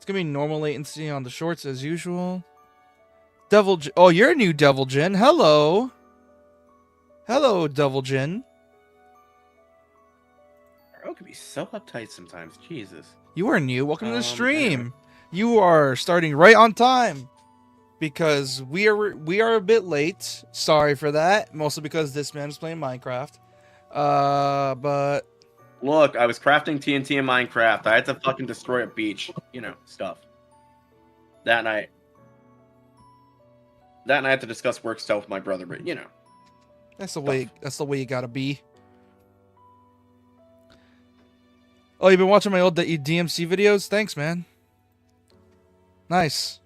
gonna be normal latency on the shorts as usual. Devil, oh, you're a new Devil Jin. Hello, hello, Devil Jin. Bro can be so uptight sometimes. Jesus. You are new. Welcome to the stream. Anyway. You are starting right on time because we are a bit late. Sorry for that. Mostly because this man is playing Minecraft. But look, I was crafting TNT in Minecraft. I had to fucking destroy a beach. You know, stuff. That night. That and I had to discuss work stuff with my brother, but you know. That's the way you gotta be. Oh, you've been watching my old DMC videos? Thanks, man. Nice.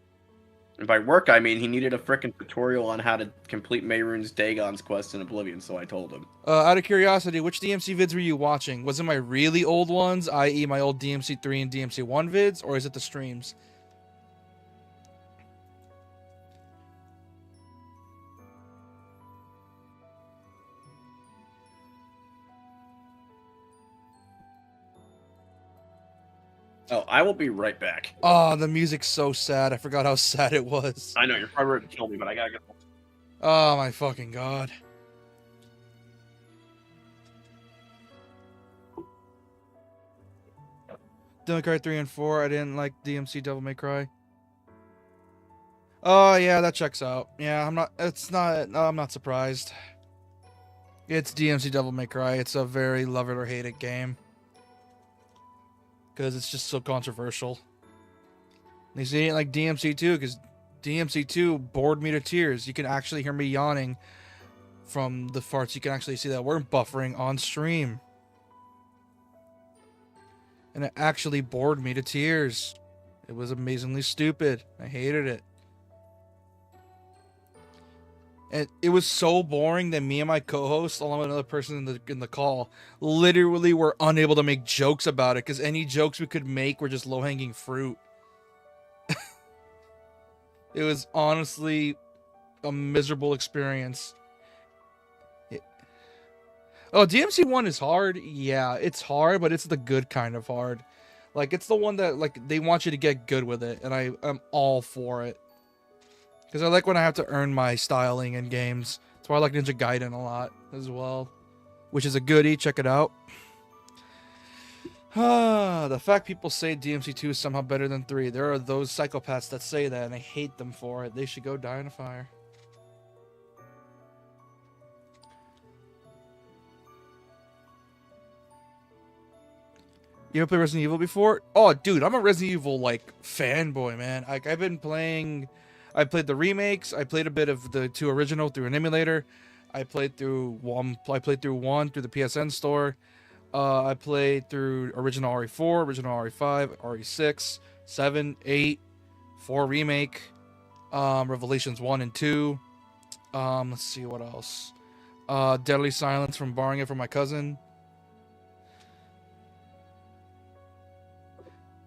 And by work, I mean he needed a frickin' tutorial on how to complete Mehrunes Dagon's quest in Oblivion, so I told him. Out of curiosity, which DMC vids were you watching? Was it my really old ones, i.e. my old DMC 3 and DMC 1 vids, or is it the streams? Oh, I will be right back. Oh, the music's so sad. I forgot how sad it was. I know, you're probably ready to kill me, but I gotta go. Oh, my fucking god. Devil May Cry 3 and 4. I didn't like DMC Devil May Cry. Oh, yeah, that checks out. Yeah, I'm not surprised. It's DMC Devil May Cry. It's a very love it or hate it game. Because it's just so controversial. You see it like DMC 2, because DMC 2 bored me to tears. You can actually hear me yawning from the farts. You can actually see that we're buffering on stream. And it actually bored me to tears. It was amazingly stupid. I hated it. And it was so boring that me and my co-host, along with another person in the call, literally were unable to make jokes about it because any jokes we could make were just low-hanging fruit. It was honestly a miserable experience. Oh, DMC 1 is hard. Yeah, it's hard, but it's the good kind of hard. Like, it's the one that, like, they want you to get good with it, and I'm all for it. Because I like when I have to earn my styling in games. That's why I like Ninja Gaiden a lot as well. Which is a goodie. Check it out. The fact people say DMC 2 is somehow better than 3. There are those psychopaths that say that, and I hate them for it. They should go die in a fire. You ever played Resident Evil before? Oh, dude, I'm a Resident Evil, like, fanboy, man. Like, I've been playing... I played the remakes. I played a bit of the 2 original through an emulator. I played through one through the PSN store. I played through original RE4, original RE5, RE6, 7, 8, 4 remake, Revelations 1 and 2. Let's see what else. Deadly Silence from borrowing it from my cousin.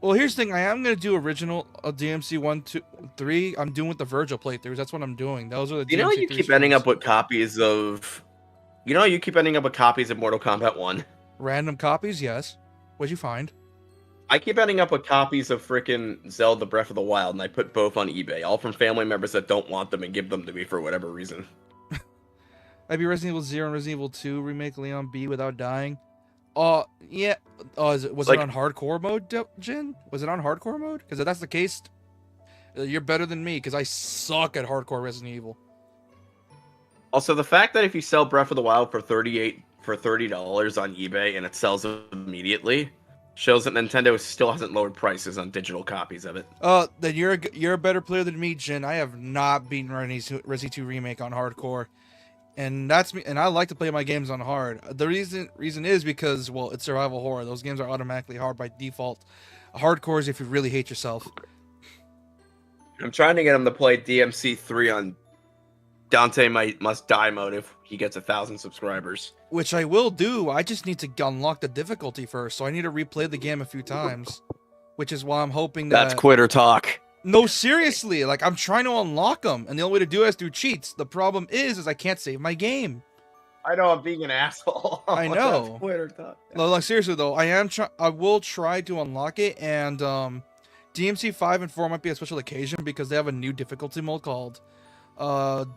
Well, here's the thing. I am going to do original DMC 1, 2, 3. I'm doing with the Virgil playthroughs. That's what I'm doing. Those are the You know you keep ending up with copies of... You know you keep ending up with copies of Mortal Kombat 1? Random copies, yes. What'd you find? I keep ending up with copies of frickin' Zelda Breath of the Wild, and I put both on eBay. All from family members that don't want them and give them to me for whatever reason. I beat Resident Evil 0 and Resident Evil 2 remake Leon B without dying. Yeah. Was it on hardcore mode, Jin? Was it on hardcore mode? Because if that's the case, you're better than me, because I suck at hardcore Resident Evil. Also, the fact that if you sell Breath of the Wild for $30 on eBay and it sells immediately shows that Nintendo still hasn't lowered prices on digital copies of it. Then you're a better player than me, Jin. I have not beaten Resident 2 remake on hardcore. And that's me, and I like to play my games on hard. The reason is because, well, it's survival horror. Those games are automatically hard by default. Hardcore is if you really hate yourself. I'm trying to get him to play DMC 3 on Dante Must Die mode if he gets 1,000 subscribers. Which I will do. I just need to unlock the difficulty first, so I need to replay the game a few times. Which is why I'm hoping that... That's quitter talk. No, seriously, like, I'm trying to unlock them, and the only way to do it is through cheats. The problem is I can't save my game. I know, I'm being an asshole. I know. That's quitter talk. No, like, seriously, though, I will try to unlock it, and, DMC 5 and 4 might be a special occasion because they have a new difficulty mode called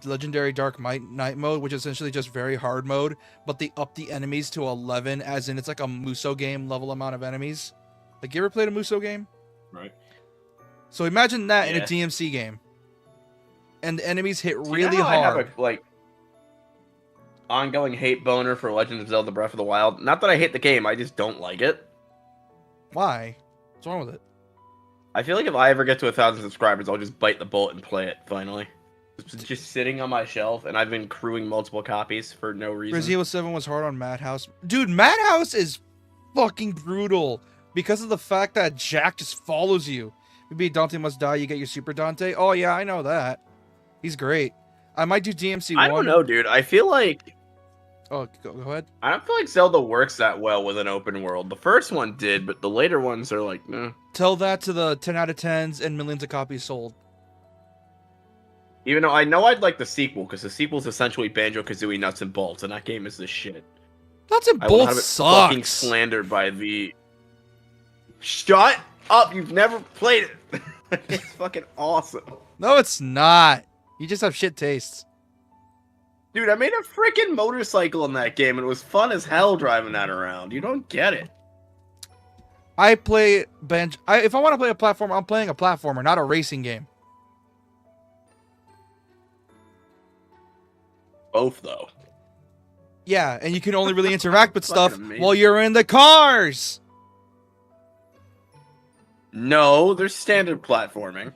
Legendary Dark Night mode, which is essentially just very hard mode, but they up the enemies to 11, as in it's like a Muso game level amount of enemies. Like, you ever played a Muso game? Right. So imagine that in a DMC game. And the enemies hit really hard. I have a, like, ongoing hate boner for Legend of Zelda Breath of the Wild. Not that I hate the game, I just don't like it. Why? What's wrong with it? I feel like if I ever get to 1,000 subscribers, I'll just bite the bullet and play it, finally. It's just sitting on my shelf, and I've been crewing multiple copies for no reason. Resident Evil 7 was hard on Madhouse. Dude, Madhouse is fucking brutal because of the fact that Jack just follows you. You beat Dante Must Die, you get your Super Dante. Oh, yeah, I know that. He's great. I might do DMC 1. I don't know, dude. I feel like... Oh, go ahead. I don't feel like Zelda works that well with an open world. The first one did, but the later ones are like, eh. Tell that to the 10 out of 10s and millions of copies sold. Even though I know I'd like the sequel, because the sequel is essentially Banjo-Kazooie Nuts and Bolts, and that game is the shit. Nuts and I will have Bolts it sucks. fucking slandered by the... Shut up! You've never played it! It's fucking awesome. No, it's not. You just have shit tastes. Dude, I made a freaking motorcycle in that game, and it was fun as hell driving that around. You don't get it. I play Banjo. If I want to play a platformer, I'm playing a platformer, not a racing game. Both, though. Yeah, and you can only really interact with stuff amazing. while you're in the cars. No, there's standard platforming.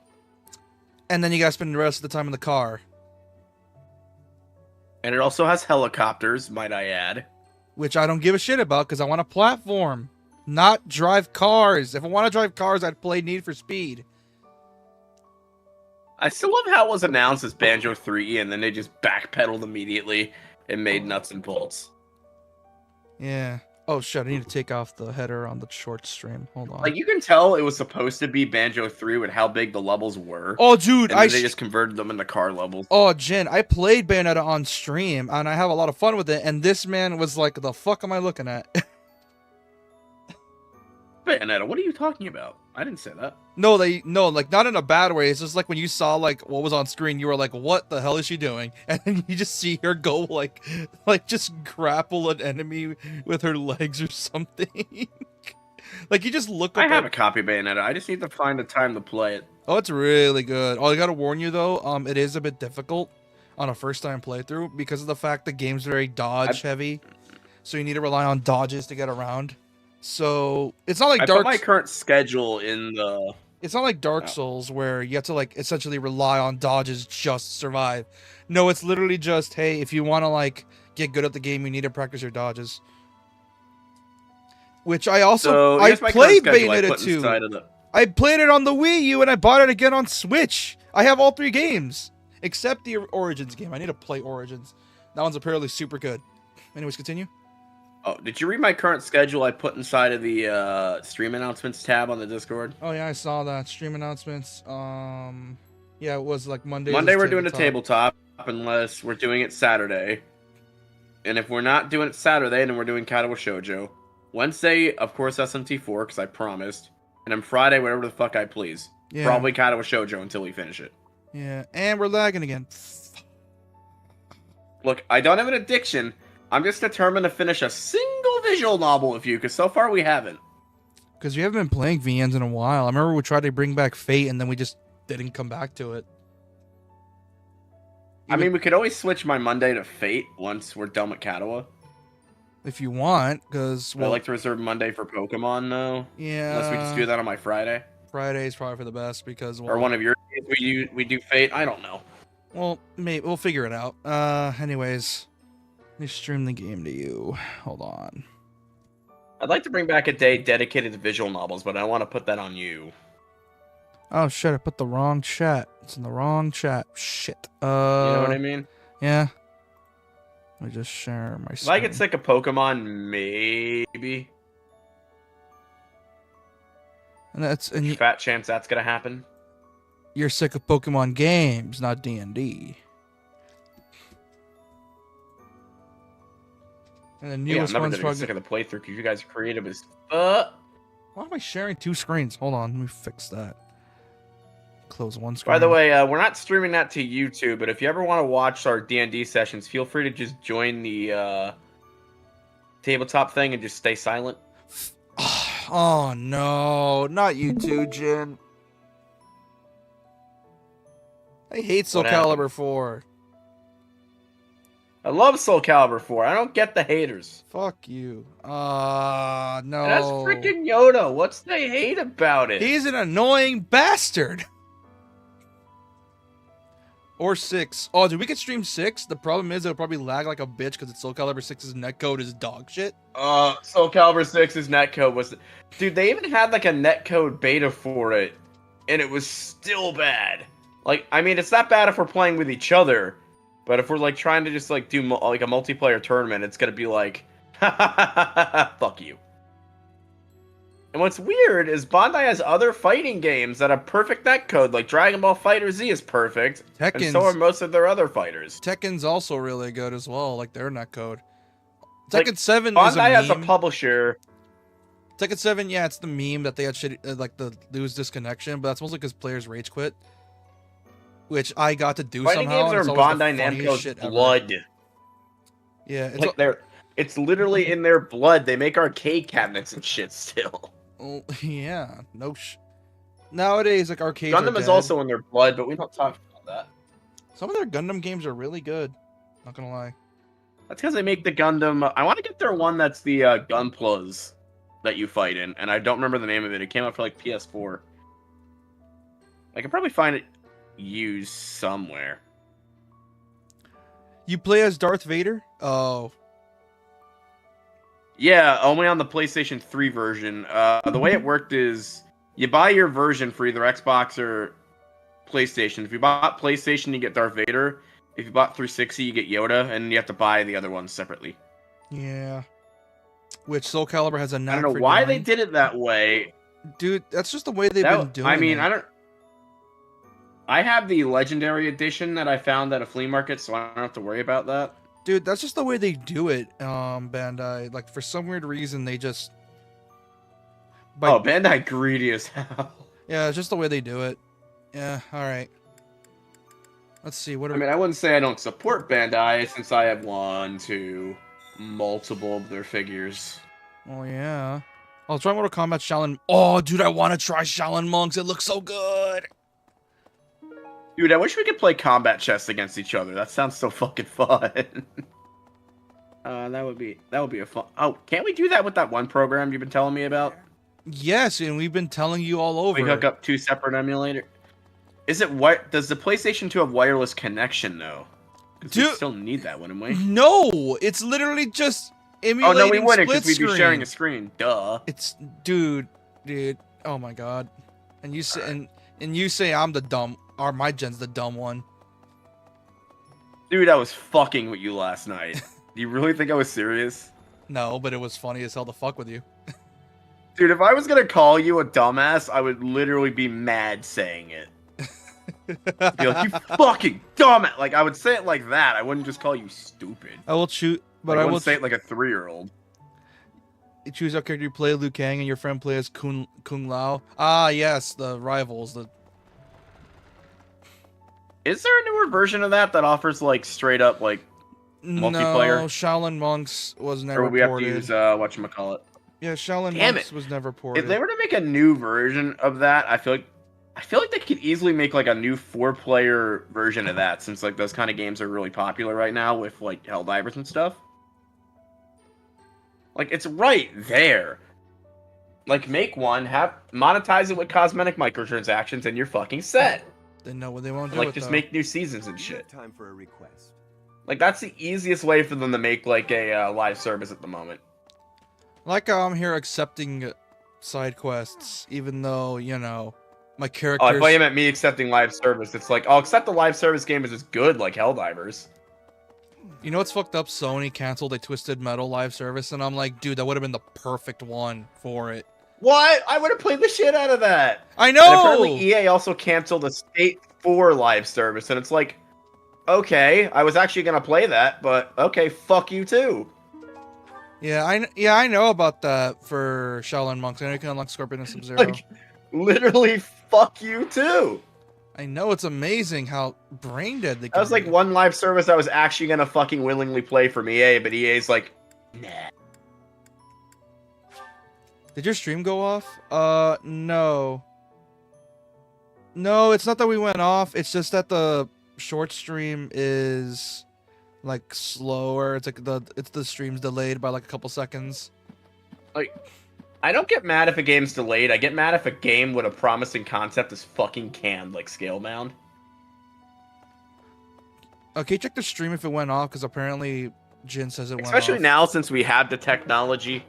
And then you gotta spend the rest of the time in the car. And it also has helicopters, might I add. Which I don't give a shit about because I want to platform, not drive cars. If I want to drive cars, I'd play Need for Speed. I still love how it was announced as Banjo 3, and then they just backpedaled immediately and made Nuts and Bolts. Yeah. Oh shit, I need to take off the header on the short stream. Hold on. Like, you can tell it was supposed to be Banjo 3 with how big the levels were. Oh, dude, and then they just converted them into car levels. Oh, Jen, I played Bayonetta on stream, and I have a lot of fun with it, and this man was like, the fuck am I looking at? Bayonetta, what are you talking about? I didn't say that. No, like, not in a bad way. It's just like when you saw, like, what was on screen, you were like, what the hell is she doing? And then you just see her go, like just grapple an enemy with her legs or something. Like, you just look up. I have a copy of Bayonetta. I just need to find the time to play it. Oh, it's really good. Oh, I gotta warn you, though, it is a bit difficult on a first-time playthrough because of the fact the game's very dodge-heavy. So you need to rely on dodges to get around. So it's not like I put my current schedule in the... It's not like Dark Souls where you have to, like, essentially rely on dodges just to survive. No, it's literally just, hey, if you want to, like, get good at the game, you need to practice your dodges. Which I also... I played Bayonetta 2. I played it on the Wii U and I bought it again on Switch. I have all 3 games. Except the Origins game. I need to play Origins. That one's apparently super good. Anyways, continue. Oh, did you read my current schedule I put inside of the stream announcements tab on the Discord? Oh yeah, I saw that. Stream announcements. Yeah, it was like Monday. Monday we're doing a tabletop unless we're doing it Saturday. And if we're not doing it Saturday, then we're doing Katawa Shoujo. Wednesday, of course, SMT4, because I promised. And then Friday, whatever the fuck I please. Yeah. Probably Katawa Shoujo until we finish it. Yeah, and we're lagging again. Look, I don't have an addiction. I'm just determined to finish a single visual novel with you, because so far we haven't. Because we haven't been playing VNs in a while. I remember we tried to bring back Fate, and then we just didn't come back to it. I mean, we could always switch my Monday to Fate once we're done with Katawa. If you want, because... Well, I like to reserve Monday for Pokemon, though. Yeah. Unless we just do that on my Friday. Friday's probably for the best, because... Well, or one of your days we do Fate. I don't know. Well, maybe we'll figure it out. Anyways... Let me stream the game to you. Hold on. I'd like to bring back a day dedicated to visual novels, but I want to put that on you. Oh shit, I put the wrong chat. It's in the wrong chat. Shit. You know what I mean? Yeah. Let me just share my screen. If I get sick of Pokemon, maybe. And fat chance that's gonna happen. You're sick of Pokemon games, not D&D. And the newest I'm one's never gonna get sick of the playthrough because you guys are creative as fuck. Why am I sharing 2 screens? Hold on, let me fix that. close one screen. By the way, we're not streaming that to YouTube, but if you ever want to watch our D&D sessions, feel free to just join the tabletop thing and just stay silent. Oh no, not you too, Jin. I hate Soul Calibur 4. I love Soul Calibur 4. I don't get the haters. Fuck you. No. And that's freaking Yoda. What's the hate about it? He's an annoying bastard. Or 6. Oh, dude, we could stream 6. The problem is it'll probably lag like a bitch because Soul Calibur 6's netcode is dog shit. Soul Calibur 6's netcode was... Dude, they even had like a netcode beta for it, and it was still bad. Like, I mean, it's not bad if we're playing with each other, but if we're like trying to just like do like a multiplayer tournament, it's gonna be like, fuck you. And what's weird is Bandai has other fighting games that have perfect netcode, like Dragon Ball FighterZ is perfect, and so are most of their other fighters. Tekken's also really good as well, like their netcode. Tekken like, 7 Bandai is a meme. has a publisher. Tekken 7, yeah, it's the meme that they had shit, like the lose disconnection, but that's mostly because players rage quit. Which I got to do Fighting somehow. Games are Bandai Namco's blood. Yeah, it's like it's literally in their blood. They make arcade cabinets and shit still. Oh, yeah, nowadays, like arcades Gundam is also in their blood, but we don't talk about that. Some of their Gundam games are really good. Not gonna lie. That's because they make the Gundam. I want to get their one that's the Gunplas that you fight in, and I don't remember the name of it. It came out for like PS4. I can probably find it used somewhere. You play as Darth Vader? Oh. Yeah, only on the PlayStation 3 version. The way it worked is you buy your version for either Xbox or PlayStation. If you bought PlayStation, you get Darth Vader. If you bought 360, you get Yoda, and you have to buy the other ones separately. Yeah. Which Soul Calibur has a knack I don't know why they did it that way. Dude, that's just the way they've been doing it. I mean, I have the Legendary Edition that I found at a flea market, so I don't have to worry about that. Dude, that's just the way they do it, Bandai. Like, for some weird reason, they just... Bandai greedy as hell. Yeah, it's just the way they do it. Yeah, alright. Let's see, what are... I mean, I wouldn't say I don't support Bandai, since I have multiple of their figures. Oh, yeah. I was trying Mortal Kombat Shaolin... Oh, dude, I want to try Shaolin Monks. It looks so good. Dude, I wish we could play combat chess against each other. That sounds so fucking fun. That would be a fun... Oh, can't we do that with that one program you've been telling me about? Yes, and we've been telling you all over. We hook up 2 separate emulators. Is it what? Does the PlayStation 2 have wireless connection though? Because we still need that, wouldn't we? No, it's literally just emulating. Oh no, we wouldn't because we'd screen. be sharing a screen. Duh. It's dude. Oh my god. And you say and you say I'm the dumb, or my gen's the dumb one. Dude, I was fucking with you last night. Do you really think I was serious? No, but it was funny as hell to fuck with you. Dude, if I was gonna call you a dumbass, I would literally be mad saying it. Be like, you fucking dumbass. Like, I would say it like that. I wouldn't just call you stupid. I will shoot, but like, I wouldn't say it like a 3-year-old. You choose our character, you play Liu Kang, and your friend plays Kung Lao. Ah, yes, the rivals. Is there a newer version of that offers, like, straight up, like, multiplayer? No, Shaolin Monks was never ported. Or we have to use, whatchamacallit? Yeah, Shaolin Monks was never ported. If they were to make a new version of that, I feel like they could easily make, like, a new 4-player version of that, since, like, those kind of games are really popular right now with, like, Helldivers and stuff. Like, it's right there. Like, make one, monetize it with cosmetic microtransactions, and you're fucking set. They know what they won't do. Like, just make new seasons and shit. Time for a request. Like, that's the easiest way for them to make, like, a live service at the moment. Like, I'm here accepting side quests, even though, you know, my characters... Oh, I thought you meant me accepting live service. It's like, I'll accept the live service game is just good, like Helldivers. You know what's fucked up? Sony canceled a Twisted Metal live service, and I'm like, dude, that would have been the perfect one for it. What? I would have played the shit out of that. I know! And apparently EA also canceled a State 4 live service, and it's like, okay, I was actually going to play that, but okay, fuck you too. Yeah, I know about that for Shaolin Monks. I know you can unlock Scorpion and Sub-Zero. Like, literally, fuck you too. I know it's amazing how brain dead they That can was like be. one live service I was actually gonna fucking willingly play from EA, but EA's like, nah. Did your stream go off? No. No, it's not that we went off. It's just that the short stream is like slower. It's like the stream's delayed by like a couple seconds. Like, I don't get mad if a game's delayed. I get mad if a game with a promising concept is fucking canned, like Scalebound. Okay, check the stream if it went off, because apparently Jin says it went off. Especially now since we have the technology.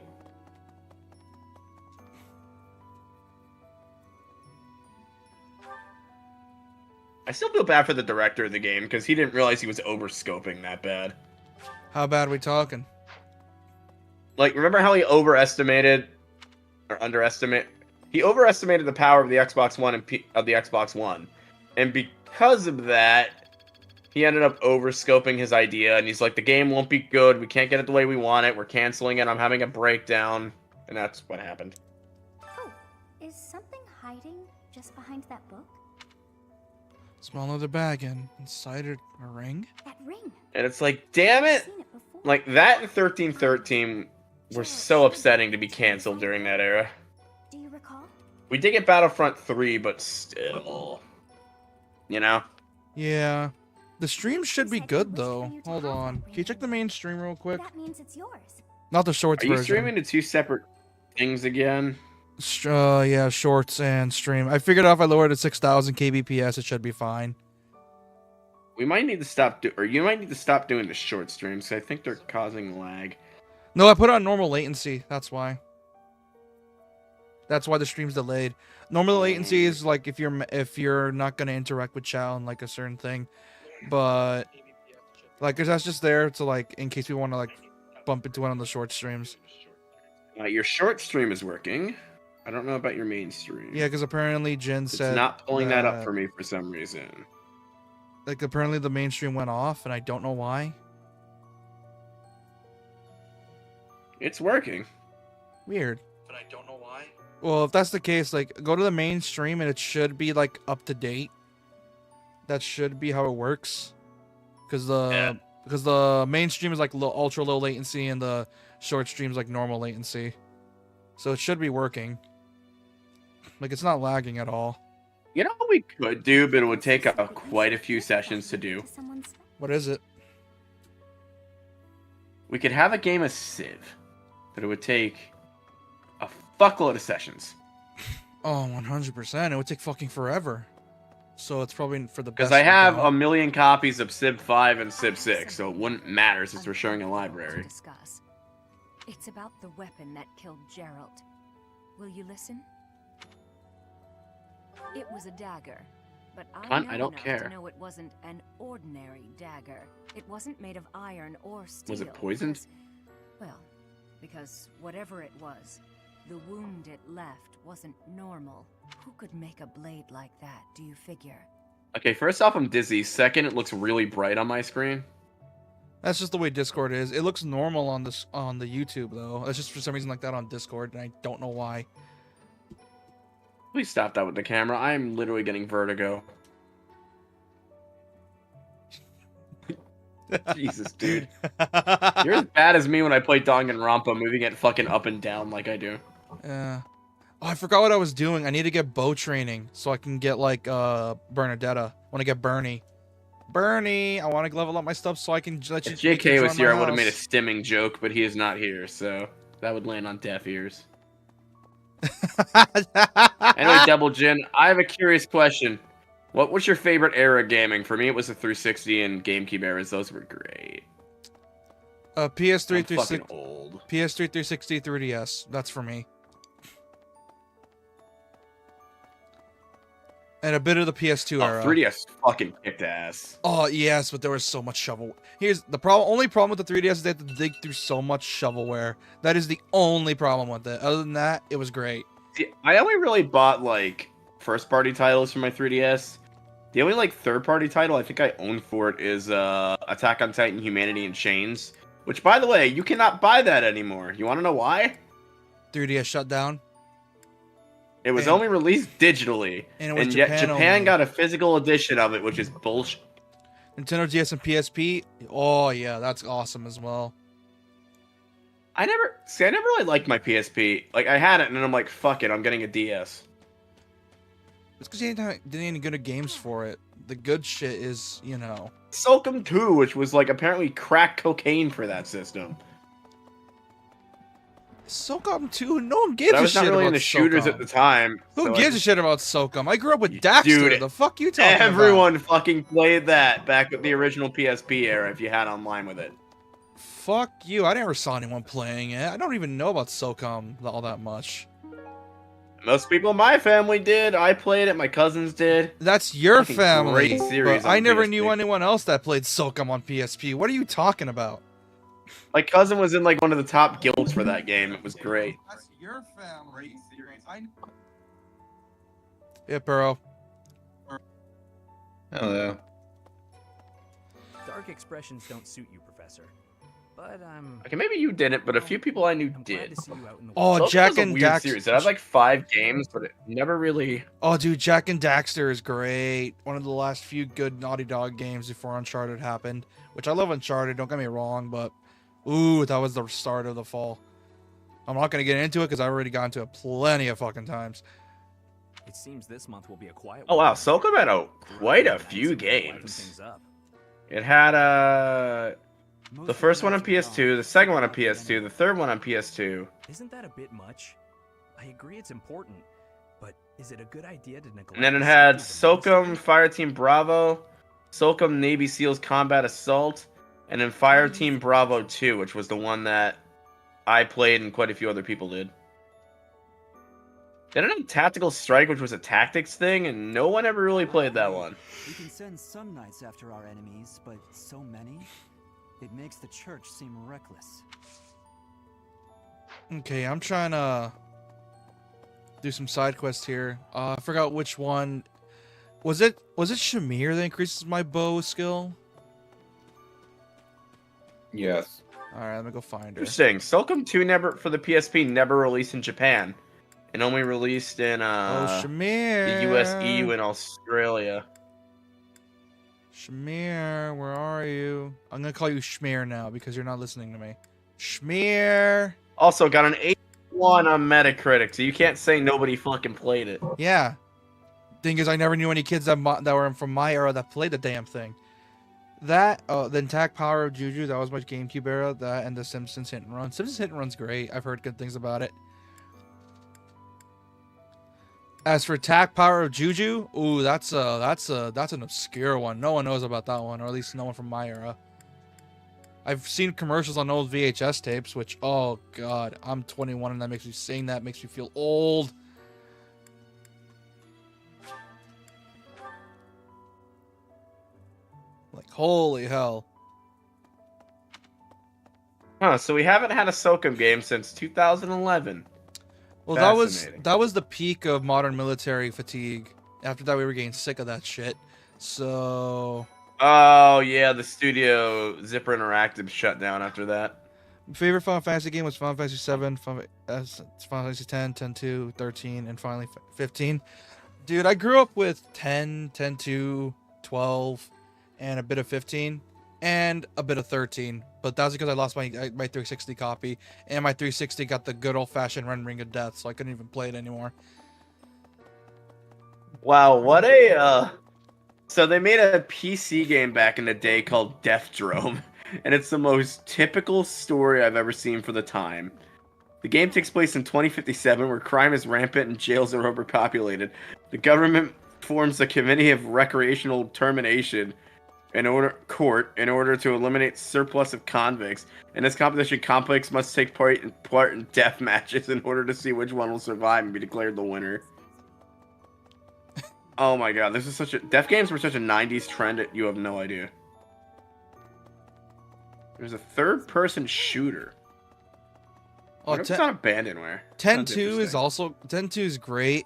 I still feel bad for the director of the game because he didn't realize he was overscoping that bad. How bad are we talking? Like, remember how he overestimated or underestimated? He overestimated the power of the Xbox One of the Xbox One, and because of that, he ended up overscoping his idea. And he's like, "The game won't be good. We can't get it the way we want it. We're canceling it. I'm having a breakdown," and that's what happened. Oh, is something hiding just behind that book? Small leather bag and inside it a ring. That ring. And it's like, damn I've it! seen it before. Like, that and 1313 were so upsetting to be canceled during that era. Do you recall? We did get Battlefront 3, but still. You know? Yeah. The stream should be Said he good wished though. for you to Hold have on. that Can you check the main stream real quick? That means it's yours. Not the shorts Are you version. streaming to two separate things again? Yeah, shorts and stream. I figured out if I lowered it to 6,000 kbps, it should be fine. We might need to stop or you might need to stop doing the short streams. I think they're causing lag. No, I put it on normal latency. That's why. That's why the stream's delayed. Normal latency is like if you're not gonna interact with chat on like a certain thing, but like that's just there to like in case we want to like bump into one on the short streams. Your short stream is working. I don't know about your main stream. Yeah, because apparently Jin It's said not pulling that up for me for some reason. like apparently the main stream went off, and I don't know why. It's working. Weird. But I don't know why. Well, if that's the case, like go to the main stream and it should be like up to date. That should be how it works. Because the main stream is like ultra low latency and the short stream is like normal latency. So it should be working. Like it's not lagging at all. You know what we could do, but it would take quite a few sessions to do? What is it? We could have a game of Civ, but it would take a fuckload of sessions. Oh, 100%. It would take fucking forever. So it's probably for the best. Because I have a million copies of Civ 5 and Civ 6, so it wouldn't matter since we're sharing a library. It's about the weapon that killed Gerald. Will you listen? It was a dagger, but I don't enough care. to know it wasn't an ordinary dagger. It wasn't made of iron or steel. Was it poisoned? Because whatever it was, the wound it left wasn't normal. Who could make a blade like that, do you figure? Okay, first off, I'm dizzy. Second, it looks really bright on my screen. That's just the way Discord is. It looks normal on this on the YouTube though. It's just for some reason like that on Discord, and I don't know why. Please stop that with the camera. I'm literally getting vertigo. Jesus, dude. You're as bad as me when I play Danganronpa, moving it fucking up and down like I do. Yeah. Oh, I forgot what I was doing. I need to get bow training so I can get like Bernadetta. I want to get Bernie. Bernie, I want to level up my stuff so I can let you. If JK was join here, my I would have made a house. stimming joke, but he is not here, so that would land on deaf ears. Anyway, Double Jin, I have a curious question. What was your favorite era of gaming? For me, it was the 360 and GameCube eras. Those were great. PS3, I'm 360, fucking old. PS3, 360, 3DS. That's for me. And a bit of the PS2 era. 3DS fucking kicked ass. Oh yes, but there was so much shovel. Here's the problem. Only problem with the 3DS is they have to dig through so much shovelware. That is the only problem with it. Other than that, it was great. See, I only really bought like first-party titles for my 3DS. The only like third-party title I think I own for it is Attack on Titan: Humanity in Chains. Which, by the way, you cannot buy that anymore. You want to know why? 3DS shut down. It was And- only released digitally, and it was yet Japan Japan only. got a physical edition of it, which is bullshit. Nintendo DS and PSP. Oh yeah, that's awesome as well. I never really liked my PSP. Like, I had it, and then I'm like, fuck it, I'm getting a DS. It's because you didn't have any good games for it. The good shit is, you know. Soulcom 2, which was like apparently crack cocaine for that system. SOCOM 2, no one gives But I a was shit not really about into shooters at SOCOM. the time. Who so I gives a just- shit about SOCOM? I grew up with Daxter. Dude, The fuck you talking Everyone about? fucking played that back with the original PSP era if you had online with it. Fuck you. I never saw anyone playing it. I don't even know about SOCOM all that much. Most people in my family did. I played it. My cousins did. That's your Fucking family. great series But I on never PSP. knew anyone else that played SOCOM on PSP. What are you talking about? My cousin was in like one of the top guilds for that game. It was great. That's your family. Yeah, Burrow. Hello. Dark expressions don't suit you, Professor. But Okay, maybe you didn't, but a few people I knew I'm glad did. to see you out in the Oh, world. Soulcom Jack was a and weird Dax. series. It had like 5 games, but it never really. Oh, dude, Jack and Daxter is great. One of the last few good Naughty Dog games before Uncharted happened. Which I love Uncharted, don't get me wrong, but ooh, that was the start of the fall. I'm not gonna get into it because I already got into it plenty of fucking times. It seems this month will be a quiet Oh one. wow, Soulcom had quite a Events few and liven games. things up. It had Most the of first one on events are PS2, gone. the second one on PS2, the third one on PS2. Isn't that a bit much? I agree it's important, but is it a good idea to neglect? And then it the had safety of the SOCOM military? Fireteam Bravo, SOCOM Navy SEALs Combat Assault, and then Fireteam Bravo 2, which was the one that I played and quite a few other people did. Then it had Tactical Strike, which was a tactics thing, and no one ever really played that one. We can send some knights after our enemies, but so many? It makes the church seem reckless. Okay, I'm trying to do some side quests here. I forgot which one. Was it Shamir that increases my bow skill? Yes. Alright, let me go find her. Interesting. SOCOM 2 never for the PSP never released in Japan. It only released in Oh, Shamir. the US, EU, and Australia. Shamir, where are you? I'm gonna call you Shmear now because you're not listening to me. Shmear. Also got an 81 on Metacritic, so you can't say nobody fucking played it. Yeah. Thing is, I never knew any kids that were from my era that played the damn thing. That, the Intact Power of Juju, that was my GameCube era. That and the Simpsons Hit and Run. Simpsons Hit and Run's great. I've heard good things about it. As for Attack Power of Juju, ooh, that's an obscure one. No one knows about that one, or at least no one from my era. I've seen commercials on old VHS tapes, which, oh god, I'm 21 and that makes me saying that makes me feel old. Like, holy hell. Huh, so we haven't had a SOCOM game since 2011. Well, Fascinating. that was the peak of modern military fatigue. After that, we were getting sick of that shit. So, Oh, yeah, the studio Zipper Interactive shut down after that. my favorite Final Fantasy game was Final Fantasy 7, Final Fantasy 10, 10-2, 13, and finally 15. Dude, I grew up with 10, 10-2, 12, and a bit of 15, and a bit of 13. But that was because I lost my 360 copy, and my 360 got the good old-fashioned rendering of death, so I couldn't even play it anymore. Wow, what a so they made a PC game back in the day called Death Drome, and it's the most typical story I've ever seen for the time. The game takes place in 2057, where crime is rampant and jails are overpopulated. The government forms a committee of recreational termination in order to eliminate surplus of convicts. In this competition, convicts must take part in death matches in order to see which one will survive and be declared the winner. Oh my god, this is such a death games were such a 90s trend that you have no idea. There's a third-person shooter. Oh, It's not abandonware. 10-2 is also 10-2 is great.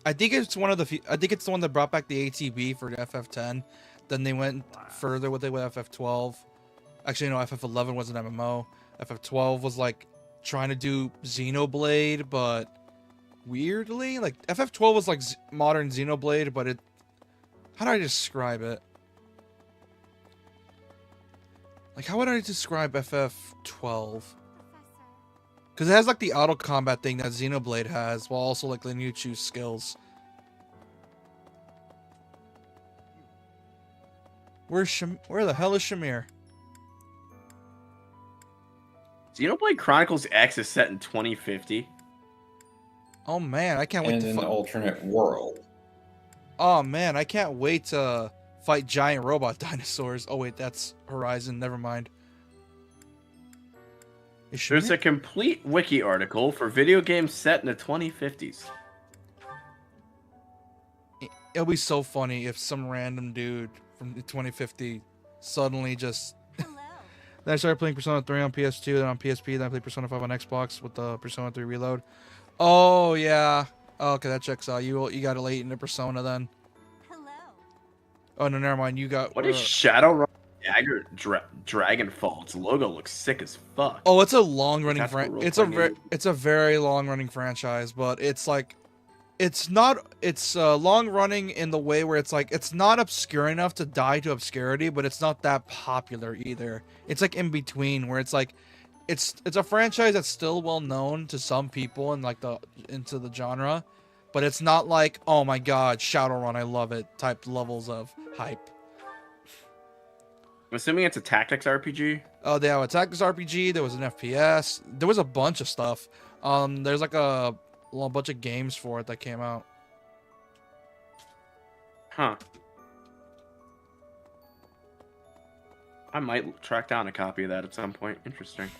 I think it's one of the I think it's the one that brought back the ATB for the FF10. Then they went further with it with FF12. Actually, no, FF11 was an MMO. FF12 was like trying to do Xenoblade, but weirdly. Like FF12 was like modern Xenoblade, but it. How do I describe it? Like, how would I describe FF12? Because it has like the auto combat thing that Xenoblade has, while also like letting you choose skills. Where the hell is Shamir? Xenoblade Chronicles X is set in 2050. Oh man, I can't wait And to an fight. alternate world. Oh man, I can't wait to fight giant robot dinosaurs. Oh wait, that's Horizon. Never mind. Is There's Shamir- a complete wiki article for video games set in the 2050s. It'll be so funny if some random dude from the 2050 suddenly just. Then I started playing Persona 3 on PS2, then on PSP, then I played Persona 5 on Xbox with the Persona 3 Reload. Oh yeah. Oh, okay, that checks out. You got it late into Persona then. Hello. Oh no, never mind. You got. What is Shadowrun Dagger Dragonfall? Its logo looks sick as fuck. Oh, it's a long running That's what it's a very long running franchise, but it's like it's long running in the way where it's like it's not obscure enough to die to obscurity, but it's not that popular either. It's like in between where it's like it's a franchise that's still well known to some people and like into the genre, but it's not like, oh my god, Shadowrun, I love it type levels of hype. I'm assuming it's a tactics RPG. Oh, they have a tactics RPG. There was an FPS. There was a bunch of stuff. There's like a bunch of games for it that came out. Huh. I might track down a copy of that at some point. Interesting.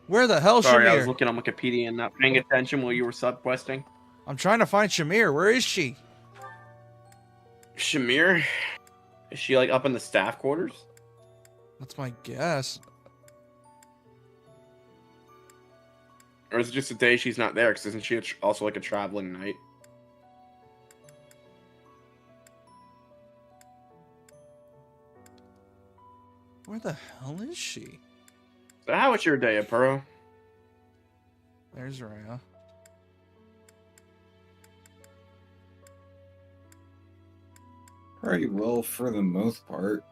Where the hell, Sorry, Shamir? I was looking on Wikipedia and not paying attention while you were sub-questing. I'm trying to find Shamir. Where is she? Shamir? Is she like up in the staff quarters? That's my guess. Or is it just a day she's not there? Because isn't she also like a traveling knight? Where the hell is she? So how was your day, Apuro? There's Rhea. Pretty well for the most part.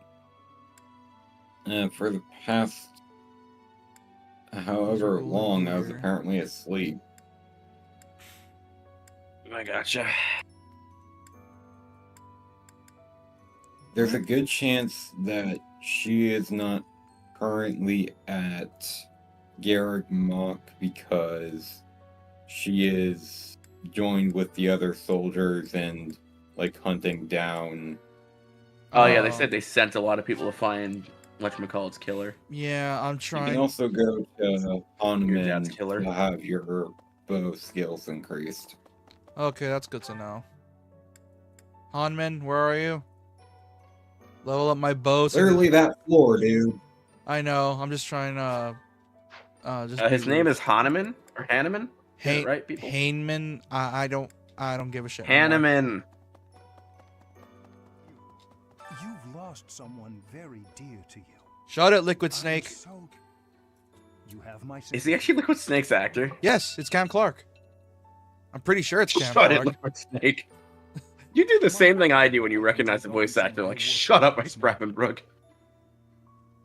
For the past however long, I was apparently asleep. I gotcha. There's a good chance that she is not currently at Garrick Mock because she is joined with the other soldiers and like hunting down. Oh yeah, they said they sent a lot of people to find whatchamacallit's killer. Yeah, I'm You trying. can also go to Your dad's Hanman killer. to have your bow skills increased. Okay, that's good to know. Hanman, where are you? Level up my bow. so- Literally that floor, dude. I know. I'm just trying to. His name is Hahnemann or Hanneman. Right, people. Hainman. I don't give a shit. anymore. Hanneman. You've lost someone very dear to you. Shut it, Liquid I'm Snake. so- You have my Is he actually Liquid Snake's actor? Yes, it's Cam Clark. I'm pretty sure it's Cam Shut it, Clark. Liquid Snake. You do the same thing I do when you recognize the voice actor. Like, shut up, Ice Brappenbrook.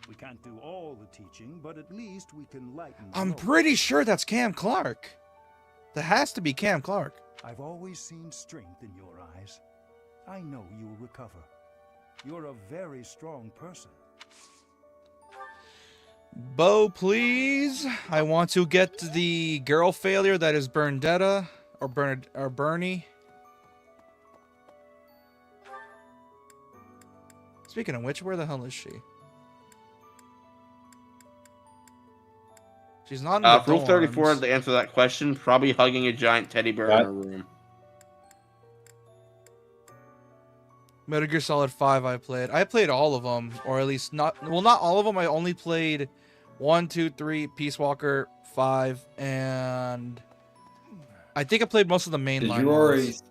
We can't do all the teaching, but at least we can lighten the I'm load. pretty sure that's Cam Clark. That has to be Cam Clark. I've always seen strength in your eyes. I know you'll recover. You're a very strong person. Bo, please. I want to get the girl failure that is Berndetta or Bernie. Speaking of which, where the hell is she? She's not in the Rule 34 dorms. to answer that question, probably hugging a giant teddy bear in her room. Metal Gear Solid 5 I played all of them, or at least not all of them. I only played 1, 2, 3, Peace Walker, 5, and I think I played most of the mainline. Did you already see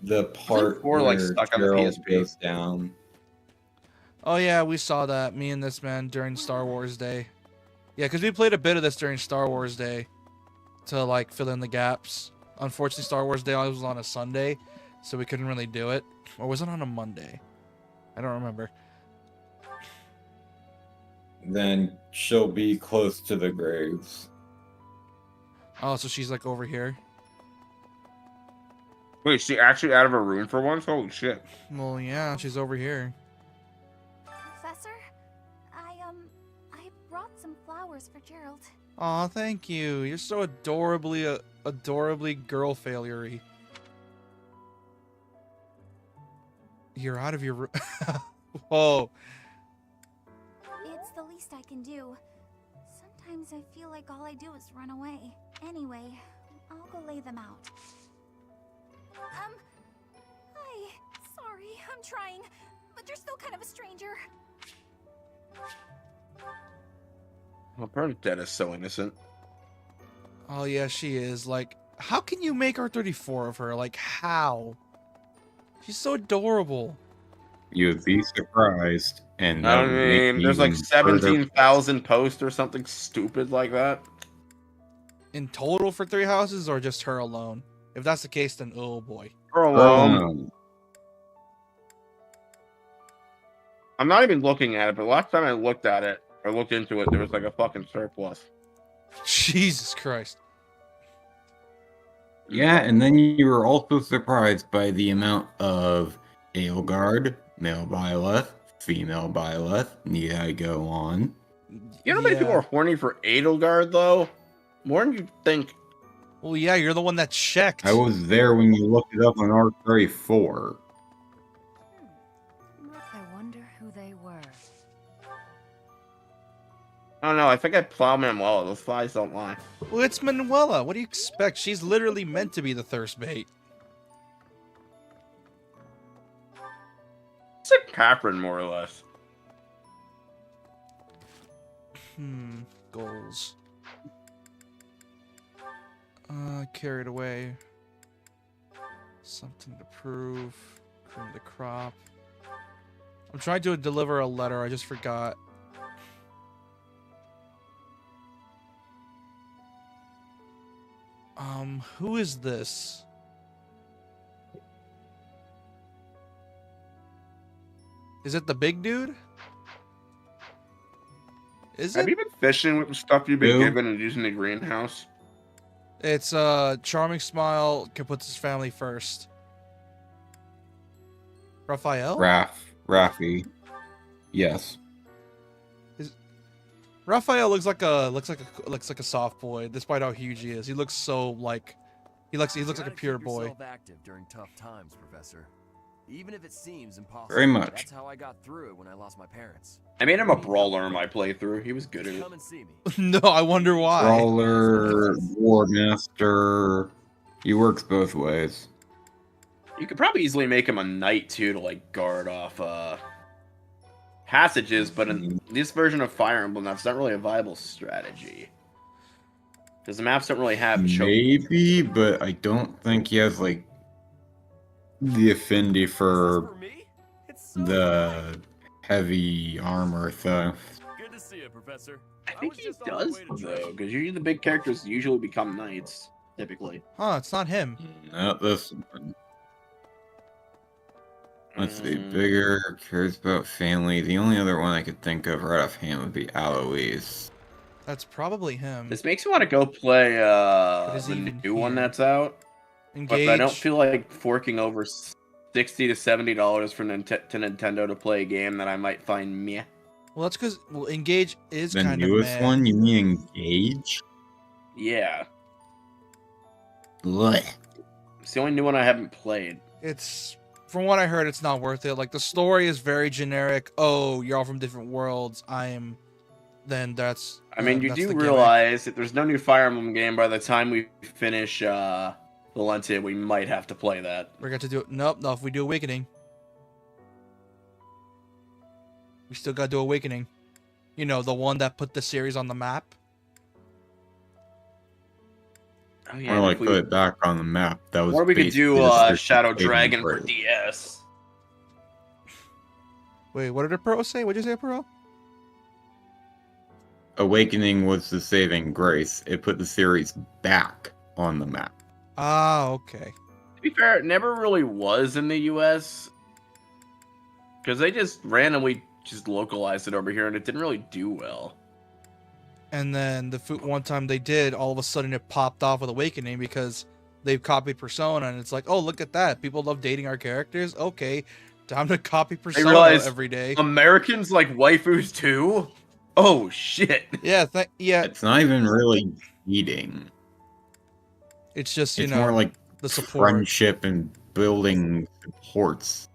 the part Or, where like, stuck on the Gerald PSP. goes down? Oh yeah, we saw that, me and this man, during Star Wars Day. Yeah, because we played a bit of this during Star Wars Day. to like fill in the gaps. Unfortunately, Star Wars Day was on a Sunday, so we couldn't really do it. Or was it on a Monday? I don't remember. Then she'll be close to the graves. Oh, so she's like over here. Wait, she actually out of her room for once? Holy shit. Well, yeah, she's over here. Professor, I brought some flowers for Gerald. Aw, thank you. You're so adorably girl failury. You're out of your room. Whoa. It's the least I can do. Sometimes I feel like all I do is run away. Anyway, I'll go lay them out. Hi. Sorry, I'm trying, but you're still kind of a stranger. Well, Bernadette is so innocent. Oh, yeah, she is. Like, how can you make R34 of her? Like, how? She's so adorable. You'd be surprised. And I that would make mean, there's like even further- 17,000 posts or something stupid like that. In total for 3 houses, or just her alone? If that's the case, then oh boy. Her alone. I'm not even looking at it, but last time I looked at it, or looked into it, there was like a fucking surplus. Jesus Christ. Yeah, and then you were also surprised by the amount of Aelgard, male Byleth, female Byleth. Need I go on? You know how many people are horny for Edelgard, though? More than you think. Well, yeah, you're the one that checked. I was there when you looked it up on R34. I wonder who they were. I don't know, I think I plow Manuela. Those flies don't lie. Well, it's Manuela. What do you expect? She's literally meant to be the thirst bait. It's like Catherine, more or less. Goals. Carried away. Something to prove. Cream the crop. I'm trying to deliver a letter. I just forgot. Who is this? Is it the big dude? Is Have it? you been fishing with the stuff you've been Who? given and using the greenhouse? It's Charming Smile can put his family first. Raphael? Raffi. Yes. Raphael looks like a soft boy, despite how huge he is. He looks so like he looks like a pure boy. Active during tough times, Professor. Even if it seems impossible. Very much. That's how I got through it when I lost my parents. I made him a brawler in my playthrough. He was good at it. Come and see me. No, I wonder why. Brawler, Wardmaster. He works both ways. You could probably easily make him a knight too to like guard off passages, but in this version of Fire Emblem, that's not really a viable strategy. Because the maps don't really have Maybe, but I don't think he has like the affinity for the heavy armor stuff. Good to see you, Professor. I think he does though, because usually the big characters usually become knights, typically. Huh, it's not him. Not this one. Let's see, bigger, cares about family. The only other one I could think of right offhand would be Aloise. That's probably him. This makes me want to go play is the he new even one here? that's out. Engage. But I don't feel like forking over $60 to $70 for to Nintendo to play a game that I might find meh. Well, that's because Engage is The kind of newest meh. one, you mean Engage? Yeah, Blech. it's the only new one I haven't played. It's from what I heard, it's not worth it. Like the story is very generic. Oh, you're all from different worlds. Then that's. I mean, you that's do the gimmick. realize that there's no new Fire Emblem game. By the time we finish Valencia, we might have to play that. We're going to do it. Nope. No, if we do Awakening, we still got to do Awakening. You know, the one that put the series on the map. Oh, yeah, More like if we- put it back on the map. That was or we could do basically the Shadow saving Dragon for grace. DS. Wait, what did the pro say? What'd you say, pro? Awakening was the saving grace. It put the series back on the map. Ah, okay. To be fair, it never really was in the US. Because they just randomly just localized it over here and it didn't really do well. And then one time they did, all of a sudden it popped off with Awakening because they've copied Persona, and it's like, oh, look at that. People love dating our characters. Okay, time to copy Persona realized every day. Americans like waifus too? Oh, shit. Yeah, yeah. It's not even really cheating. It's just, It's more like the support. friendship and building supports.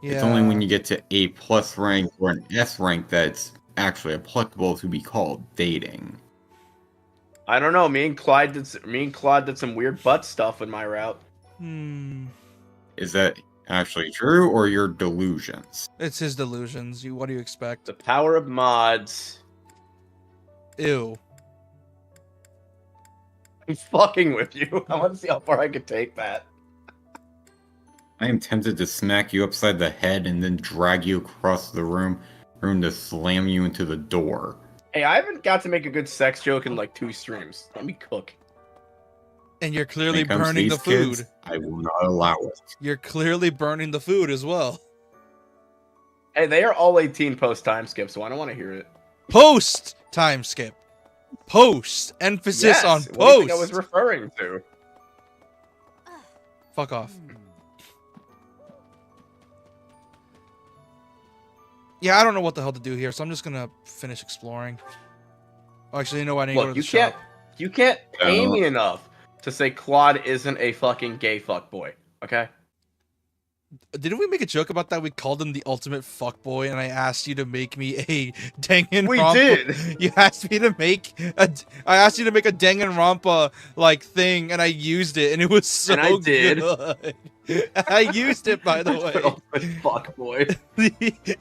Yeah. It's only when you get to A+ rank or an S rank that's actually applicable to be called dating. I don't know. Me and Claude did some weird butt stuff in my route. Is that actually true, or your delusions? It's his delusions. What do you expect? The power of mods. Ew. I'm fucking with you. I want to see how far I can take that. I am tempted to smack you upside the head and then drag you across the room to slam you into the door. Hey, I haven't got to make a good sex joke in like 2 streams. Let me cook. And you're clearly When it comes to burning the these kids, food. I will not allow it. You're clearly burning the food as well. Hey, they are all 18 post time skip, so I don't want to hear it. Post time skip. Post. Emphasis Yes, on what do you think I post. was referring to? Fuck off. Yeah, I don't know what the hell to do here, so I'm just gonna finish exploring. Oh, actually, you know what? I need to go to the shop. You can't pay me enough to say Claude isn't a fucking gay fuckboy, okay? Didn't we make a joke about that? We called him the ultimate fuckboy, and I asked you to make me a Danganronpa. We did. You asked me to make I asked you to make a Danganronpa like thing, and I used it, and it was so And I did. good. I used it, by the way. Ultimate fuckboy.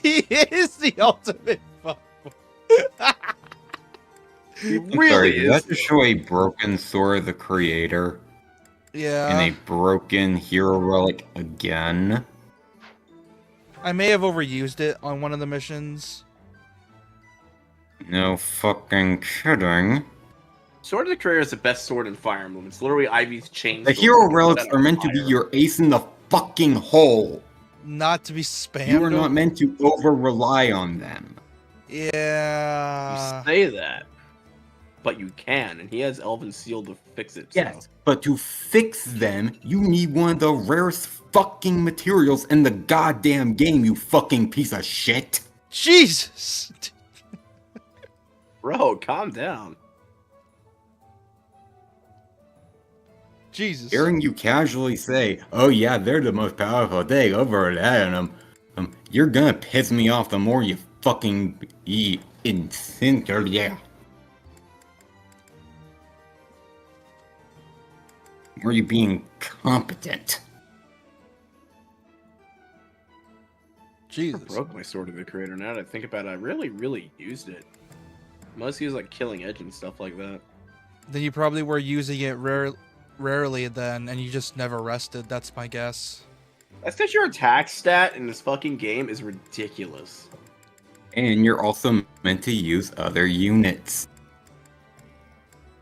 He is the ultimate fuckboy. He I'm really sorry, did is. that just show a broken Sora the Creator Yeah. and a broken Hero Relic again? I may have overused it on one of the missions. No fucking kidding. Sword of the Creator is the best sword in Fire Emblem. It's literally Ivy's chain. The Hero Relics are meant to be your ace in the fucking hole. Not to be spammed. You are not meant to over-rely on them. Yeah. You say that, but you can, and he has Elven Seal to fix it. Yes, So. but to fix them, you need one of the rarest fucking materials in the goddamn game, you fucking piece of shit. Jesus. Bro, calm down. Jesus. Hearing you casually say, "Oh yeah, they're the most powerful thing over there," and you're gonna piss me off the more you fucking incenter, yeah. Or you being competent. Jesus. I broke my Sword of the Creator. Now that I think about it, I really used it. Mostly was like Killing Edge and stuff like that. Then you probably were using it rarely then, and you just never rested. That's my guess. That's because your attack stat in this fucking game is ridiculous. And you're also meant to use other units.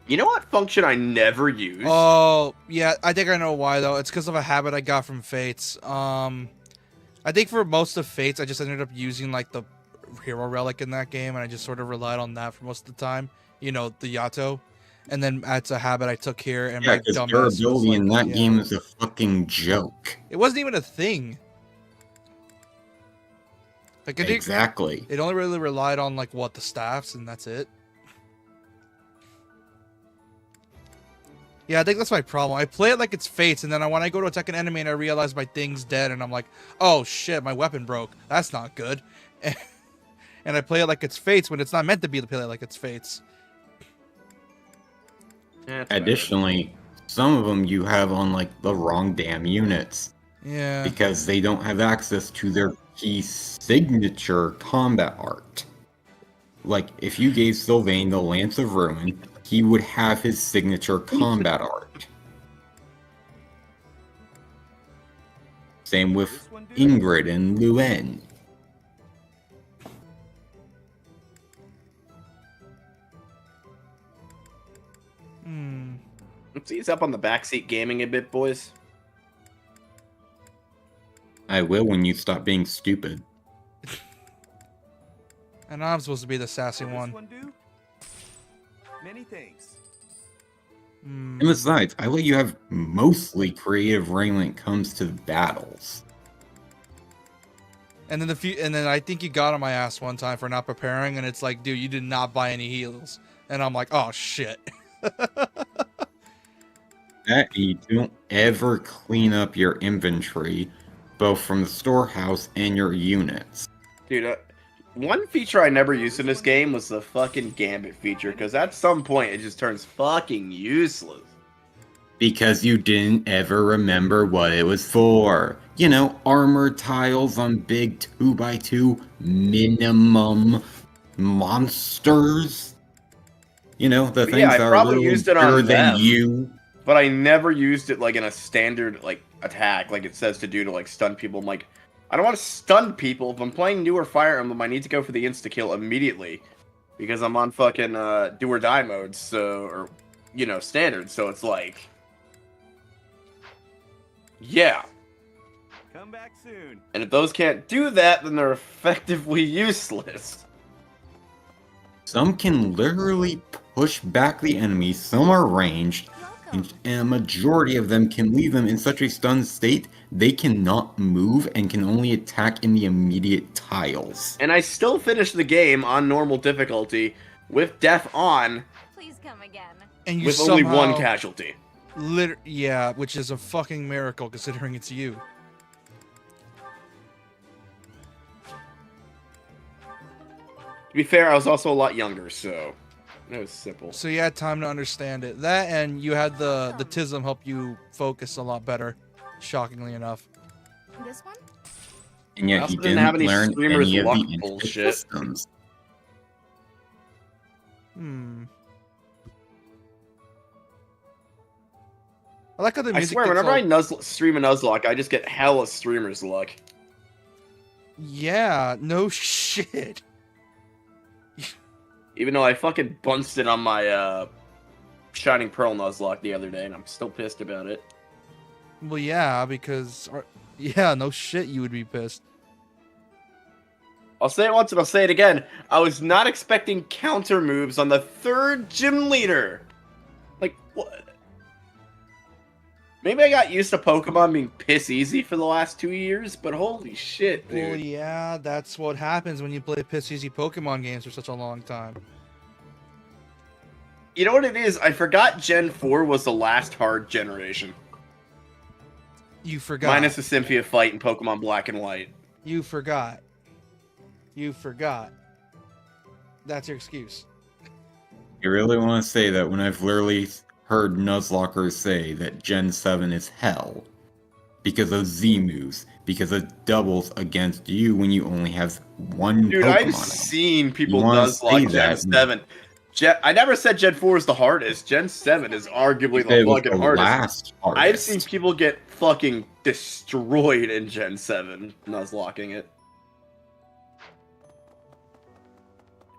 You know what function I never use? Oh, yeah, I think I know why, though. It's because of a habit I got from Fates. I think for most of Fates, I just ended up using, like, the Hero Relic in that game, and I just sort of relied on that for most of the time. You know, the Yato. And then that's a habit I took here, and Yeah, my because dumbass durability was in like, that yeah. game is a fucking joke. It wasn't even a thing. Like, I think Exactly. it only really relied on, like, what, the staffs, and that's it. Yeah, I think that's my problem. I play it like it's Fates, and then when I go to attack an enemy and I realize my thing's dead, and I'm like, oh shit, my weapon broke. That's not good. And I play it like it's Fates when it's not meant to be played like it's Fates. Yeah, it's better. Additionally, some of them you have on like the wrong damn units. Yeah. Because they don't have access to their key signature combat art. Like, if you gave Sylvain the Lance of Ruin, he would have his signature combat art. Same with Ingrid and Luen. Let's ease up on the backseat gaming a bit, boys. I will when you stop being stupid. And I'm supposed to be the sassy Will one. this one do? Many thanks. Hmm. And besides, I let you have mostly creative reign when it comes to battles. And then I think you got on my ass one time for not preparing, and it's like, dude, you did not buy any heals. And I'm like, oh shit. That you don't ever clean up your inventory, both from the storehouse and your units. Dude, one feature I never used in this game was the fucking Gambit feature, because at some point it just turns fucking useless. Because you didn't ever remember what it was for. You know, armor tiles on big 2x2 minimum monsters. You know, the But things yeah, I that are probably little used it bigger on than them, you. but I never used it like in a standard like attack, like it says to do to like stun people. I'm like, I don't want to stun people. If I'm playing newer Fire Emblem, I need to go for the insta kill immediately because I'm on fucking do or die mode, so or you know standard. So it's like, yeah. Come back soon. And if those can't do that, then they're effectively useless. Some can literally push back the enemy, some are ranged, Welcome. and a majority of them can leave them in such a stunned state they cannot move and can only attack in the immediate tiles. And I still finished the game on normal difficulty with death on Please come again. And you with only one somehow casualty. yeah, which is a fucking miracle considering it's you. To be fair, I was also a lot younger, so it was simple. So you had time to understand it. That and you had the TISM help you focus a lot better, shockingly enough. This one? And I yet also you didn't have didn't any learn streamers any of luck the intricate bullshit. systems. Hmm. I like how the I music swear, gets whenever all- I stream a Nuzlocke, I just get hella streamer's luck. Yeah, no shit. Even though I fucking bunsted on my Shining Pearl Nuzlocke the other day, and I'm still pissed about it. Well, yeah, because yeah, no shit, you would be pissed. I'll say it once and I'll say it again. I was not expecting counter moves on the third gym leader. Like, what? Maybe I got used to Pokemon being piss easy for the last 2 years, but holy shit, dude. Well, yeah, that's what happens when you play piss easy Pokemon games for such a long time. You know what it is? I forgot Gen 4 was the last hard generation. You forgot. Minus the Cynthia fight in Pokemon Black and White. You forgot. You forgot. That's your excuse. You really want to say that when I've literally heard Nuzlockers say that Gen 7 is hell because of Z moves, because it doubles against you when you only have one Dude, Pokemon I've out. seen people You wanna Nuzlocke say Gen that- 7. I never said Gen 4 is the hardest. Gen 7 is arguably It the was fucking the hardest. last I've hardest. seen people get fucking destroyed in Gen 7 Nuzlocking it.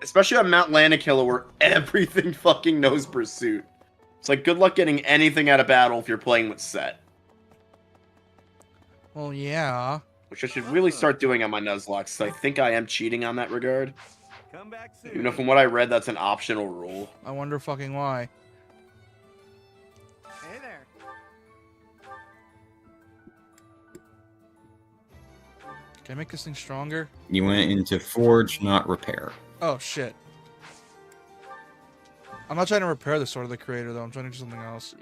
Especially on Mount Lanakilla where everything fucking knows Pursuit. It's like, good luck getting anything out of battle if you're playing with Set. Well, yeah. Which I should really start doing on my Nuzlocke, so I think I am cheating on that regard. Come back soon. Even though from what I read, that's an optional rule. I wonder fucking why. Hey there. Can I make this thing stronger? You went into Forge, not Repair. Oh, shit. I'm not trying to repair the Sword of the Creator, though. I'm trying to do something else.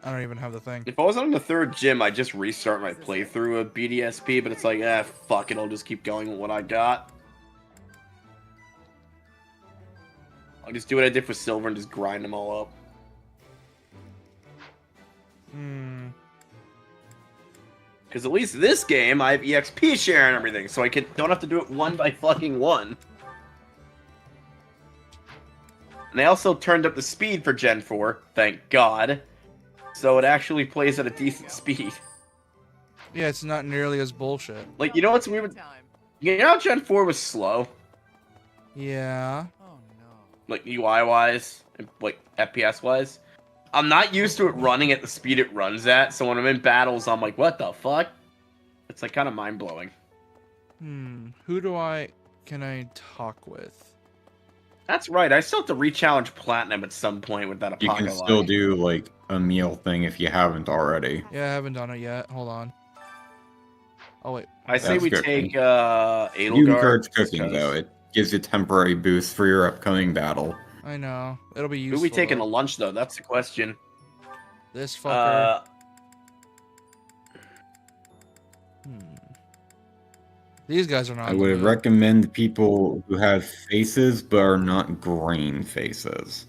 I don't even have the thing. If I was on the third gym, I'd just restart my playthrough of BDSP, but it's like, fuck it, I'll just keep going with what I got. I'll just do what I did for Silver and just grind them all up. Hmm. Because at least this game, I have EXP share and everything, so I don't have to do it one by fucking one. And they also turned up the speed for Gen 4, thank God. So it actually plays at a decent speed. Yeah, it's not nearly as bullshit. Like, you know what's weird? You know how Gen 4 was slow? Yeah. Oh no. Like, UI-wise, and like, FPS-wise? I'm not used to it running at the speed it runs at, so when I'm in battles, I'm like, what the fuck? It's like kind of mind blowing. Who can I talk with? That's right. I still have to re-challenge Platinum at some point with that You can still do like a meal thing if you haven't already. Yeah, I haven't done it yet. Hold on. Oh wait. I say That's we cooking. take You Edelgard. encourage cooking though. It gives you temporary boost for your upcoming battle. I know. It'll be useful. Who we taking though. to lunch though? That's the question. This fucker. These guys are not. I would recommend people who have faces but are not green faces.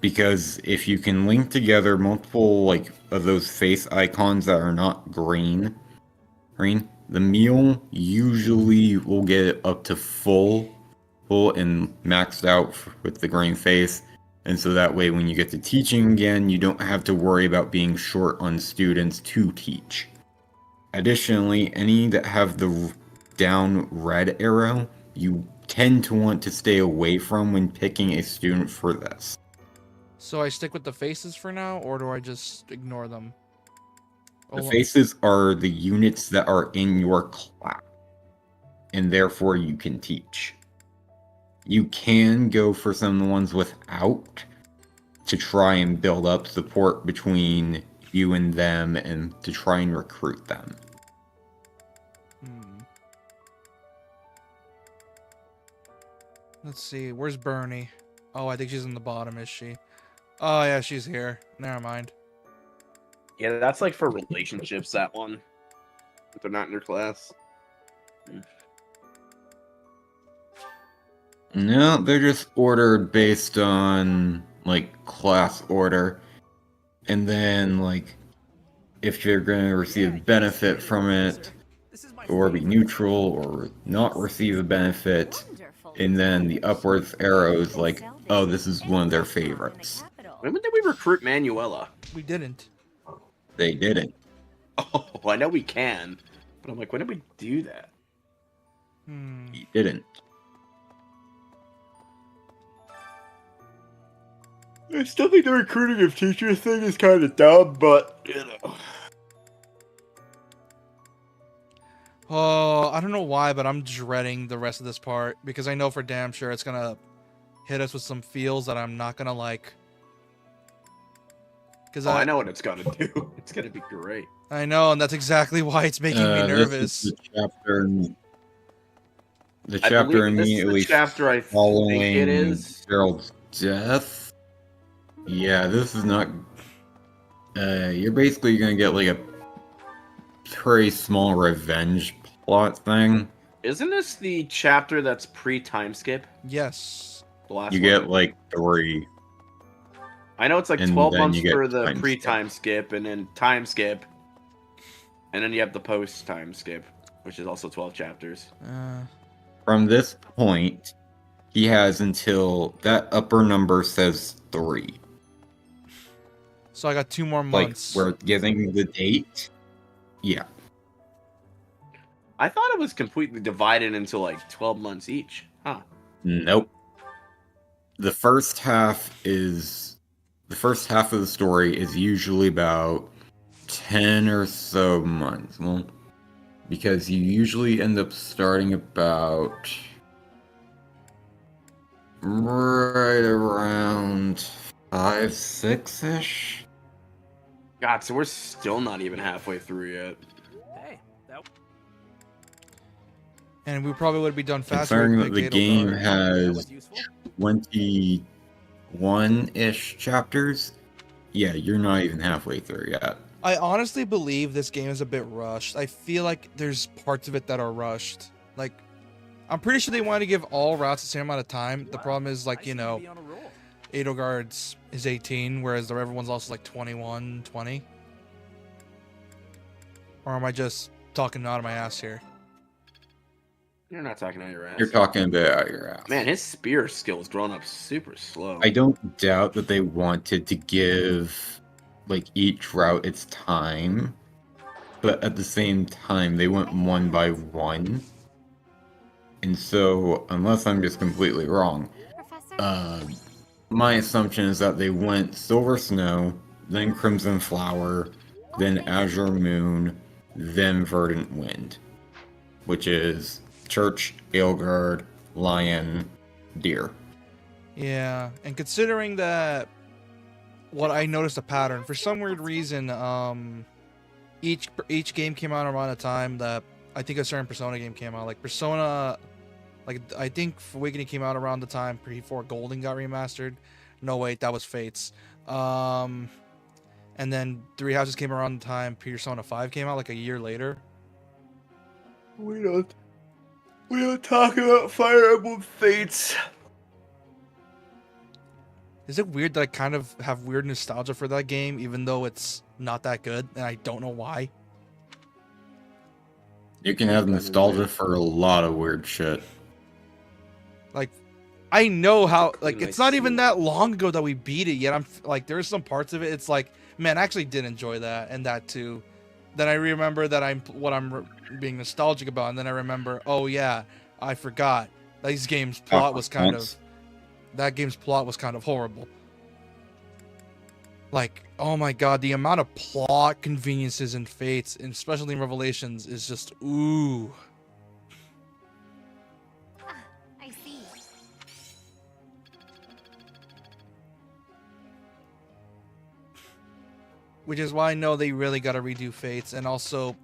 Because if you can link together multiple like of those face icons that are not green, the meal usually will get it up to full and maxed out with the green face. And so that way when you get to teaching again, you don't have to worry about being short on students to teach. Additionally, any that have the down red arrow, you tend to want to stay away from when picking a student for this. So I stick with the faces for now, or do I just ignore them? The faces are the units that are in your class, and therefore you can teach. You can go for some of the ones without to try and build up support between you and them and to try and recruit them. Let's see. Where's Bernie? Oh, I think she's in the bottom, is she? Oh, yeah, she's here. Never mind. Yeah, that's like for relationships, that one. If they're not in your class. No, they're just ordered based on, like, class order. And then, like, if you're going to receive a benefit from it, or be neutral, or not receive a benefit, and then the upwards arrows, like, oh, this is one of their favorites. When did we recruit Manuela? We didn't. They didn't. Oh, I know we can. But I'm like, when did we do that? You didn't. I still think the recruiting of teachers thing is kind of dumb, but, you know. Oh, I don't know why, but I'm dreading the rest of this part because I know for damn sure it's gonna hit us with some feels that I'm not gonna like. Because I know what it's gonna do. It's gonna be great. I know, and that's exactly why it's making me nervous. This is the chapter immediately following Gerald's death. Yeah, this is not. You're basically gonna get like a very small revenge plot thing. Isn't this the chapter that's pre-time skip? Yes. The last you one? get like 3. I know it's like and 12 then months you get for the time pre-time skip, and then time skip, and then you have the post-time skip, which is also 12 chapters. From this point, he has until that upper number says 3. So I got 2 more months. Like we're giving the date. Yeah. I thought it was completely divided into like 12 months each. Huh. Nope. The first half of the story is usually about 10 or so months. Well, because you usually end up starting about right around 5, 6-ish. God, so we're still not even halfway through yet. Hey, and we probably would be done faster. Considering that the game has 21-ish chapters, yeah, you're not even halfway through yet. I honestly believe this game is a bit rushed. I feel like there's parts of it that are rushed. Like, I'm pretty sure they wanted to give all routes the same amount of time. The problem is, like, you know, Edelgard's is 18, whereas the other one's also like 21, 20. Or am I just talking out of my ass here? You're not talking out of your ass. You're talking about your ass. Man, his spear skill's grown up super slow. I don't doubt that they wanted to give like each route its time, but at the same time they went one by one. And so, unless I'm just completely wrong, my assumption is that they went Silver Snow, then Crimson Flower, then Azure Moon, then Verdant Wind, which is Church, Aelgard, Lion, Deer. Yeah, and considering that, what I noticed a pattern for some weird reason, each game came out around a time that I think a certain Persona game came out. Like Persona, like I think Awakening came out around the time before Golden got remastered. No, wait, that was Fates. And then Three Houses came around the time Persona 5 came out, like a year later. We don't talk about Fire Emblem Fates. Is it weird that I kind of have weird nostalgia for that game, even though it's not that good, and I don't know why? You can have nostalgia for a lot of weird shit. Like, I know how, like, it's not even that long ago that we beat it yet. I'm like, there's some parts of it, it's like, man, I actually did enjoy that, and that too. Then I remember that I'm being nostalgic about, and then I remember, oh yeah, I forgot. That game's plot was kind of horrible. Like, oh my god, the amount of plot conveniences in Fates, and especially in Revelations, is just ooh. I see. Which is why I know they really got to redo Fates, and also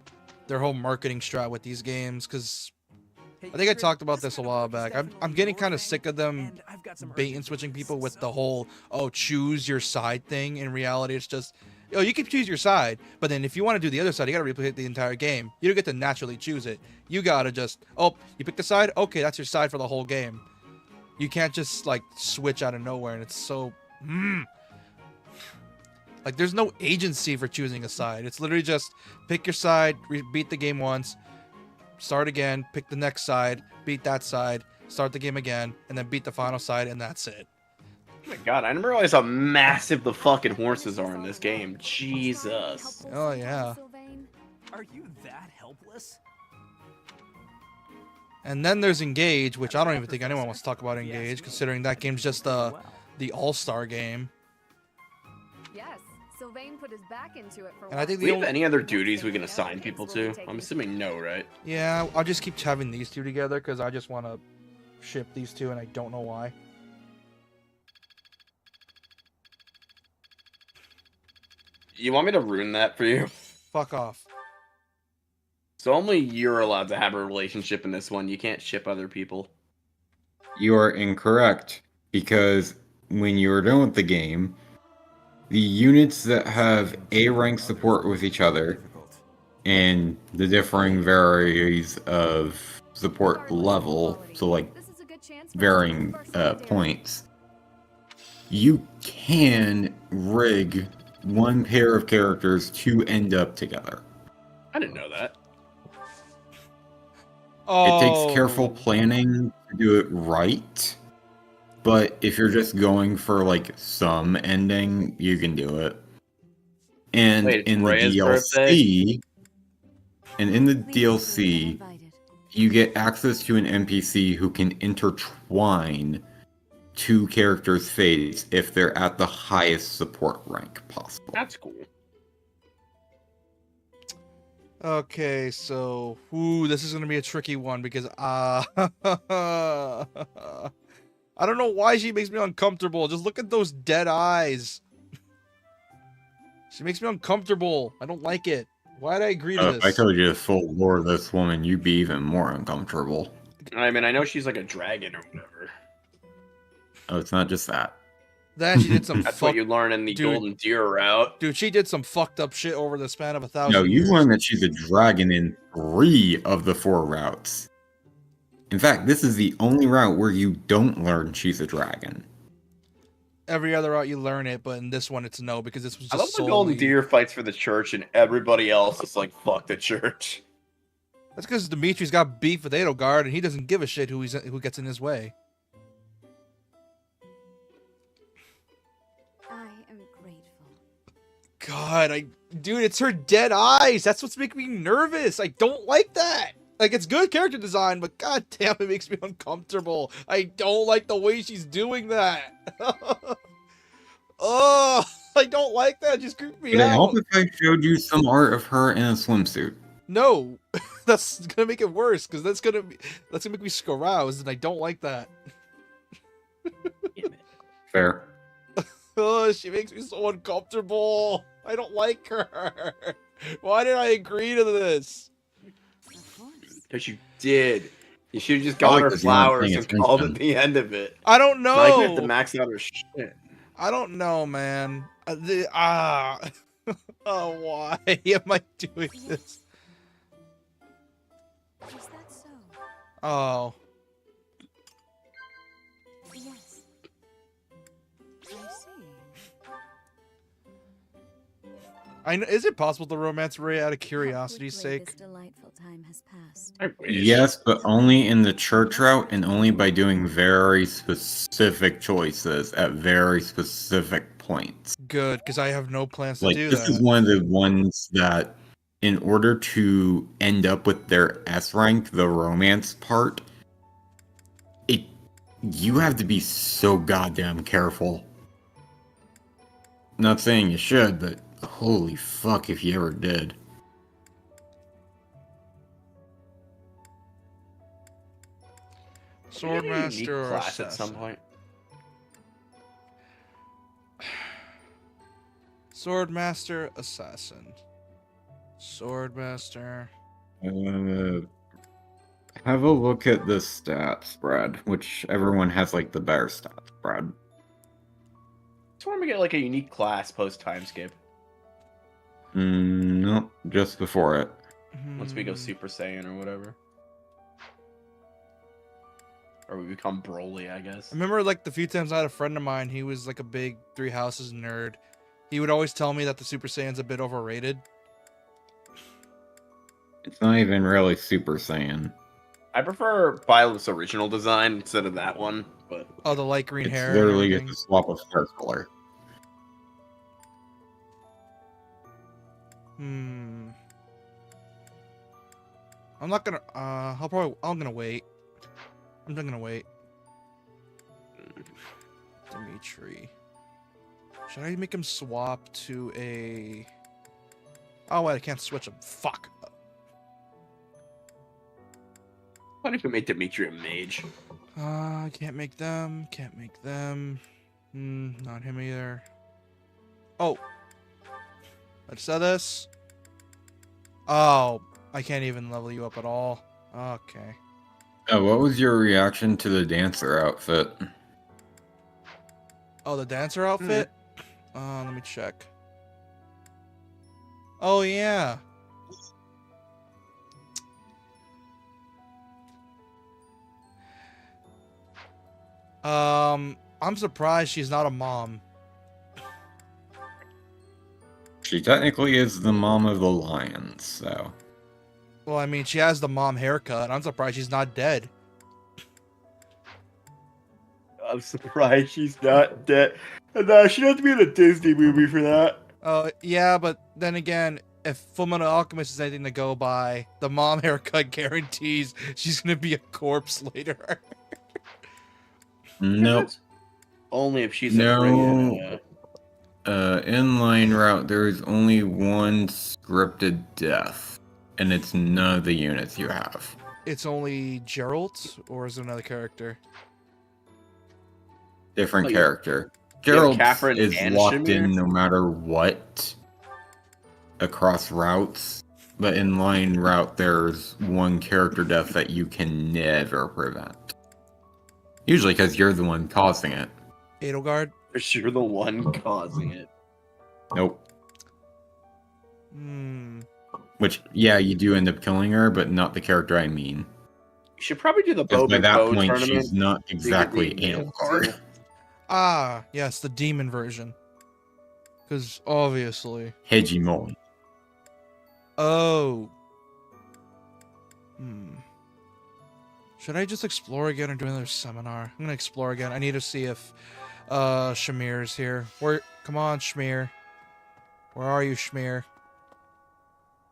their whole marketing strat with these games, because I think I talked about this a while back. I'm getting kind of sick of them bait and switching people with the whole, oh, choose your side thing. In reality, it's just, oh, you can choose your side, but then if you want to do the other side, you got to replay the entire game. You don't get to naturally choose it. You got to just, oh, you pick the side? Okay, that's your side for the whole game. You can't just, like, switch out of nowhere, and it's so, Like, there's no agency for choosing a side. It's literally just pick your side, beat the game once, start again, pick the next side, beat that side, start the game again, and then beat the final side, and that's it. Oh my god, I didn't realize how massive the fucking horses are in this game. Jesus. Oh, yeah. Are you that helpless? And then there's Engage, which I don't even think anyone wants to talk about Engage, considering that game's just the all-star game. Yes, Sylvain put his back into it for And I think Do we have any other duties we can assign people to? I'm assuming no, right? Yeah, I'll just keep having these two together, because I just want to ship these two, and I don't know why. You want me to ruin that for you? Fuck off. So only you're allowed to have a relationship in this one. You can't ship other people. You are incorrect, because when you are done with the game, the units that have A rank support with each other, and the differing varies of support level, so like varying points, you can rig one pair of characters to end up together. I didn't know that. Oh. It takes careful planning to do it right, but if you're just going for like some ending, you can do it. And Wait, it's in the Rhea's DLC, you get access to an NPC who can intertwine two characters' fates if they're at the highest support rank possible. That's cool. Okay, so this is gonna be a tricky one because I don't know why she makes me uncomfortable. Just look at those dead eyes. She makes me uncomfortable. I don't like it. Why did I agree to this? If I told you the full lore of this woman, you'd be even more uncomfortable. I mean, I know she's like a dragon or whatever. Oh, it's not just that. Then she did some. That's what you learn in the Golden Deer route. Dude, she did some fucked up shit over the span of 1,000 No, years. you learn that she's a dragon in 3 of the 4 routes. In fact, this is the only route where you don't learn she's a dragon. Every other route you learn it, but in this one it's no, because this was just I love solely... the Golden Deer fights for the church and everybody else is like, fuck the church. That's because Dimitri's got beef with Edelgard and he doesn't give a shit who gets in his way. I am grateful. God, dude, it's her dead eyes. That's what's making me nervous. I don't like that. Like, it's good character design, but god damn, it makes me uncomfortable. I don't like the way she's doing that. Oh, I don't like that. It just creeped me Would it help out. if I showed you some art of her in a swimsuit? No, that's gonna make it worse because that's gonna make me aroused, and I don't like that. Fair. Oh, she makes me so uncomfortable. I don't like her. Why did I agree to this? Of course. Because you did. You should have just got Probably her 'cause you weren't flowers paying and called it attention. the end of it. I don't Not like we have to know. max out her shit. I don't know, man. Oh, why am I doing this? Is that so? Oh, Yes. I see. I know. Is it possible to romance Ray out of How curiosity's quickly sake? This delightful time has passed. I wish. Yes, but only in the church route and only by doing very specific choices at very specific points. Good, because I have no plans to Like, do this is that. one of the ones that, in order to end up with their S rank, the romance part, you have to be so goddamn careful. Not saying you should, but holy fuck if you ever did. Can we get a unique Swordmaster or class at some assassin? point. Swordmaster, assassin. Swordmaster. Have a look at the stats spread, which everyone has like the better stats spread. Just want to get like a unique class post time skip. Nope, just before it. Once we go Hmm. Super Saiyan or whatever. Or we become Broly, I guess. I remember like the few times I had a friend of mine, he was like a big Three Houses nerd. He would always tell me that the Super Saiyan's a bit overrated. It's not even really Super Saiyan. I prefer Violet's original design instead of that one, but Oh, the light green It's hair. And literally everything. just a swap of hair color. Hmm. I'm not gonna. I'm gonna wait. I'm not gonna wait. Dimitri. Should I make him swap to a? Oh wait, I can't switch him. Fuck. why don't you make Dimitri a mage? I can't make them. Can't make them. Not him either. Oh. Let's say this. Oh, I can't even level you up at all. Okay. Oh, what was your reaction to the dancer outfit? Oh, the dancer outfit? Let me check. Oh, yeah. I'm surprised she's not a mom. She technically is the mom of the lions, so. Well, I mean, she has the mom haircut. I'm surprised she's not dead. I'm surprised she's not dead. No, she'd have to be in a Disney movie for that. Yeah, but then again, if Fullmetal Alchemist is anything to go by, the mom haircut guarantees she's gonna be a corpse later. Nope. Only if she's No. a friggin', Inline route, there's only one scripted death, and it's none of the units you have. It's only Geralt, or is it another character? Different Oh, yeah. character. You have Geralt Catherine is and locked Shamir? in no matter what across routes, but in line route, there's one character death that you can never prevent. Usually because you're the one causing it. Edelgard? you're the one causing it. Nope. Hmm. Which, yeah, you do end up killing her, but not the character I mean. You should probably do the Because Bow by that Bow point, tournament. she's not exactly the Edelgard. Ah, yes, the demon version. Because obviously. Hegemon. Oh. Should I just explore again or do another seminar? I'm gonna explore again. I need to see if Shamir's here. Come on, Shamir. Where are you, Shamir?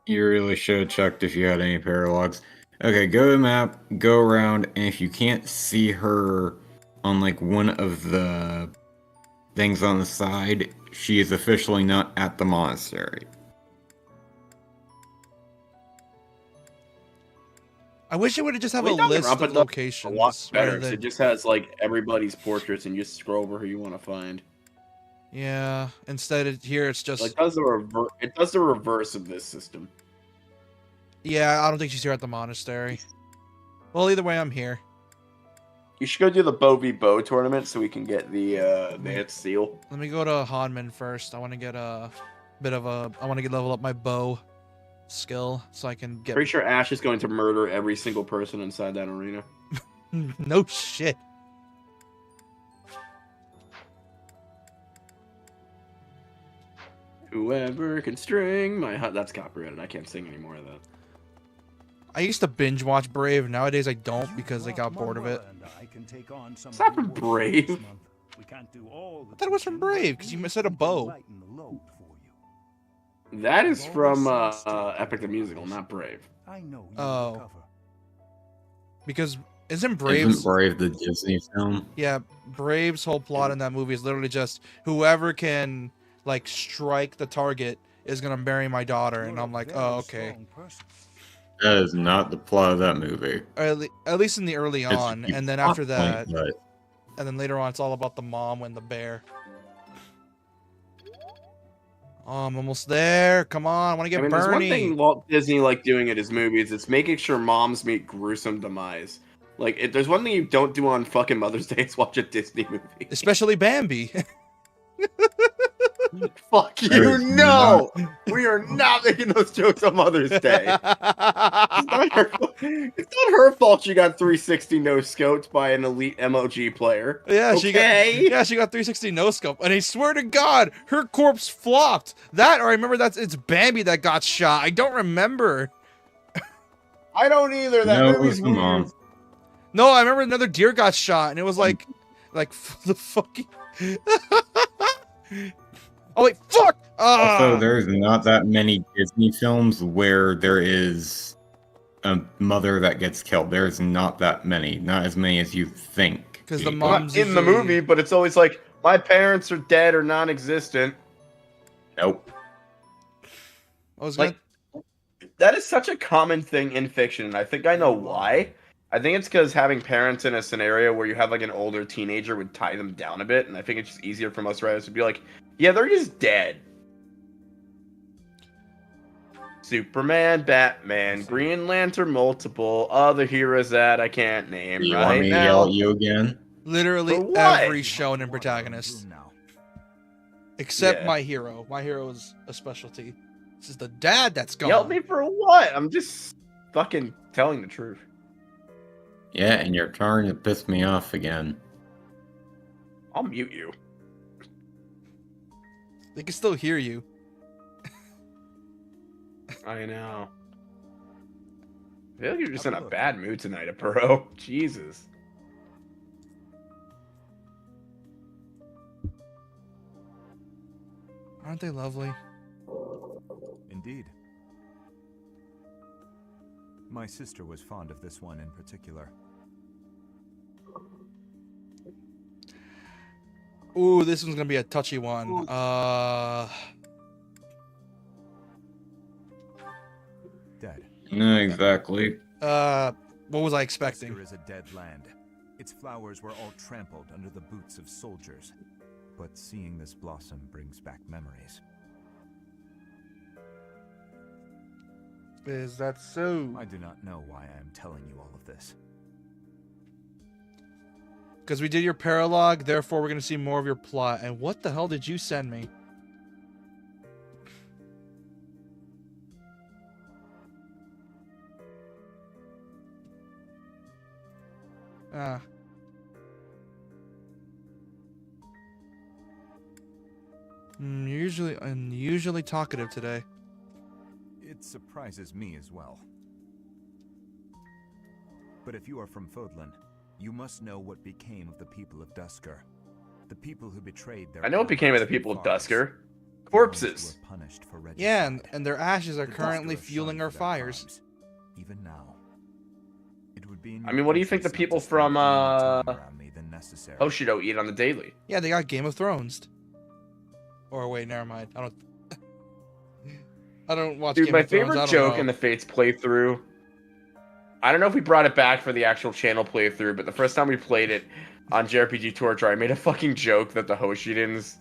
You really should have checked if you had any paralogs. Okay, go to the map, go around, and if you can't see her on like one of the things on the side, she is officially not at the monastery. I wish it would just have a Well, don't get me list wrong, of but locations. a lot better rather 'cause than- it just has like everybody's portraits and you just scroll over who you want to find. Yeah, instead of here it's just... Like it does the reverse of this system. Yeah, I don't think she's here at the monastery. Well, either way, I'm here. You should go do the Bow v Bow tournament so we can get the advanced seal. Let me go to Hanman first. I want to get a bit of a... I want to get level up my bow skill so I can get... Pretty sure Ash is going to murder every single person inside that arena. No shit. Whoever can string my hut. That's copyrighted. I can't sing any more of that. I used to binge watch Brave. Nowadays I don't because I got bored of it. It's not from Brave. I thought it was from Brave because you said a bow. That is from Epic the Musical, not Brave. Oh. Because isn't Brave... Isn't Brave the Disney film? Yeah, Brave's whole plot in that movie is literally just whoever can like strike the target is gonna marry my daughter, and I'm like, oh, okay. That is not the plot of that movie. At least in the early It's on, the and then plot after that, point, but and then later on, it's all about the mom and the bear. Oh, I'm almost there. Come on, I want to get there's one Bernie. thing Walt Disney like doing in his movies. It's making sure moms meet gruesome demise. Like, if there's one thing you don't do on fucking Mother's Day, is watch a Disney movie. Especially Bambi. Fuck you, no! We are not making those jokes on Mother's Day. It's not her fault she got 360 no scoped by an elite MOG player. Yeah, okay? she got 360 no scope, and I swear to God, her corpse flopped. That, or I remember it's Bambi that got shot. I don't remember. I don't either. That no, movie's come weird. on. No, I remember another deer got shot, and it was like the fucking. Oh wait, fuck! Also, there's not that many Disney films where there is a mother that gets killed. There's not that many. Not as many as you think. Because the Well, mom's not in the movie, but it's always like, my parents are dead or non-existent. Nope. I was gonna... Like, that is such a common thing in fiction, and I think I know why. I think it's because having parents in a scenario where you have like an older teenager would tie them down a bit, and I think it's just easier for most writers to be like, yeah, they're just dead. Superman, Batman, Green Lantern, multiple other heroes that I can't name You right want me to now. yell at you again? Literally For what? every shonen protagonist. Except Yeah. My Hero. My Hero is a specialty. This is the dad that's gone. Yell at me for what? I'm just fucking telling the truth. Yeah, and you're trying to piss me off again. I'll mute you. They can still hear you. I know. I feel like you're just in a bad mood tonight, Apuro. Jesus. Aren't they lovely? Indeed. My sister was fond of this one in particular. Ooh, this one's gonna be a touchy one. Dead. No, exactly. What was I expecting? There is a dead land. Its flowers were all trampled under the boots of soldiers. But seeing this blossom brings back memories. Is that so? I do not know why I am telling you all of this. Because we did your paralogue, therefore we're gonna see more of your plot. And what the hell did you send me? You're unusually talkative today. It surprises me as well. But if you are from Fodlan, you must know what became of the people of Dusker. The people who betrayed their... I know what became of the people of Dusker. Corpses. Yeah, and their ashes are currently fueling our fires. Even now. would be in I your mean, what do you think the interest not people to spend from, more time around me than necessary. Hoshido eat on the daily? Yeah, they got Game of Thrones. Or wait, never mind. I don't watch Dude, Game my of Thrones. favorite I don't joke know. in the Fates playthrough. I don't know if we brought it back for the actual channel playthrough, but the first time we played it on JRPG Torture, I made a fucking joke that the Hoshidans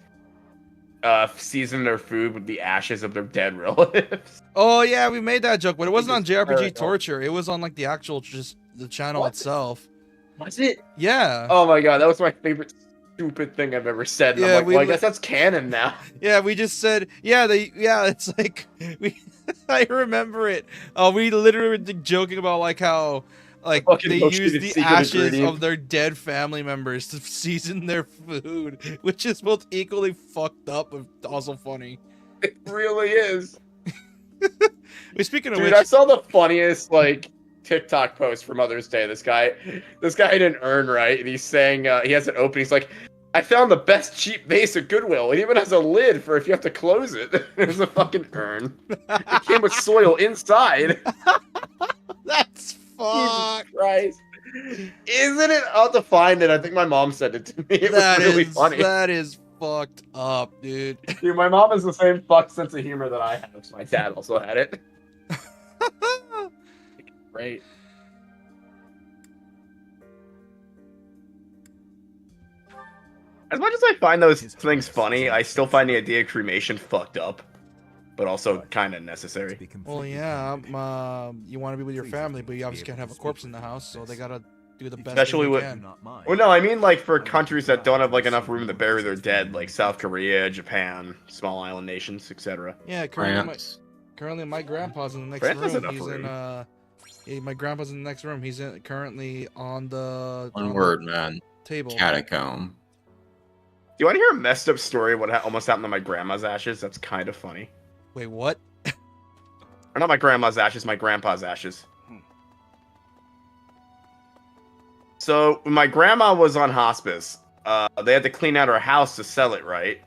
season their food with the ashes of their dead relatives. Oh yeah, we made that joke, but it wasn't on It's JRPG hysterical. Torture. It was on like the actual just the channel What? itself. Was it? Yeah. Oh my god, that was my favorite stupid thing I've ever said. And Yeah, I'm like, well, I guess that's canon now. Yeah, we just said, it's like, I remember it. We literally were joking about, like, how, like, Fucking they Hoshi use the the secret ashes ingredient. of their dead family members to season their food, which is both equally fucked up and also funny. It really is. Speaking of Dude, which, I saw the funniest, like, TikTok post for Mother's Day. This guy didn't earn right, and he's saying, he has an opening, he's like, I found the best cheap vase at Goodwill. It even has a lid for if you have to close it. There's a fucking urn. It came with soil inside. that's fuck. Jesus Christ. Isn't it? I'll have to find it. I think my mom sent it to me. It That was really is- funny. That is fucked up, dude. Dude, my mom has the same fucked sense of humor that I have. So my dad also had it. Great. As much as I find those things funny, I still find the idea of cremation fucked up, but also kind of necessary. Well, yeah, you want to be with your family, but you obviously can't have a corpse in the house, so they gotta do the best Especially they with- can. Well, no, I mean like for countries that don't have like enough room to bury their dead, like South Korea, Japan, small island nations, etc. Yeah, currently my grandpa's in the next France has room. enough He's in room. my grandpa's in the next room. He's currently on the One word, man. table. Catacomb. Do you want to hear a messed up story of what almost happened to my grandma's ashes? That's kind of funny. Wait, what? Or not my grandma's ashes, my grandpa's ashes. So when my grandma was on hospice, they had to clean out her house to sell it, right?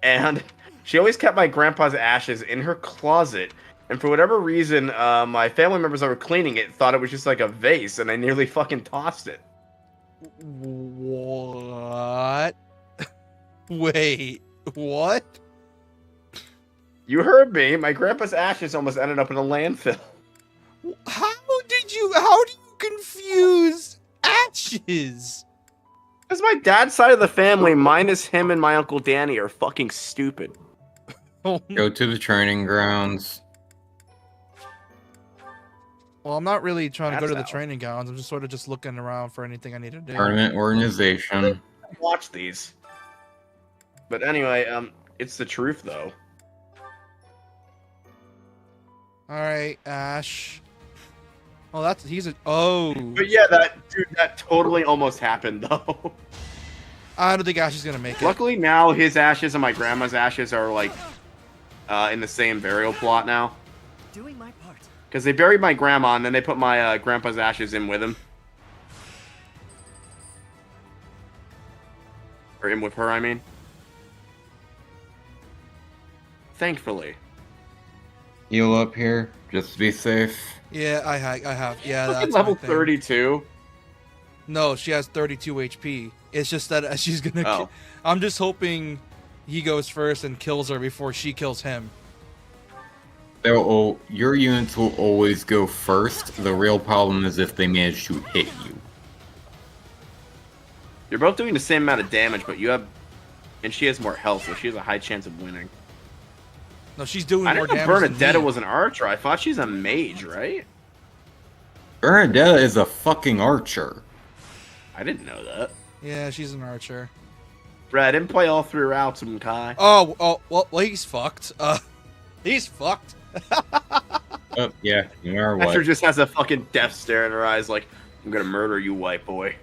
And she always kept my grandpa's ashes in her closet. And for whatever reason, my family members that were cleaning it thought it was just like a vase, and they nearly fucking tossed it. What? Wait, what? You heard me. My grandpa's ashes almost ended up in a landfill. How do you confuse ashes? Because my dad's side of the family, minus him and my uncle Danny, are fucking stupid. Go to the training grounds. Well, I'm not really trying to go That's to the how. training grounds. I'm just sort of just looking around for anything I need to do. Tournament organization. Watch these. But anyway, it's the truth though. All right, Ash. Oh, But yeah, that totally almost happened though. I don't think Ash is gonna make it. Luckily now his ashes and my grandma's ashes are like in the same burial plot now. Doing my part. Because they buried my grandma and then they put my grandpa's ashes in with him. Or in with her, I mean. Thankfully. Heal up here, just to be safe. Yeah, I have. Yeah, Fucking that's level my thing. 32. No, she has 32 HP. It's just that she's gonna. Oh. I'm just hoping he goes first and kills her before she kills him. Your units will always go first. The real problem is if they manage to hit you. You're both doing the same amount of damage, but you have... And she has more health, so she has a high chance of winning. No, she's doing I more didn't know damage than Bernadetta me. was an archer. I thought she's a mage, right? Bernadetta is a fucking archer. I didn't know that. Yeah, she's an archer. Brad, I didn't play all 3 routes with Kai. Oh, well, he's fucked. He's fucked. Oh, yeah, no matter Esther what. just has a fucking death stare in her eyes like, I'm gonna murder you, white boy.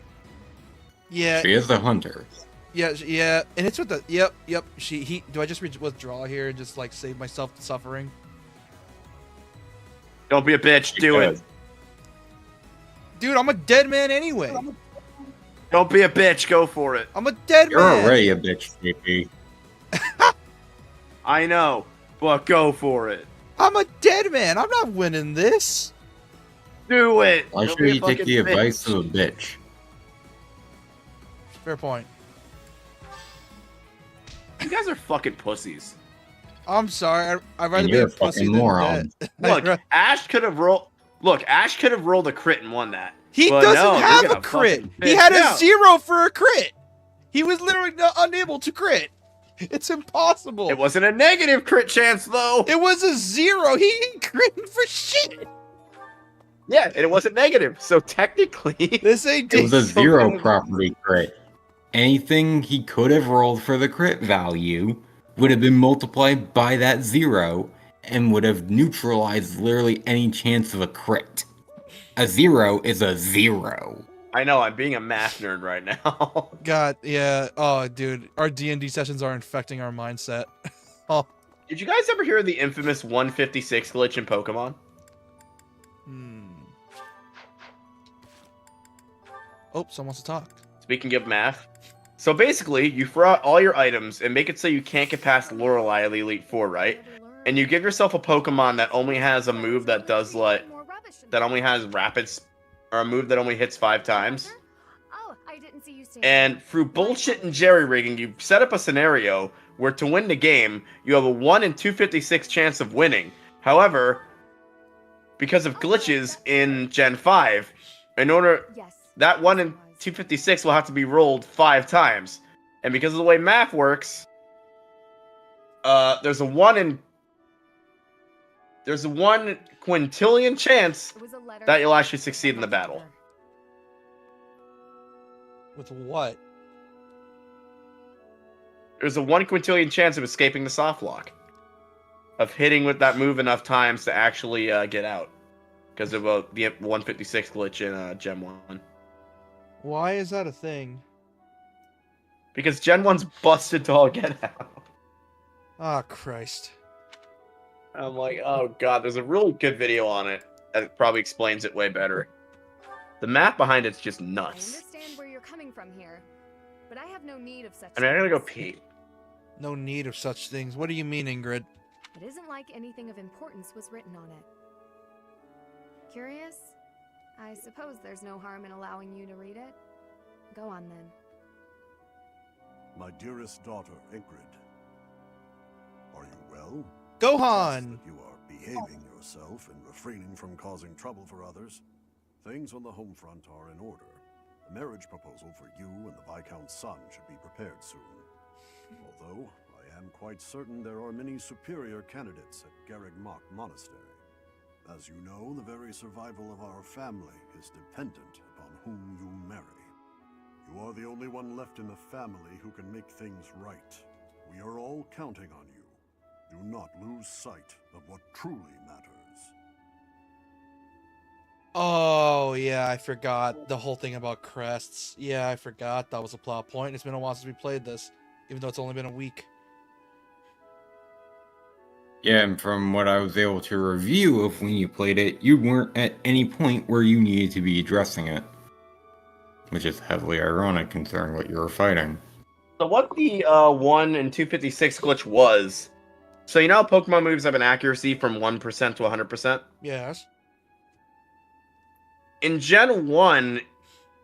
Yeah, She is a hunter. yeah, and it's with the yep. Do I just withdraw here and just like save myself the suffering? Don't be a bitch, do it. Dude, I'm a dead man anyway. Don't be a bitch, go for it. I'm a dead You're man. already a bitch, JP. I know, but go for it. I'm a dead man. I'm not winning this. do it. Why Don't should be a you take fucking the bitch. advice of a bitch? Fair point. You guys are fucking pussies. I'm sorry. I'd rather And be you're a a pussy fucking than moron. dead. Look, Ash could have rolled. Look, Ash could have rolled a crit and won that. He But doesn't no, you're have a gonna crit. fucking He bitch had a out. 0 for a crit. He was literally unable to crit. It's impossible. It wasn't a negative crit chance though. It was a 0. He ain't critting for shit. Yeah, and it wasn't negative. So technically, This ain't It was a so 0 good. property crit. Anything he could have rolled for the crit value would have been multiplied by that 0 and would have neutralized literally any chance of a crit. A 0 is a 0. I know I'm being a math nerd right now. God, yeah. Oh, dude, our D&D sessions are infecting our mindset. Oh. Did you guys ever hear of the infamous 156 glitch in Pokemon? Oh, someone wants to talk. Speaking of math, so basically, you throw out all your items and make it so you can't get past Lorelei of the Elite Four, right? And you give yourself a Pokemon that only has a move that does like that only has rapids, or a move that only hits 5 times. Oh, I didn't see you stand. And through bullshit and jerry-rigging, you set up a scenario where to win the game, you have a 1 in 256 chance of winning. However, because of glitches in Gen 5, in order that 1 in 256 will have to be rolled 5 times. And because of the way math works, there's a 1 quintillion chance that you'll actually succeed in the battle. With what? There's a 1 quintillion chance of escaping the soft lock. Of hitting with that move enough times to actually get out. Because of the 156 glitch in Gen 1. Why is that a thing? Because Gen 1's busted to all get out. Ah, Christ. I'm like, oh god, there's a really good video on it that probably explains it way better. The math behind it's just I nuts. understand where you're coming from here, but I have no need of such I mean, I gotta go things. pee. No need of such things. What do you mean, Ingrid? It isn't like anything of importance was written on it. Curious? I suppose there's no harm in allowing you to read it. Go on then. My dearest daughter, Ingrid. Are you well? Gohan! That you are behaving yourself and refraining from causing trouble for others. Things on the home front are in order. A marriage proposal for you and the Viscount's son should be prepared soon. Although, I am quite certain there are many superior candidates at Garreg Mach Monastery. As you know, the very survival of our family is dependent upon whom you marry. You are the only one left in the family who can make things right. We are all counting on you. Do not lose sight of what truly matters. Oh, yeah, I forgot the whole thing about crests. Yeah, I forgot that was a plot point. It's been a while since we played this, even though it's only been a week. Yeah, and from what I was able to review of when you played it, you weren't at any point where you needed to be addressing it. Which is heavily ironic considering what you were fighting. So what the 1 in 256 glitch was, so you know how Pokemon moves have an accuracy from 1% to 100%? Yes. In Gen 1,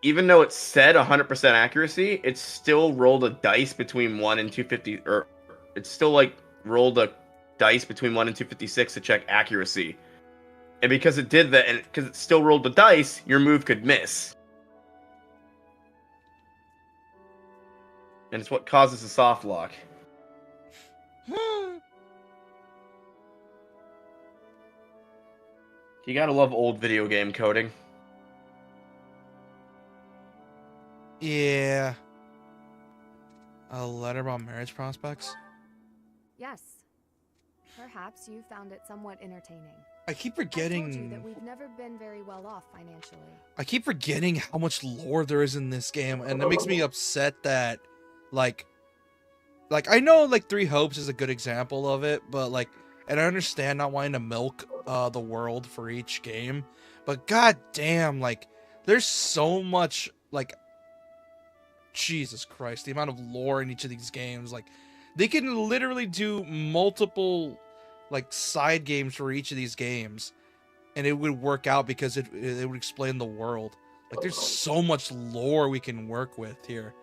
even though it said 100% accuracy, it still rolled a dice between 1 and 250, or it still like rolled a dice between 1 and 256 to check accuracy. And because it did that, and because it still rolled the dice, your move could miss. And it's what causes the soft lock. You gotta love old video game coding. Yeah. A letter about marriage prospects? Yes. Perhaps you found it somewhat entertaining. I keep I told you that forgetting... we've never been very well off financially. I keep forgetting how much lore there is in this game, and it makes me upset that, like, I know, like, Three Hopes is a good example of it, but, like, and I understand not wanting to milk the world for each game, but goddamn, like, there's so much, like, Jesus Christ, the amount of lore in each of these games, like, they can literally do multiple, like, side games for each of these games, and it would work out because it would explain the world. Like, there's so much lore we can work with here.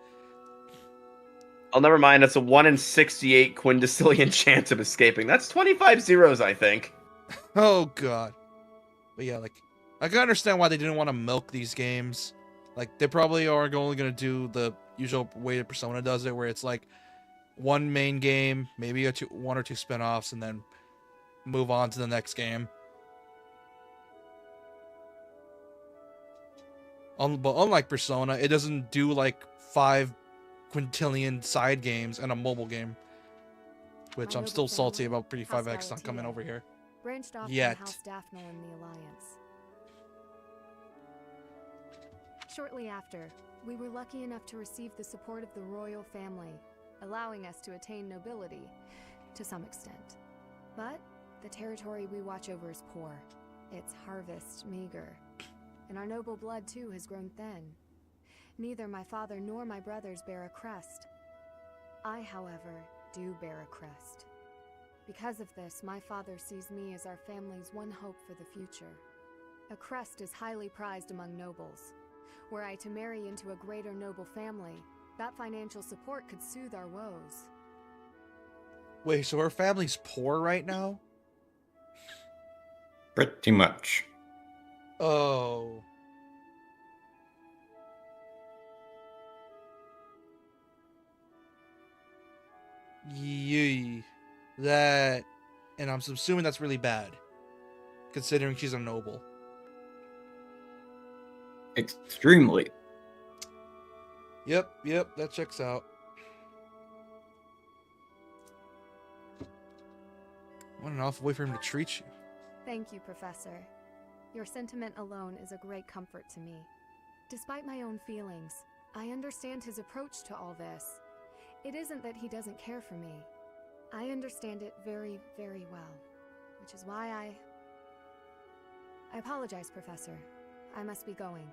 Oh, never mind. It's a 1 in 68 quindecillion chance of escaping. That's 25 zeros, I think. Oh god. But yeah, like, I can understand why they didn't want to milk these games. Like, they probably are only gonna do the usual way that Persona does it, where it's like one main game, maybe one or two spin-offs, and then move on to the next game. But unlike Persona, it doesn't do like 5 quintillion side games and a mobile game. Which My I'm noble still salty family, about House 35X not coming Galatea, over here. branched off Yet. from House Daphne in the Alliance. Shortly after, we were lucky enough to receive the support of the royal family, allowing us to attain nobility, to some extent. But the territory we watch over is poor, its harvest meager, and our noble blood too has grown thin. Neither my father nor my brothers bear a crest. I, however, do bear a crest. Because of this, my father sees me as our family's one hope for the future. A crest is highly prized among nobles. Were I to marry into a greater noble family, that financial support could soothe our woes. Wait, so her family's poor right now? Pretty much. Oh. Yee. That... And I'm assuming that's really bad. Considering she's a noble. Extremely. Yep, that checks out. What an awful way for him to treat you. Thank you, Professor. Your sentiment alone is a great comfort to me. Despite my own feelings, I understand his approach to all this. It isn't that he doesn't care for me. I understand it very, very well. Which is why I apologize, Professor. I must be going.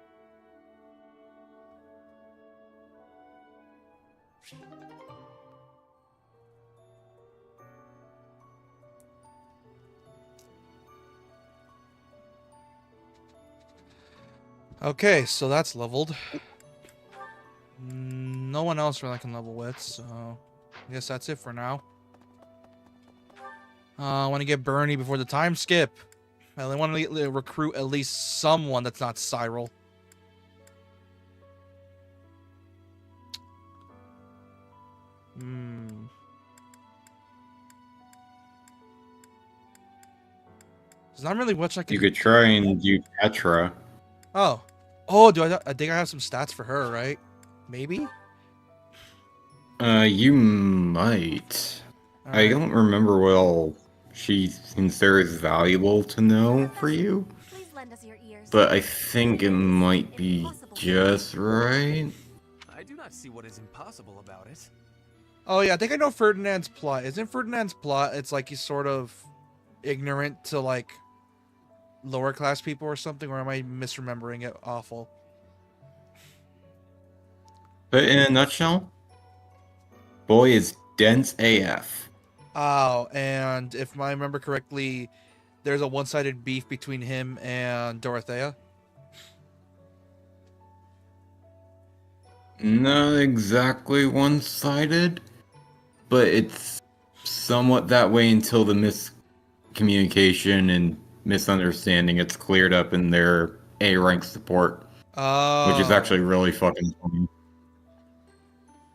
Okay, so that's leveled. No one else really I can level with, so I guess that's it for now. I want to get Bernie before the time skip. I want to recruit at least someone that's not Cyril. There's not really much I can. You could try and do Petra. Oh, do I think I have some stats for her, right? Maybe. You might. All I right. don't remember what all she considers valuable to know for you, Please lend us your ears. but I think it might be just right. I do not see what is impossible about it. Oh yeah, I think I know Ferdinand's plot. Isn't Ferdinand's plot? It's like he's sort of ignorant to like lower class people or something, or am I misremembering it? Awful. But in a nutshell, boy is dense AF. Oh, and if I remember correctly, there's a one-sided beef between him and Dorothea. Not exactly one-sided, but it's somewhat that way until the miscommunication and misunderstanding gets cleared up in their A-rank support, which is actually really fucking funny.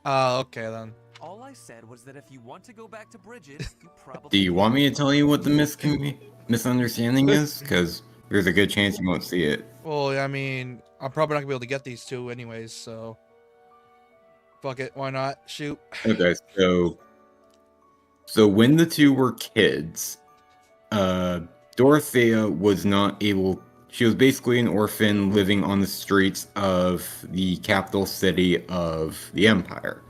Oh, okay then. All I said was that if you want to go back to Bridget, you probably Do you want me to tell you what the misunderstanding is? Because there's a good chance you won't see it. Well, I mean, I'm probably not gonna be able to get these two anyways, so fuck it, why not? Shoot. Okay, so when the two were kids, Dorothea was not able. She was basically an orphan living on the streets of the capital city of the empire.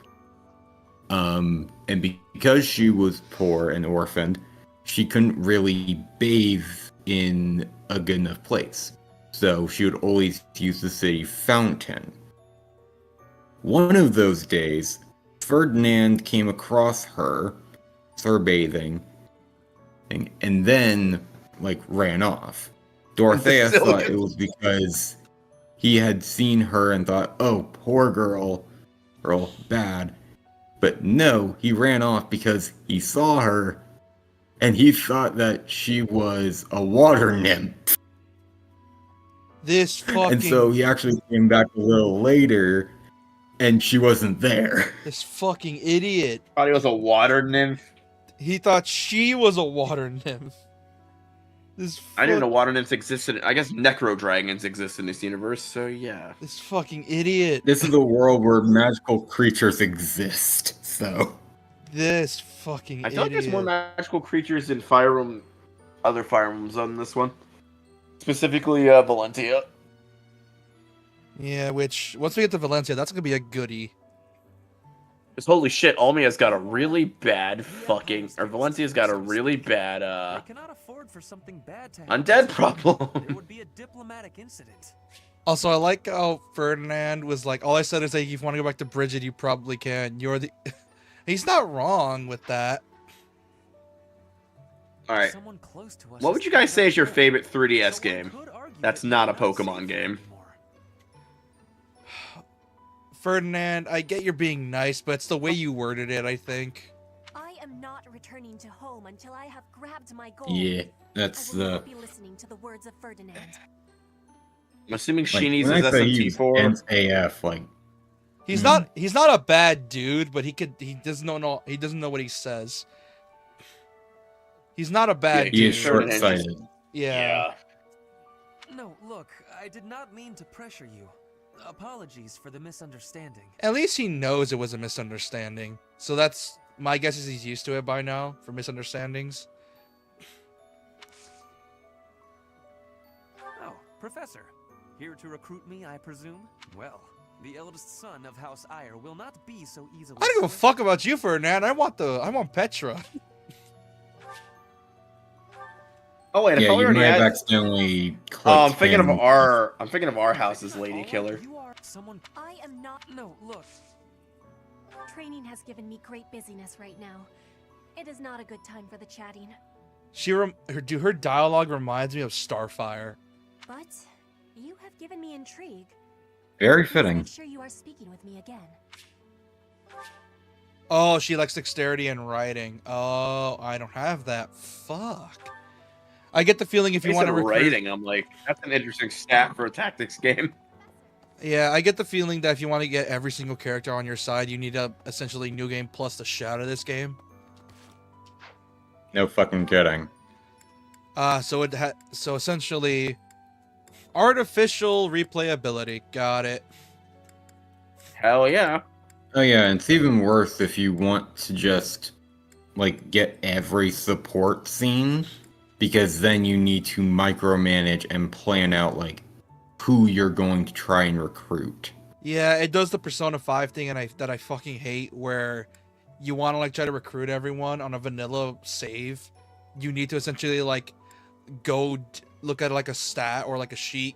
And because she was poor and orphaned, she couldn't really bathe in a good enough place. So she would always use the city fountain. One of those days, Ferdinand came across her, bathing, and then, ran off. Dorothea thought it Basilius. was because he had seen her and thought, oh, poor girl, bad. But no, he ran off because he saw her and he thought that she was a water nymph. This And so fucking he actually came back a little later and she wasn't there. this fucking idiot. Thought he was a water nymph. He thought she was a water nymph. This I didn't know fuck- water nymphs existed. I guess necro dragons exist in this universe, so yeah. This fucking idiot. This is a world where magical creatures exist, so. This fucking I feel like idiot. there's more magical creatures in Fire Emblem, other Fire Emblems than this one. Specifically, Valentia. Yeah, which once we get to Valencia, that's gonna be a goodie. Because holy shit, Almia's got a really bad fucking... Or Valencia's got a really bad, They cannot afford for something bad to happen. undead problem. There would be a diplomatic incident. Also, I like how Ferdinand was like, all I said is that if you want to go back to Bridget, you probably can. You're the... He's not wrong with that. Alright, Someone close to us what is would you guys say is your killed. favorite 3DS Someone game? could argue That's that not a they're Pokemon safe game. anymore. Ferdinand, I get you're being nice, but it's the way you worded it, I think. I am not returning to home until I have grabbed my goal. Yeah, that's I will the. not be listening to the words of Ferdinand. I'm assuming Like, she needs when his I say he's SMT4. dense AF, like, He's Mhm. he's not a bad dude, but he doesn't know what he says. He's not a bad Yeah, he is dude. Ferdinand just- short-sighted. Yeah. No, look, I did not mean to pressure you. Apologies for the misunderstanding. At least he knows it was a misunderstanding. So that's my guess is he's used to it by now for misunderstandings. Oh, Professor. Here to recruit me, I presume? Well, the eldest son of House Ire will not be so easily... I don't give a fuck about you, Ferdinand. I want Petra. Oh wait, I Yeah, thought we you already might have had... accidentally clicked Oh, I'm thinking of him. our house's lady killer. You are someone... I am not. No, look. Training has given me great busyness right now. It is not a good time for the chatting. Her dialogue reminds me of Starfire. But you have given me intrigue. Very Please fitting. make sure you are speaking with me again. Oh, she likes dexterity and writing. Oh, I don't have that. Fuck. I get the feeling if you want to recruit... rating, I'm like, that's an interesting stat for a tactics game. Yeah, I get the feeling that if you want to get every single character on your side, you need a essentially new game plus the shout of this game. No fucking kidding. So essentially, artificial replayability. Got it. Hell yeah. Oh yeah, and it's even worse if you want to just, like, get every support scene, because then you need to micromanage and plan out, like, who you're going to try and recruit. Yeah, it does the Persona 5 thing, and that I fucking hate, where you want to like try to recruit everyone on a vanilla save. You need to essentially like look at like a stat or like a sheet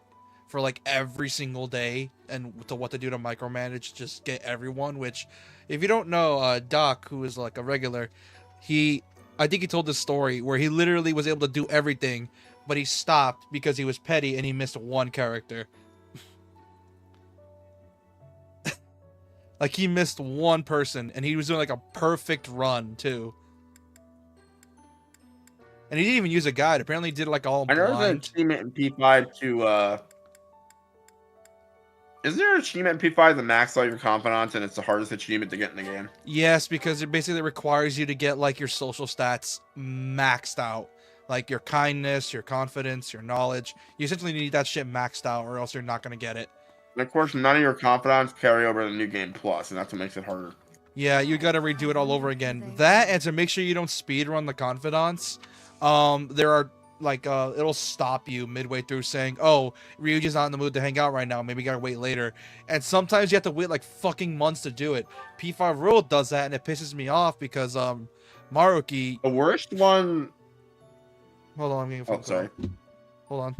for like every single day and to what to do to micromanage, just get everyone. Which, if you don't know, Doc, who is like a regular, I think he told this story where he literally was able to do everything, but he stopped because he was petty and he missed one character. Like, he missed one person, and he was doing, like, a perfect run, too. And he didn't even use a guide. Apparently, he did, like, all I know there's an blind. achievement in P5 to, Is there an achievement in P5 to max all your confidants, and it's the hardest achievement to get in the game? Yes, because it basically requires you to get, like, your social stats maxed out. Like, your kindness, your confidence, your knowledge. You essentially need that shit maxed out, or else you're not going to get it. And of course, none of your confidants carry over to the New Game Plus, and that's what makes it harder. Yeah, you got to redo it all over again. That, and to make sure you don't speedrun the confidants, there are, like, it'll stop you midway through saying, oh, Ryuji's not in the mood to hang out right now, maybe you gotta wait later. And sometimes you have to wait, like, fucking months to do it. P5 World does that, and it pisses me off because, Maruki... The worst one... Hold on, I'm getting a phone call. sorry. Hold on.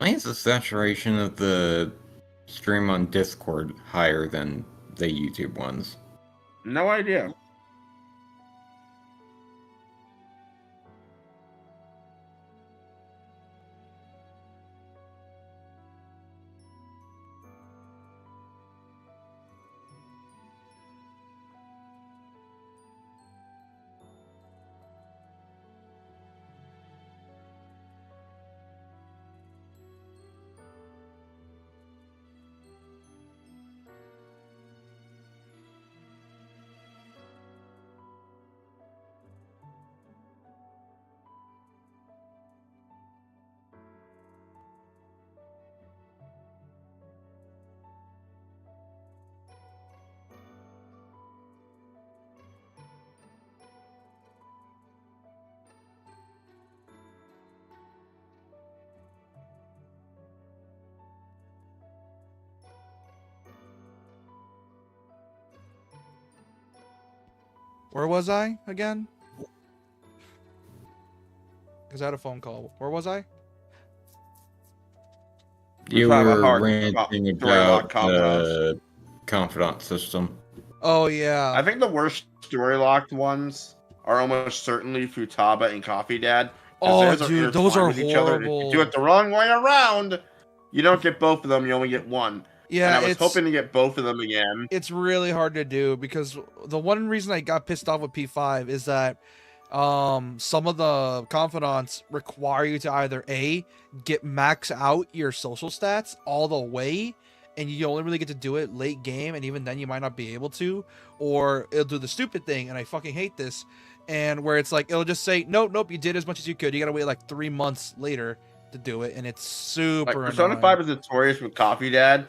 Why is the saturation of the stream on Discord higher than the YouTube ones? No idea. Where was I again? Because I had a phone call. Where was I? You talking about were hard- ranting about about the confidant system. Oh yeah. I think the worst story locked ones are almost certainly Futaba and Coffee Dad. 'Cause Oh theirs dude, those intertwined are with each other, and if horrible. you do it the wrong way around, you don't get both of them. You only get one. Yeah, and I was hoping to get both of them again. It's really hard to do because the one reason I got pissed off with P5 is that some of the confidants require you to either A, get max out your social stats all the way, and you only really get to do it late game, and even then you might not be able to, or it'll do the stupid thing, and I fucking hate this, and where it's like it'll just say nope, you did as much as you could, you gotta wait like 3 months later to do it, and it's super Like Persona annoying. 5 is notorious with Coffee Dad.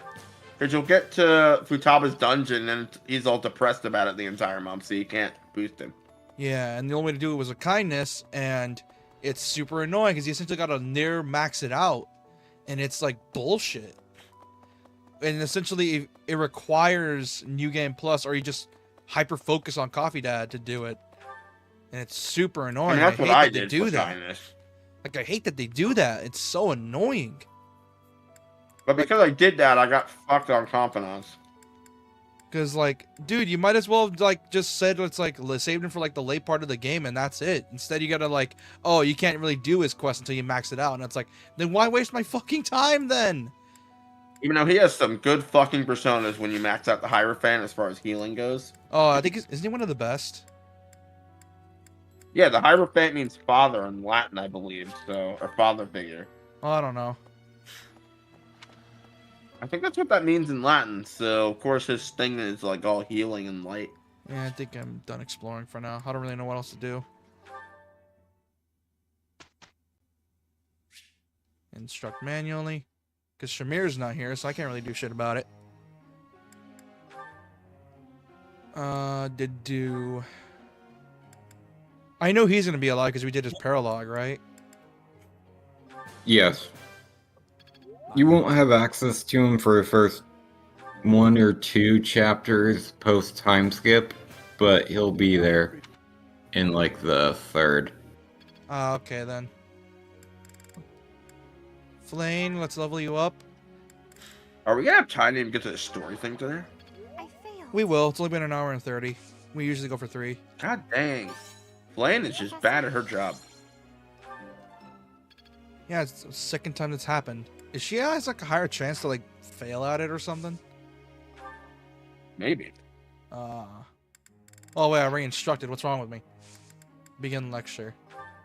Because you'll get to Futaba's dungeon and he's all depressed about it the entire month, so you can't boost him. Yeah, and the only way to do it was a kindness, and it's super annoying because you essentially gotta near max it out, and it's like bullshit. And essentially, it requires New Game Plus, or you just hyper focus on Coffee Dad to do it, and it's super annoying. And that's I what hate I that they did do for that. kindness. Like I hate that they do that. It's so annoying. But because I did that, I got fucked on confidence. Because like, dude, you might as well have like just said it's like saved him for like the late part of the game, and that's it. Instead, you gotta like, oh, you can't really do his quest until you max it out, and it's like, then why waste my fucking time then? Even though he has some good fucking personas when you max out the Hierophant as far as healing goes. Oh, I think isn't he one of the best? Yeah, the Hierophant means father in Latin, I believe, so or father figure. Oh, I don't know. I think that's what that means in Latin. So of course his thing is like all healing and light. Yeah, I think I'm done exploring for now. I don't really know what else to do. Instruct manually. Because Shamir's not here, so I can't really do shit about it. Did do... I know he's gonna be alive because we did his paralog, right? Yes. You won't have access to him for the first 1 or 2 chapters post time skip, but he'll be there in like the 3rd. Okay then. Flane, let's level you up. Are we gonna have time to even get to the story thing today? I failed. We will. It's only been an hour and 30. We usually go for 3. God dang. Flane is just bad at her job. Yeah, it's the second time that's happened. Is she has like a higher chance to like fail at it or something? Maybe. Oh wait, I re-instructed. What's wrong with me? Begin lecture.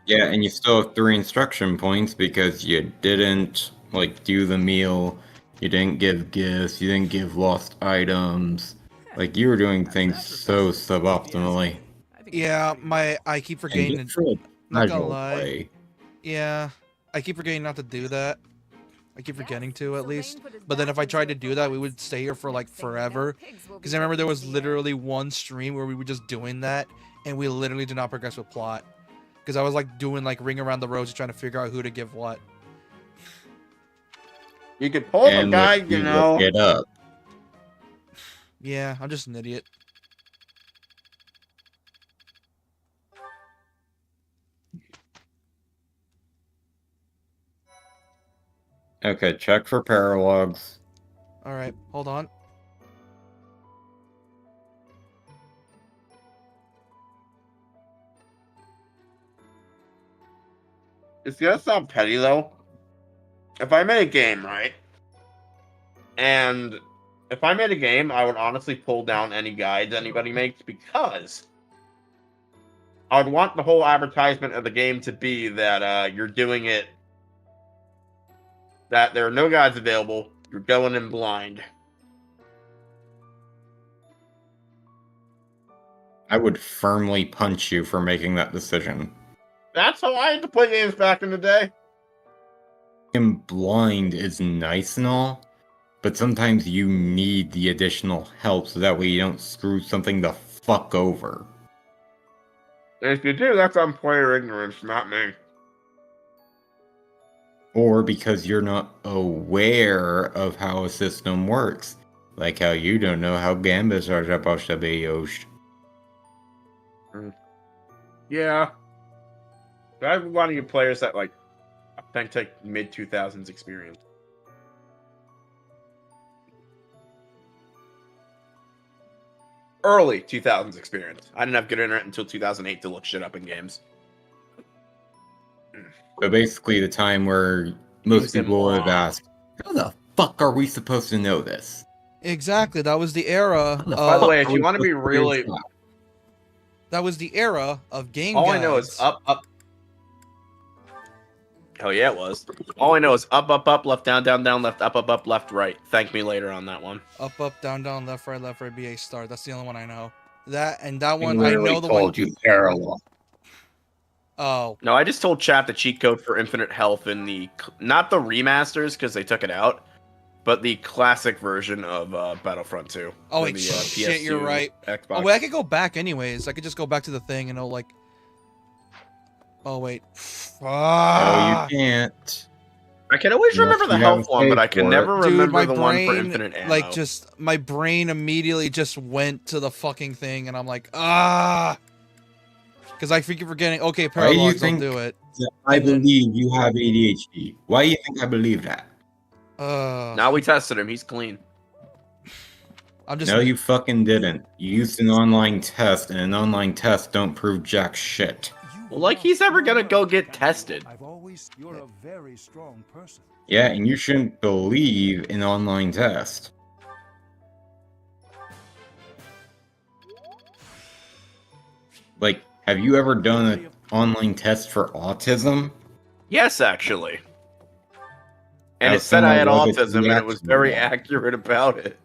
Yeah, and you still have 3 instruction points because you didn't like do the meal, you didn't give gifts, you didn't give lost items. Like you were doing things so suboptimally. Yeah, I keep forgetting And to, not gonna casual lie. play. Yeah, I keep forgetting not to do that. I keep forgetting to at least. But then if I tried to do that, we would stay here for like forever. Because I remember there was literally one stream where we were just doing that, and we literally did not progress with plot. Because I was like doing like ring around the rosy trying to figure out who to give what. You could pull the And guy, let you you know. look it up. Yeah, I'm just an idiot. Okay, check for paralogs. All right, hold on. It's gonna sound petty though. If I made a game, right? And if I made a game, I would honestly pull down any guides anybody makes because I would want the whole advertisement of the game to be that you're doing it, that there are no guides available, you're going in blind. I would firmly punch you for making that decision. That's how I had to play games back in the day. Being blind is nice and all, but sometimes you need the additional help so that way you don't screw something the fuck over. And if you do, that's on player ignorance, not me. Or because you're not aware of how a system works. Like how you don't know how gambits are supposed to be used. Yeah. But I want to get players that, like, I think take mid-2000s experience. Early 2000s experience. I didn't have good internet until 2008 to look shit up in games. So basically the time where most Games people in would have asked, how the fuck are we supposed to know this? Exactly. That was the era. By the way, if you want to be really... That was the era of game All guides. I know is up, up. Hell yeah, it was. All I know is up, up, up, left, down, down, down, left, up, left, right. Thank me later on that one. Up, down, left, right, BA start. That's the only one I know. That one, I literally know the told one. you parallel. Oh. No, I just told chat the cheat code for infinite health in the... Not the remasters, because they took it out, but the classic version of Battlefront 2. Oh, for wait, the, shit, PS2, you're right. Xbox. Oh, wait, I could go back anyways. I could just go back to the thing and it'll, like... Oh, wait. No, you can't. I can always remember the health one, but I can never remember my the brain, one for infinite ammo. like, just... My brain immediately just went to the fucking thing and I'm like, Because I keep forgetting, okay, Why do you paralogs think don't do it. I believe you have ADHD? Why do you think I believe that? Now we tested him. He's clean. I'm just... No, you fucking didn't. You used an online test, and an online test don't prove jack shit. Well, like he's ever gonna go get tested. You're a very strong person. Yeah, and you shouldn't believe an online test. Like, have you ever done an online test for autism? Yes, actually. And Now, it said I had someone look at autism, the and it was very actual- accurate about it.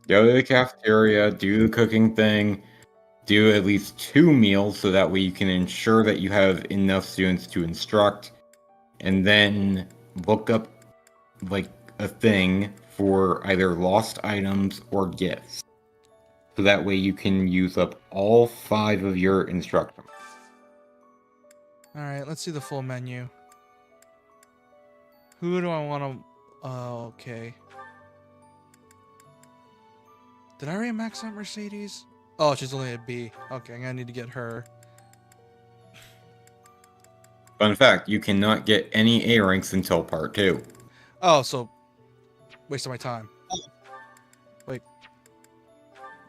Go to the cafeteria, do the cooking thing, do at least 2 meals so that way you can ensure that you have enough students to instruct, and then look up like a thing for either lost items or gifts. So that way you can use up all 5 of your instructors. Alright, let's see the full menu. Who do I want to... Oh, okay. Did I already max out Mercedes? Oh, she's only a B. Okay, I'm gonna need to get her. Fun fact, you cannot get any A ranks until part 2. Oh, so... Wasting my time. Wait.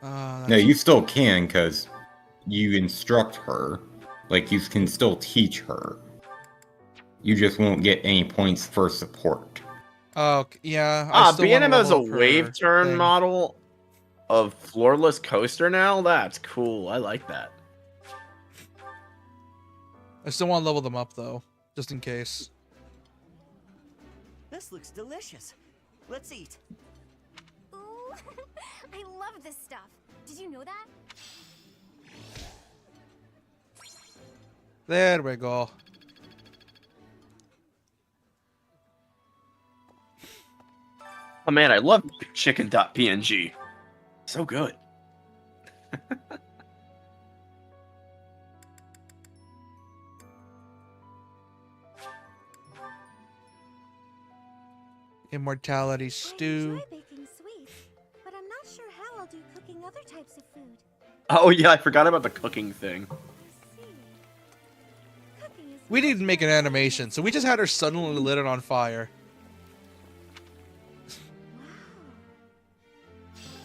No, you still can, because you instruct her. Like, you can still teach her. You just won't get any points for support. Oh, yeah. B&M has a wave turn model of floorless coaster now? That's cool. I like that. I still want to level them up, though. Just in case. This looks delicious. Let's eat. Ooh, I love this stuff. Did you know that? There we go. Oh man, I love chicken.png. So good. Immortality I stew. enjoy baking sweets, but I'm not sure how I'll do cooking other types of food. Oh yeah, I forgot about the cooking thing. Let's see. We need to make an animation, so we just had her suddenly lit it on fire.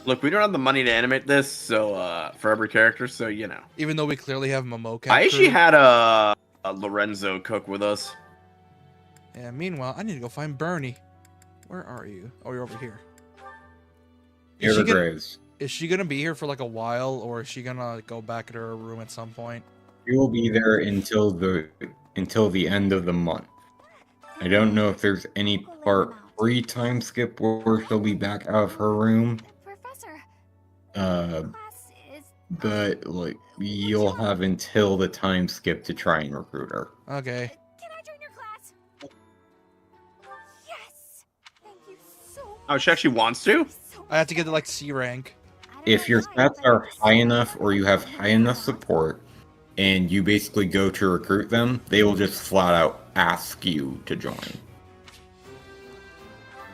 Look, we don't have the money to animate this, so for every character, so you know. Even though we clearly have Momocat. I actually crew. had a Lorenzo cook with us. Yeah, meanwhile, I need to go find Bernie. Where are you? Oh, you're over here. Near the graves. Is she gonna be here for like a while, or is she gonna go back to her room at some point? She will be there until the end of the month. I don't know if there's any part free time skip where she'll be back out of her room. Professor, But like you'll have until the time skip to try and recruit her. Okay. Can I join your class? Yes. Thank you so much. Oh, she actually wants to? I have to get to like C rank. If your stats are high enough or you have high enough support and you basically go to recruit them, they will just flat out ask you to join.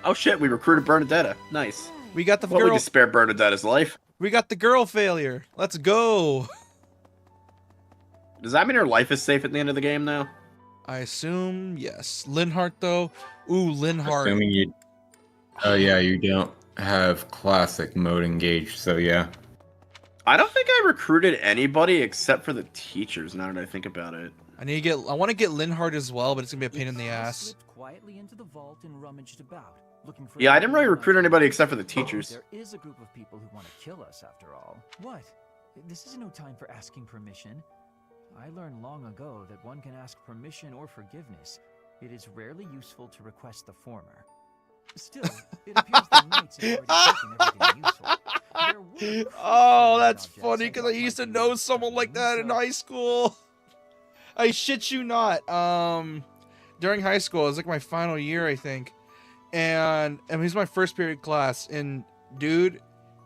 Oh shit, we recruited Bernadetta. Nice. We got the Well, we girl. just spared Bernadetta's life. We got the girl failure. Let's go. Does that mean her life is safe at the end of the game now? I assume yes. Linhart though. Ooh, Linhart. Assuming you. Oh yeah, you don't have classic mode engaged, so yeah. I don't think I recruited anybody except for the teachers. Now that I think about it. I want to get Linhart as well, but it's gonna be a pain in the ass. Quietly into the vault and rummaged about, looking for. Yeah, I didn't really recruit anybody except for the teachers. There is a group of people who want to kill us, after all. What? This is no time for asking permission. I learned long ago that one can ask permission or forgiveness. It is rarely useful to request the former. Still, it appears the knights have already taken everything useful. Oh, that's funny because I used to know someone like that in high school. I shit you not. During high school, it was like my final year, I think, and it was my first period class. And dude,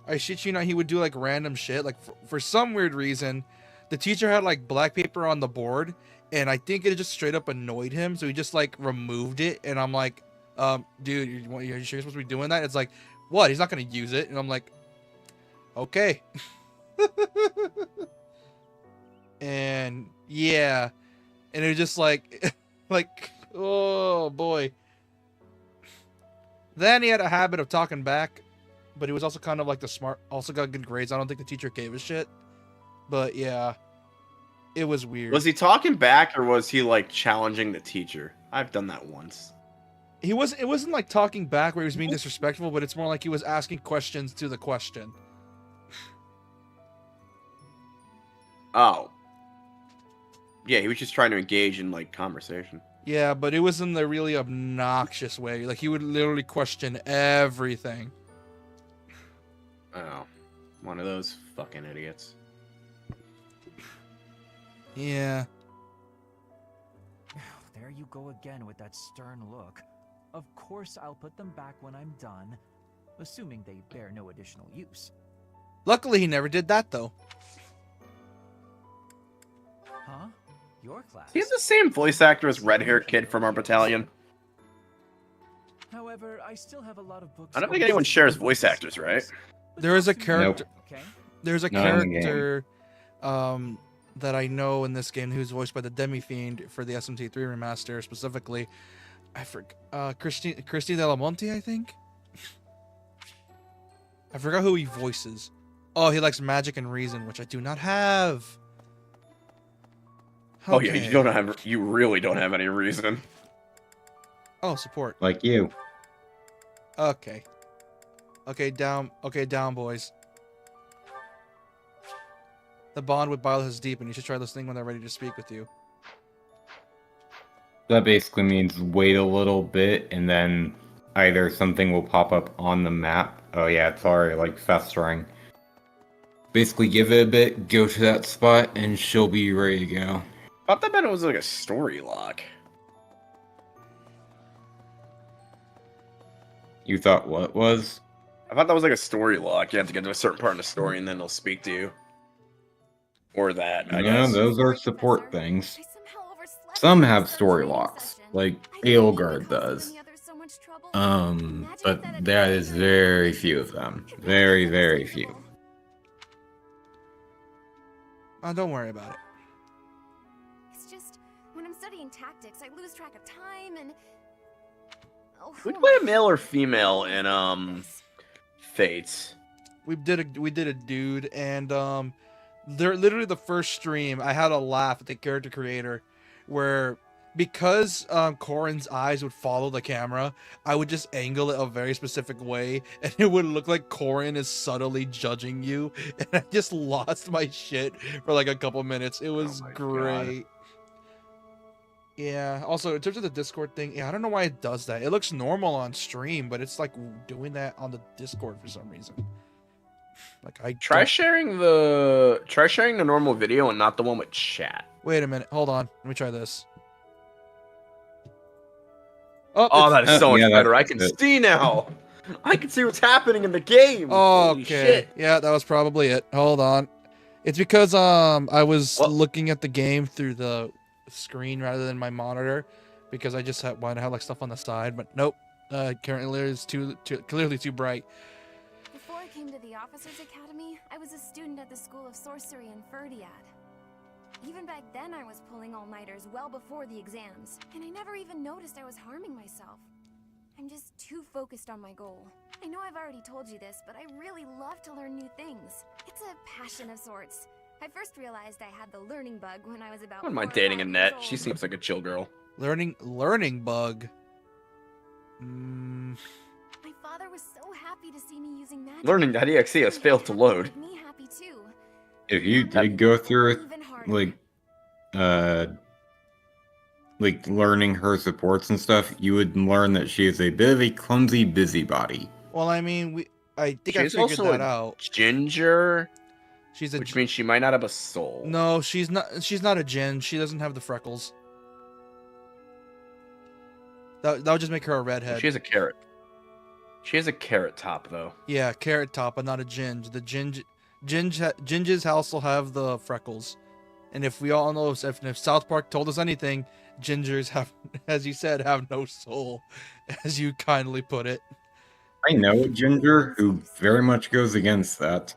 I shit you not, he would do like random shit. Like for some weird reason, the teacher had like black paper on the board, and I think it just straight up annoyed him, so he just like removed it. And I'm like, dude, are you sure you're supposed to be doing that? It's like, what? He's not gonna use it. And I'm like, okay. And yeah, and it was just like, like, oh boy. Then he had a habit of talking back, but he was also kind of like the smart, also got good grades. I don't think the teacher gave a shit, but yeah, it was weird. Was he talking back or was he like challenging the teacher? I've done that once. It wasn't like talking back where he was being disrespectful, but it's more like he was asking questions to the question. Oh. Yeah, he was just trying to engage in like conversation. Yeah, but it was in the really obnoxious way. Like he would literally question everything. Oh. One of those fucking idiots. Yeah. There you go again with that stern look. Of course I'll put them back when I'm done, assuming they bear no additional use. Luckily, he never did that though. Huh? Your class? He's the same voice actor as red-haired kid from our battalion. However, I still have a lot of books. I don't think anyone shares voice actors, right? There is a character. Okay. There's a Not in the character, that I know in this game who's voiced by the Demi-Fiend for the SMT3 remaster specifically. I forgot. Christy Delamonte, I think. I forgot who he voices. Oh, he likes Magic and Reason, which I do not have. Oh yeah, Okay. you really don't have any reason. Oh, support. Like you. Okay. Okay, down, boys. The bond with Bile is deep, and you should try listening when they're ready to speak with you. That basically means wait a little bit and then either something will pop up on the map. Oh yeah, it's already like festering. Basically give it a bit, go to that spot, and she'll be ready to go. I thought that meant it was like a story lock. You thought what was? I thought that was like a story lock. You have to get to a certain part in the story and then they'll speak to you. Or that, I No, guess. those are support things. Some have story locks, like Aelgard does. But that is very few of them. Very, very few. Oh, don't worry about it. It's just When I'm studying tactics, I lose track of time and... Oh, Would who play am a I male or kidding? female I in love this. Fates? We did a dude, and they're literally the first stream. I had a laugh at the character creator, where because Corin's eyes would follow the camera, I would just angle it a very specific way, and it would look like Corin is subtly judging you, and I just lost my shit for like a couple minutes. It was my great. Yeah. Also, in terms of the Discord thing, yeah, I don't know why it does that. It looks normal on stream, but it's like doing that on the Discord for some reason. Like I Try don't... sharing the normal video and not the one with chat. Wait a minute. Hold on. Let me try this. Oh, Oh, that is so much yeah, better. I that's can it. see now. I can see what's happening in the game. Holy okay. shit. Yeah, that was probably it. Hold on. It's because I was What? looking at the game through the screen rather than my monitor, because I just wanted to have like stuff on the side. But nope. Currently it's clearly too bright. Before I came to the Officers Academy, I was a student at the School of Sorcery in Ferdiad. Even back then, I was pulling all-nighters well before the exams, and I never even noticed I was harming myself. I'm just too focused on my goal. I know I've already told you this, but I really love to learn new things. It's a passion of sorts. I first realized I had the learning bug when I was about Wouldn't mind 4 or dating 5 Annette. years She old. seems like a chill girl. Learning bug. My father was so happy to see me using magic. Learning.exe has failed to load. Me happy too. If you did go through it, Even harder. like learning her supports and stuff, you would learn that she is a bit of a clumsy busybody. Well, I mean, I think I She's figured also that a out. ginger, She's a which means she might not have a soul. No, she's not. She's not a Jin. She doesn't have the freckles. That would just make her a redhead. She has a carrot. She has a carrot top, though. Yeah, carrot top, but not a Ginge. The Ginges also have the freckles. And if we all know, if South Park told us anything, gingers have, as you said, have no soul, as you kindly put it. I know a ginger who very much goes against that.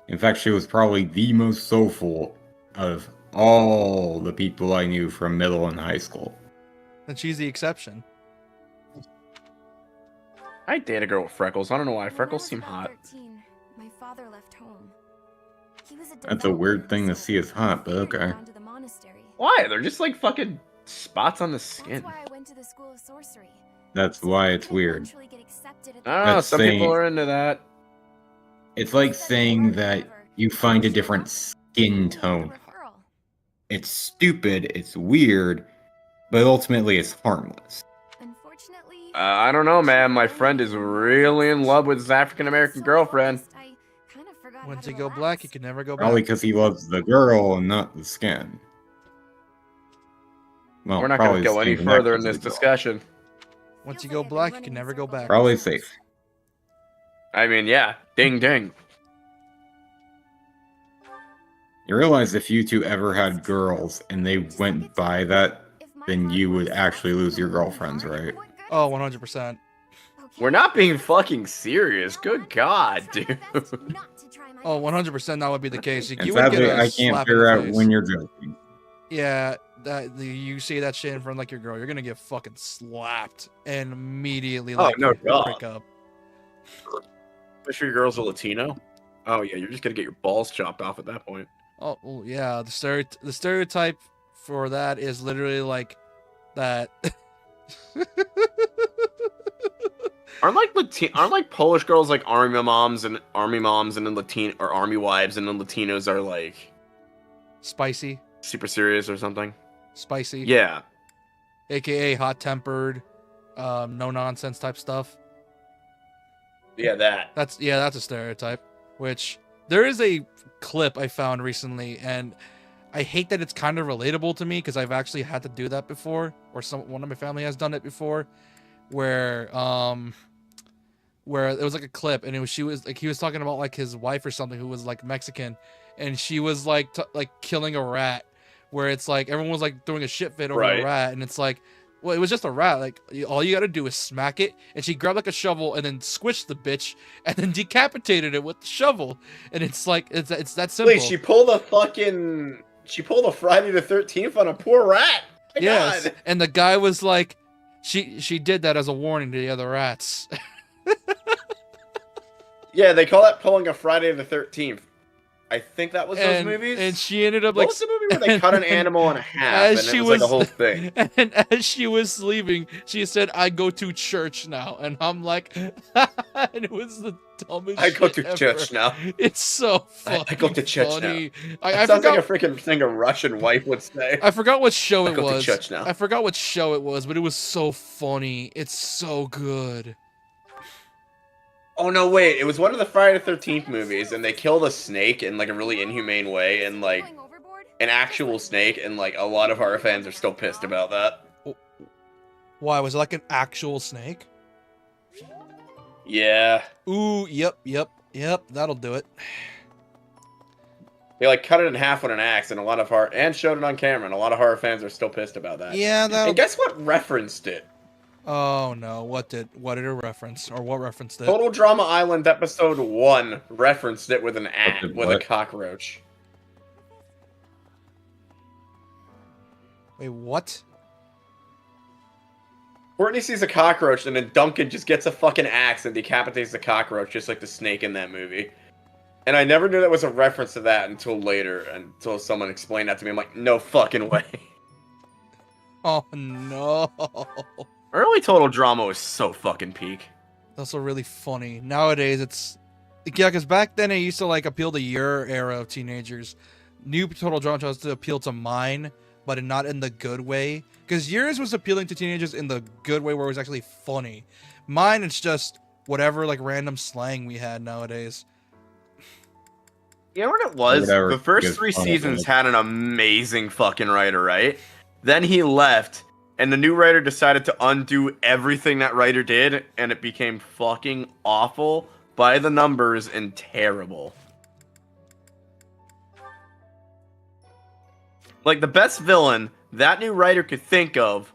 In fact, she was probably the most soulful of all the people I knew from middle and high school. And she's the exception. I'd date a girl with freckles. I don't know why. When I Freckles was seem about hot. 13, my father left home. He was a That's a weird thing to see as hot, but okay. Down to the monastery. Why? They're just like fucking spots on the That's skin. why I went to the School of Sorcery. That's why it's weird. Eventually get accepted at I don't know. That's Some saying- people are into that. It's like saying that you find a different skin tone. It's stupid, it's weird, but ultimately it's harmless. Unfortunately, I don't know, man. My friend is really in love with his African American girlfriend. I kind of forgot Once how you to go black, relax. you can never go Probably back. because he loves the girl and not the skin. Well, We're not going probably to go the any skin further in connected this to the girl. discussion. Once you Feels go like I've been black, you running can in never go circles. back. Probably safe. I mean, yeah. Ding, ding. You realize if you two ever had girls and they went by that, then you would actually lose your girlfriends, right? Oh, 100%. We're not being fucking serious. Good God, dude. Oh, 100% that would be the case. And You would get sadly, a I can't slap in the figure out face. when you're joking. Yeah, you say that shit in front of like your girl, you're gonna get fucking slapped and immediately Oh, like no doubt. break up. Make sure your girl's a Latino. Oh yeah, you're just gonna get your balls chopped off at that point. Oh well, yeah, the stereotype for that is literally like that. Aren't like Polish girls like army moms and then Latino or army wives and then Latinos are like Spicy, super serious or something? spicy, Yeah. aka hot tempered, no nonsense type stuff. Yeah, that. That's a stereotype. Which there is a clip I found recently, and I hate that it's kind of relatable to me because I've actually had to do that before, or one of my family has done it before, where it was like a clip, and he was talking about like his wife or something who was like Mexican, and she was like killing a rat, where it's like everyone was like throwing a shit fit over Right. the rat, and it's like, well, it was just a rat. Like all you got to do is smack it, and she grabbed like a shovel and then squished the bitch, and then decapitated it with the shovel, and it's like it's that simple. Wait, she pulled a fucking She pulled a Friday the 13th on a poor rat. My Yes, God. and the guy was like, she did that as a warning to the other rats. Yeah, they call that pulling a Friday the 13th. I think that was those movies. And she ended up What like, was the movie where they cut an animal in half and it was like a whole thing? And as she was leaving, she said, "I go to church now," and I'm like, and it was the dumbest. I go shit to ever. church now. It's so funny. I go to church funny. now. I That sounds forgot, like a freaking thing a Russian wife would say. I forgot what show I it go to was. church now. I forgot what show it was, but it was so funny. It's so good. Oh no, wait! It was one of the Friday the 13th movies, and they killed a snake in like a really inhumane way, and like an actual snake, and like a lot of horror fans are still pissed about that. Why, was it like an actual snake? Yeah. Ooh, yep, that'll do it. They like cut it in half with an axe, and a lot of horror and showed it on camera, and a lot of horror fans are still pissed about that. Yeah, that. And guess what referenced it? Oh no, what did it reference, or what referenced it? Total Drama Island episode 1 referenced it with an with a what? cockroach. Wait, what? Courtney sees a cockroach, and then Duncan just gets a fucking axe and decapitates the cockroach, just like the snake in that movie. And I never knew that was a reference to that until later, until someone explained that to me. I'm like, no fucking way. Oh no. Early Total Drama was so fucking peak. Also really funny. Nowadays it's, yeah, because back then it used to like appeal to your era of teenagers. New Total Drama tries to appeal to mine, but not in the good way. Because yours was appealing to teenagers in the good way where it was actually funny. Mine, it's just whatever like random slang we had nowadays. You know what it was? Whatever. The first Good 3 fun, seasons like- had an amazing fucking writer, right? Then he left, and the new writer decided to undo everything that writer did, and it became fucking awful by the numbers and terrible. Like, the best villain that new writer could think of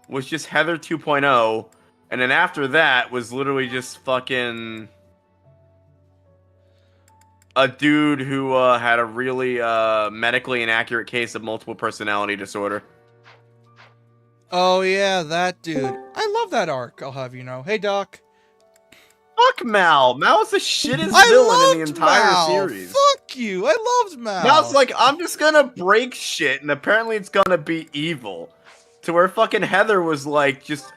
was just Heather 2.0, and then after that was literally just fucking a dude who had a really medically inaccurate case of multiple personality disorder. Oh yeah, that dude. I love that arc, I'll have you know. Hey Doc. Fuck Mal. Mal's the shittest I villain in the loved entire Mal. series. Fuck you. I loved Mal. Mal's like, I'm just gonna break shit, and apparently it's gonna be evil. To where fucking Heather was like, just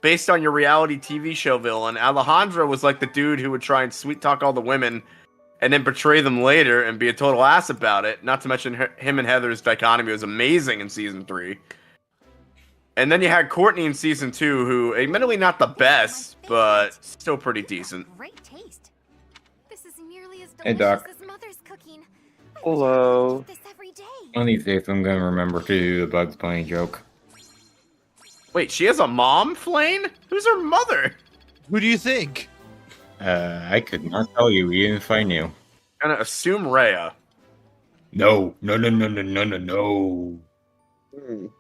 based on your reality TV show villain. Alejandro was like the dude who would try and sweet talk all the women and then betray them later and be a total ass about it. Not to mention him and Heather's dichotomy was amazing in season 3. And then you had Courtney in season 2, who admittedly not the best, but still pretty decent. Great taste. This is nearly as Hey, delicious Doc. as Mother's cooking. Hello. This every day. One of these days I'm gonna remember to do the Bugs Bunny joke. Wait, she has a mom, Flane? Who's her mother? Who do you think? I could not tell you even if I knew. I'm gonna assume Rhea. No.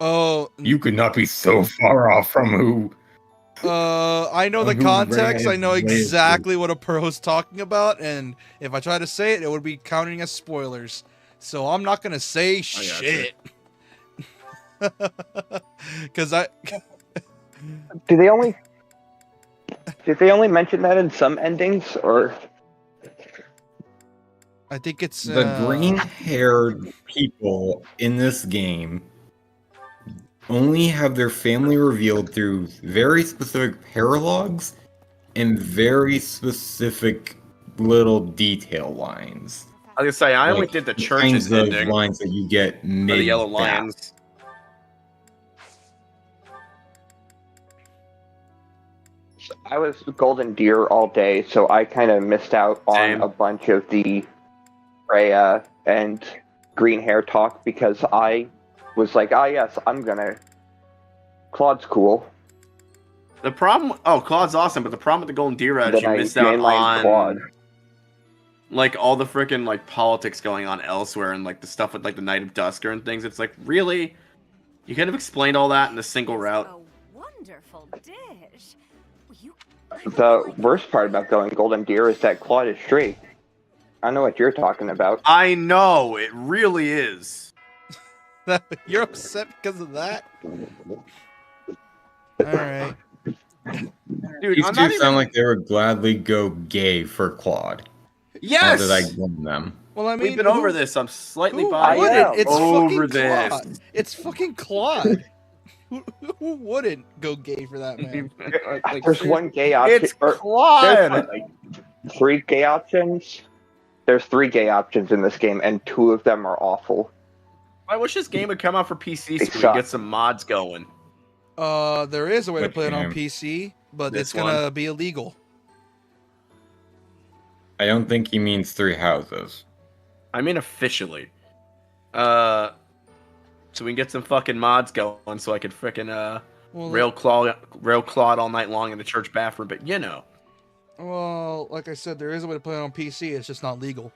Oh, You could not be so far off from who. I know the Who context. I ran know away exactly what a pro's talking about, and if I try to say it, it would be counting as spoilers. So I'm not gonna say shit. Because Do they only mention that in some endings, or? I think it's The green-haired people in this game only have their family revealed through very specific paralogs and very specific little detail lines. I was gonna say, I only Like, did the the church's kinds of ending lines that you get for mid the Yellow Lions. I was Golden Deer all day, so I kind of missed out on Same. a bunch of the Freya and green hair talk because I was like, ah, yes, I'm gonna. Claude's cool. The problem, Claude's awesome, but the problem with the Golden Deer Edge, Then you I missed out mainlined on Claude. like all the freaking like politics going on elsewhere, and like the stuff with like the Night of Dusker and things. It's like, really, you could have explained all that in a single route. A wonderful dish. The worst part about going Golden Deer is that Claude is straight. I know what you're talking about. I know, it really is. You're upset because of that? Alright. Dude, These I'm two not sound even... like they would gladly go gay for Claude. Yes! Not that I blame them. Well, I mean, We've been over this. I'm slightly who biased. wouldn't? It's over fucking this. Claude. It's fucking Claude. Who wouldn't go gay for that man? There's one gay option. It's Claude! There's like 3 gay options. There's 3 gay options in this game, and 2 of them are awful. I wish this game would come out for PC They so we suck. could get some mods going. There is a way to Which play it on game? PC, but This it's gonna be illegal. I don't think he means 3 houses. I mean officially. So we can get some fucking mods going so I could frickin' rail Claude all night long in the church bathroom, but you know. Well, like I said, there is a way to play it on PC. It's just not legal.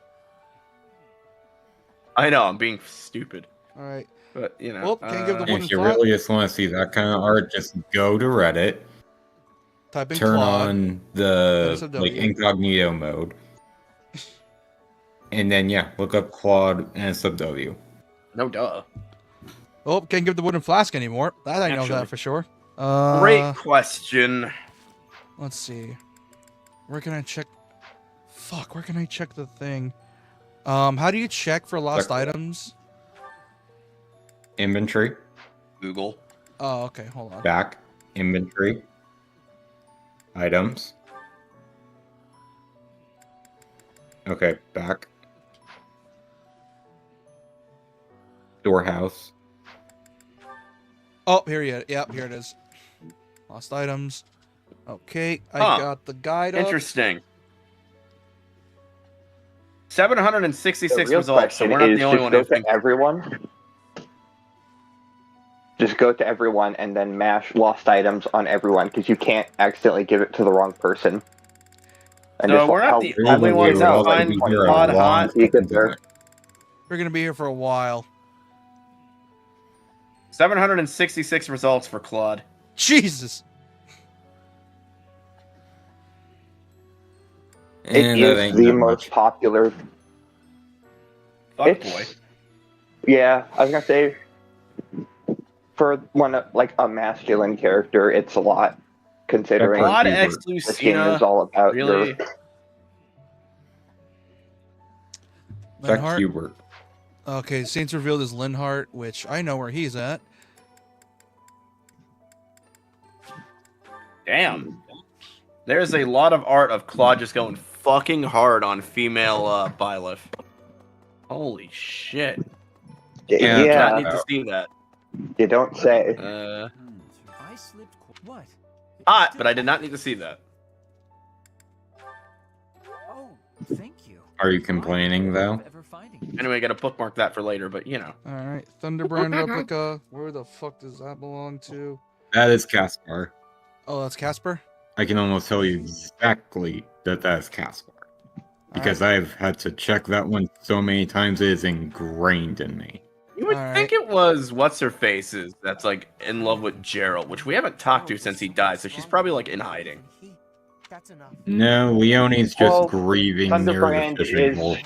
I know, I'm being stupid. All right. But, you know. Well, can't give the one If you really just want to see that kind of art, just go to Reddit, type in turn Claude, on the NSFW. like incognito mode, and then yeah, look up Claude and SW. No duh. Oh, can't give the wooden flask anymore. That I know Actually. that for sure. Great question. Let's see. Where can I check? Fuck, where can I check the thing? How do you check for lost items? Inventory, Google. Oh, okay, hold on. back, inventory, items. Okay, back. Storehouse. Oh, here you. Yep, here it is. Lost items. Okay, I Huh. got the guide up. Interesting. 766 The real results, so question we're not is the only just one go who to thinks. everyone. Just go to everyone and then mash lost items on everyone because you can't accidentally give it to the wrong person. And So just we're not help- the help only them ones get that out, like, find 20 Claude hot. You get there. We're gonna be here for a while. 766 results for Claude. Jesus. It And that is ain't the that most much. popular. Fuck boy. Yeah, I was gonna say for one like a masculine character, it's a lot considering Claude Hubert. X this game Lucina is all about really. your. Check Linhart. Hubert. Okay, Saints revealed is Linhart, which I know where he's at. Damn. There's a lot of art of Claude just going fucking hard on female Byleth. Holy shit. Yeah, Did not Yeah, need to see that. you don't say. I slipped. What? Hot, but I did not need to see that. Oh, thank you. Are you complaining though? Anyway, I gotta bookmark that for later, but you know. Alright, Thunderbrand replica. Where the fuck does that belong to? That is Caspar. Oh, that's Casper? I can almost tell you exactly that is Caspar. Because I've had to check that one so many times, it is ingrained in me. You would All think it was what's her face's that's like in love with Gerald, which we haven't talked to since he died, so she's probably like in hiding. That's enough. No, Leonie's just Well, grieving near the Thunderbrand fishing is- hole.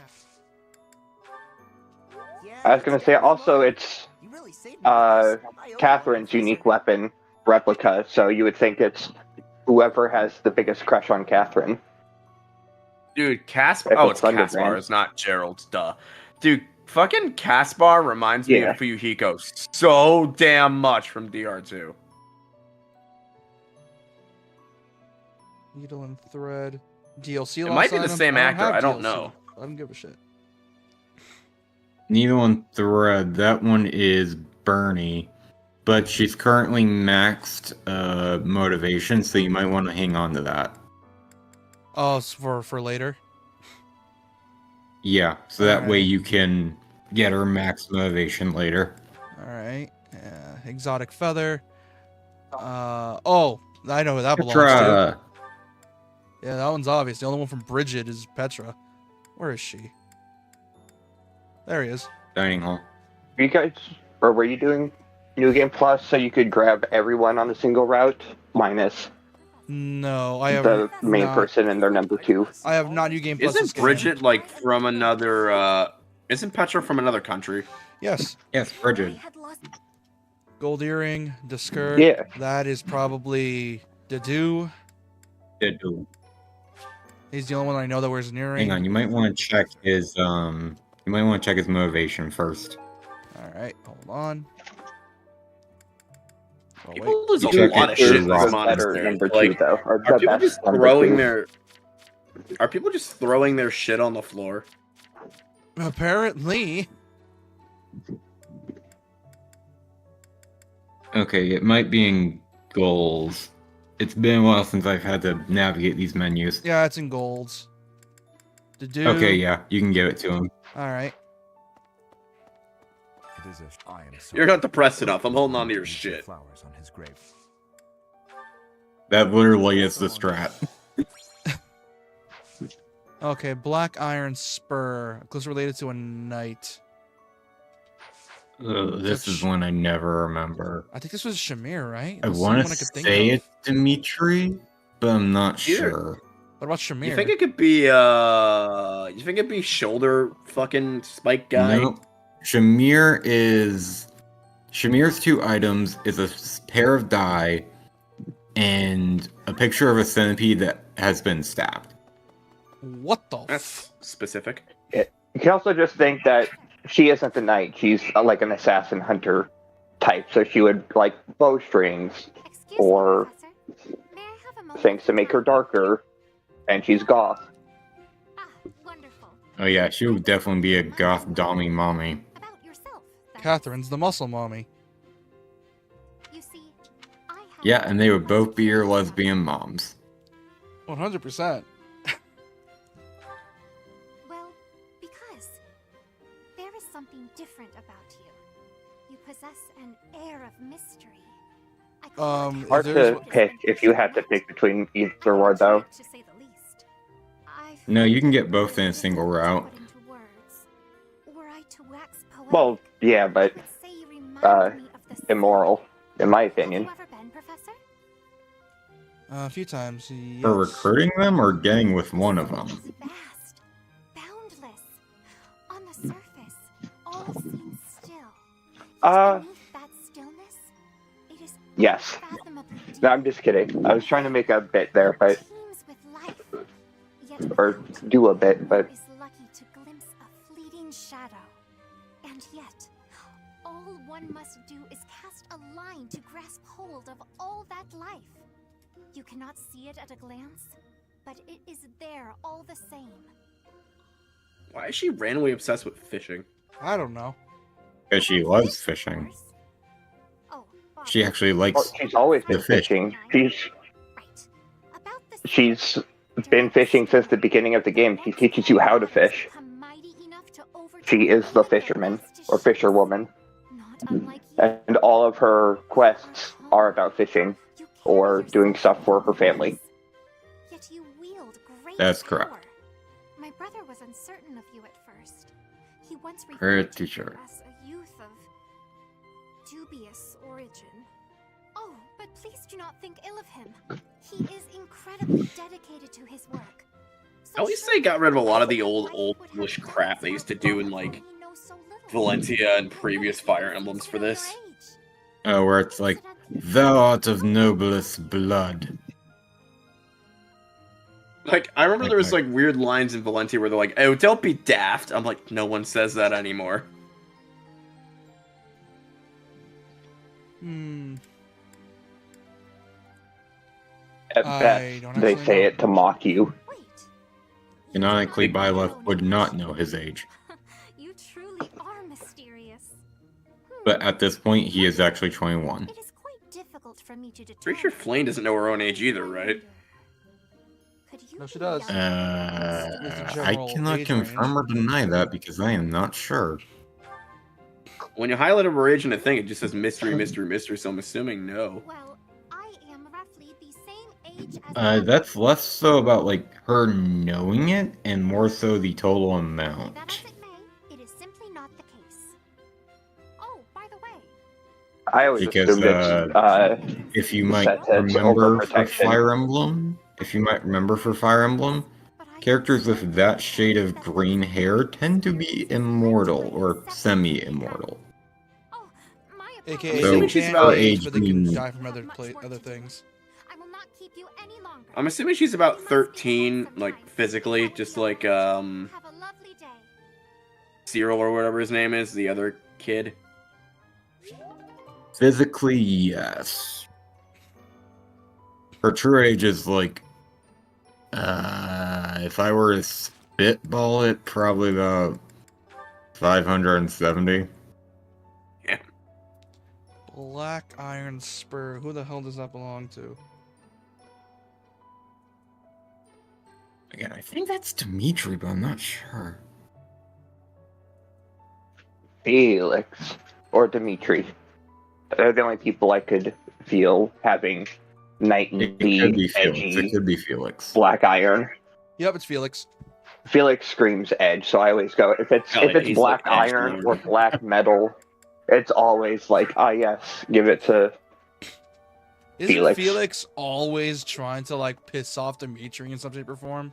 I was gonna say also it's Catherine's unique weapon replica, so you would think it's whoever has the biggest crush on Catherine. Dude, Caspar. If Oh, it's it's Caspar. Thunderbrand. It's not Gerald's. Duh. Dude, fucking Caspar reminds me Yeah. of Fuyuhiko so damn much from DR2. Needle and thread. DLC It lost might be the items? same actor, have I don't DLC. know. I don't give a shit. Needle and Thread, that one is Bernie. But she's currently maxed motivation, so you might want to hang on to that. Oh, it's for later? Yeah, so that way Alright. you can get her max motivation later. Alright. Exotic feather. Oh, I know who that belongs to. Petra! Yeah, that one's obvious. The only one from Bridget is Petra. Where is she? There he is. Dining hall. You guys, or were you doing New Game Plus so you could grab everyone on a single route, minus No, I have the main not. person and their number 2? I have not New Game Plus. this Isn't game. Bridget like from another Isn't Petra from another country? Yes. Yes, Frigid. Gold earring, the skirt. Yeah. That is probably Dedu. Dedu. He's the only one I know that wears an earring. Hang on, you might want to check his motivation first. Alright, hold on. Oh, People wait. lose a Check lot it of shit for in Ross. this Better monastery. number two, Like, though. Or are the people best just number throwing two. their? Are people just throwing their shit on the floor? Apparently. Okay, it might be in goals. It's been a while since I've had to navigate these menus. Yeah, it's in golds. Dedu. Okay, yeah, you can give it to him. Alright. It is I am You're not depressed enough. I'm holding on to your shit. Flowers on his grave. That literally is the strat. Okay, Black Iron Spur. Close related to a knight. This is one I never remember. I think this was Shamir, right? I This is want someone to could think say of. it's Dimitri, but I'm not Either- sure. What about Shamir? You think it could be you think it'd be shoulder fucking spike guy? No. Shamir's two items is a pair of die and a picture of a centipede that has been stabbed. What the That's specific. You can also just think that she isn't a knight. She's like an assassin hunter type, so she would like bowstrings or things to make her darker, and she's goth. Oh yeah, she would definitely be a goth dommy mommy. Catherine's the muscle mommy. Yeah, and they would both be your lesbian moms. 100%. Well, because there is something different about you. You possess an air of mystery. Hard to pick if you had to pick between either one, though. No, you can get both in a single route. Well, yeah, but immoral, in my opinion. A few times. Yes. For recruiting them or getting with one of them? Vast, boundless. On the surface, all seems still. Beneath that stillness, it is Yes. No, I'm just kidding. I was trying to make a bit there, but teems with life. or do a bit, but Is lucky to glimpse a fleeting shadow. And yet, all one must do is cast a line to grasp hold of all that life. You cannot see it at a glance, but it is there all the same. Why is she randomly obsessed with fishing? I don't know. Because she loves fishing. She actually likes she's always been the fish. fishing. She's been fishing since the beginning of the game. She teaches you how to fish. She is the fisherman or fisherwoman, and all of her quests are about fishing or doing stuff for her family. Yet you wield great That's power. correct. My brother was uncertain of you at first. He once Her referred to teacher. you as a youth of dubious origin. Oh, but please do not think ill of him. He is incredibly dedicated to his work. At least they got art of a lot of the old English crap they used to do in like Valentia and previous Fire Emblems for this. Oh, where it's like, thou art of noblest blood. Like, I remember there was like weird lines in Valentia where they're like, "Oh, don't be daft." I'm like, no one says that anymore. At best, they say it to mock you. Canonically, Byleth would not know his age. You truly are mysterious. But at this point, he is actually 21. It is quite difficult for me to determine. Pretty sure Flame doesn't know her own age either, right? No, she does. I cannot confirm or deny that because I am not sure. When you highlight her age in a thing, it just says mystery, mystery, mystery. So I'm assuming no. Well, I am roughly the same age as That's less so about like her knowing it and more so the total amount. it is simply not the case. Oh, by the way, I always Because assumed it's if you might set as remember for overprotection. Fire Emblem, characters with that shade of green hair tend to be immortal or semi-immortal. AKA So, they she's can't about age, but they can 18. die from other things. I'm assuming she's about 13, like, physically, just like, Cyril or whatever his name is, the other kid. Physically, yes. Her true age is like, if I were to spitball it, probably about 570. Yeah. Black Iron Spur. Who the hell does that belong to? Again, I think that's Dimitri, but I'm not sure. Felix or Dimitri. They're the only people I could feel having knightly, It could be Felix. edgy, It could be Felix. black iron. Yep, it's Felix. Felix screams edge, so I always go if it's he's black like edge iron lord. or black metal, it's always like, yes, give it to Isn't Felix. Felix always trying to like piss off Dimitri in some shape or form?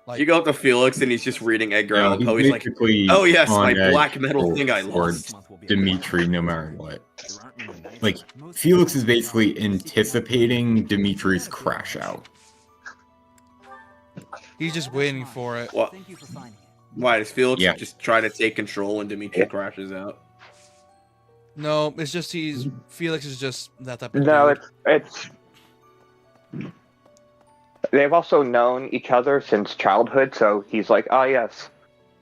Like You go up to Felix and he's just reading Edgar No, Allan Poe. He's like, basically oh yes, on my edge black metal thing I towards lost. Dimitri, no matter what. Like, Felix is basically anticipating Dimitri's crash out. he's just waiting for it. What? Thank you for finding it. Why does Felix Yeah. just try to take control and Dimitri crashes out? No, it's just Felix is just that type of No, dude. it's they've also known each other since childhood, so he's like, oh yes,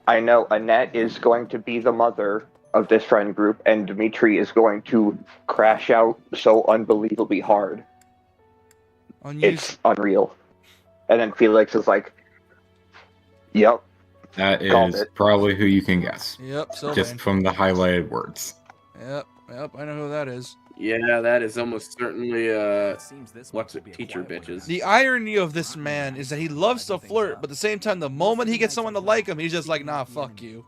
I know Annette is going to be the mother of this friend group, and Dimitri is going to crash out so unbelievably hard. It's unreal. And then Felix is like, yep. That Called is it. probably who you can guess. Yep, Sylvain. Just from the highlighted words. Yep, I know who that is. Yeah, that is almost certainly Seems this what's will it, be a teacher quiet one. bitches. The irony of this man is that he loves to flirt, but at the same time, the moment he gets someone to like him, he's just like, nah, fuck you.